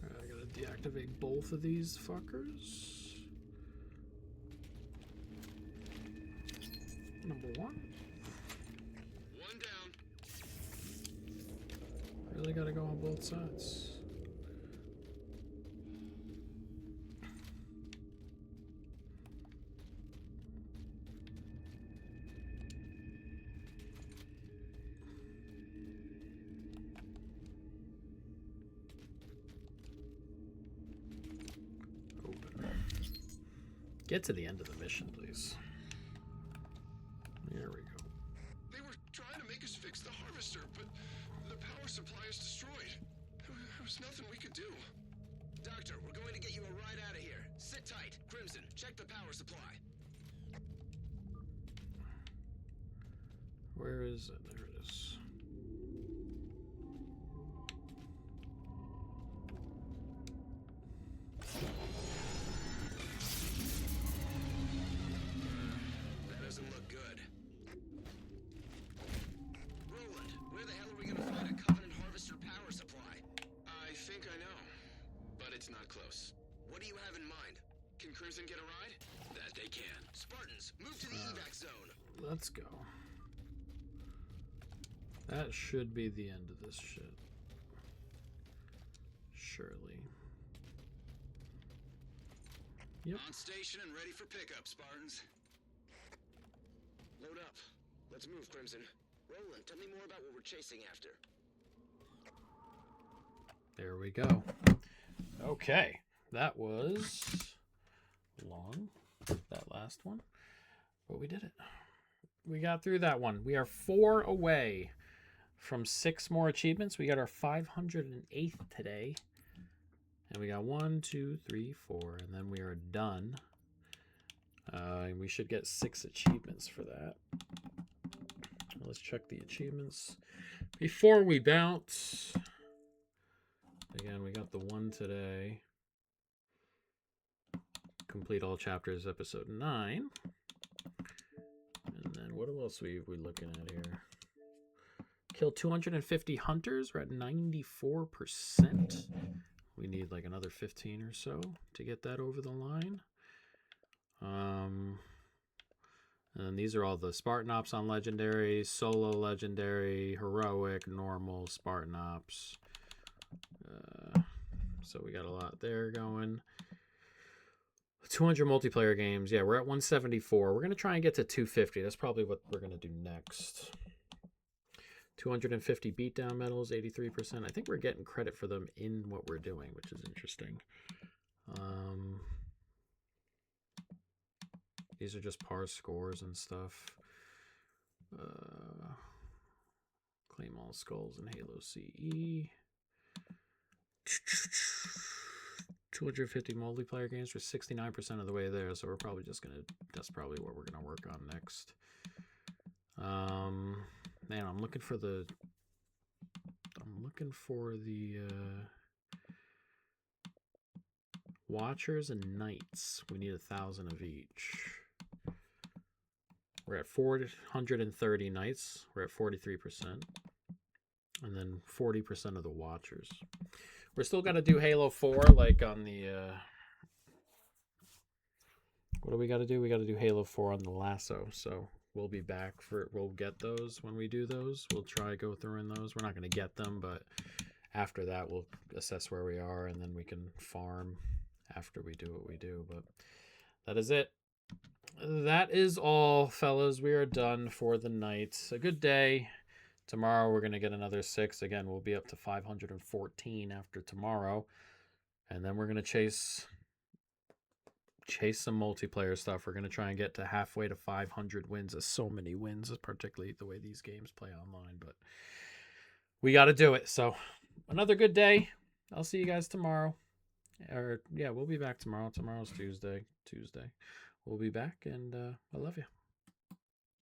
Alright, I gotta deactivate both of these fuckers. Number one. One down. Really gotta go on both sides. Open. Get to the end of the mission, please. There we go. They were trying to make us fix the harvester, but the power supply is destroyed. There was nothing we could do. Doctor, we're going to get you a ride out of here. Sit tight. Crimson, check the power supply. Where is it? There it is. That doesn't look good. Roland, where the hell are we going to find a Covenant harvester power supply? I think I know, but it's not close. What do you have in mind? Can Crimson get a ride? That they can. Spartans, move to the evac zone. Let's go. That should be the end of this shit. Surely. Yep. On station and ready for pickup, Spartans. Load up. Let's move, Crimson. Roland, tell me more about what we're chasing after. There we go. Okay. That was long, that last one. But we did it. We got through that one. We are 4 away from 6 more achievements. We got our 508th today. And we got 1, 2, 3, 4. And then we are done. And we should get 6 achievements for that. Let's check the achievements before we bounce. Again, we got the 1 today. Complete all chapters, episode 9. And then what else we looking at here? Kill 250 hunters. We're at 94%. We need like another 15 or so to get that over the line. And these are all the Spartan Ops on Legendary, Solo Legendary, Heroic, Normal, Spartan Ops. So we got a lot there going. 200 multiplayer games. Yeah, we're at 174. We're going to try and get to 250. That's probably what we're going to do next. 250 beatdown medals, 83%. I think we're getting credit for them in what we're doing, which is interesting. These are just par scores and stuff. Claim all skulls in Halo CE. 250 multiplayer games. We're 69% of the way there, so we're probably just gonna. That's probably what we're gonna work on next. Man, I'm looking for the Watchers and Knights. We need 1,000 of each. We're at 430 Knights. We're at 43%. And then 40% of the Watchers. We're still going to do Halo 4 like on the... what do we got to do? We got to do Halo 4 on the Lasso. So we'll be back for... We'll get those when we do those. We'll try to go through in those. We're not going to get them, but after that we'll assess where we are and then we can farm after we do what we do. But that is it. That is all, fellas. We are done for the night. A good day. Tomorrow we're going to get another 6. Again, we'll be up to 514 after tomorrow. And then we're going to chase some multiplayer stuff. We're going to try and get to halfway to 500 wins. That's so many wins, particularly the way these games play online. But we got to do it. So another good day. I'll see you guys tomorrow. Or yeah, we'll be back tomorrow. Tomorrow's Tuesday. We'll be back, and I love you.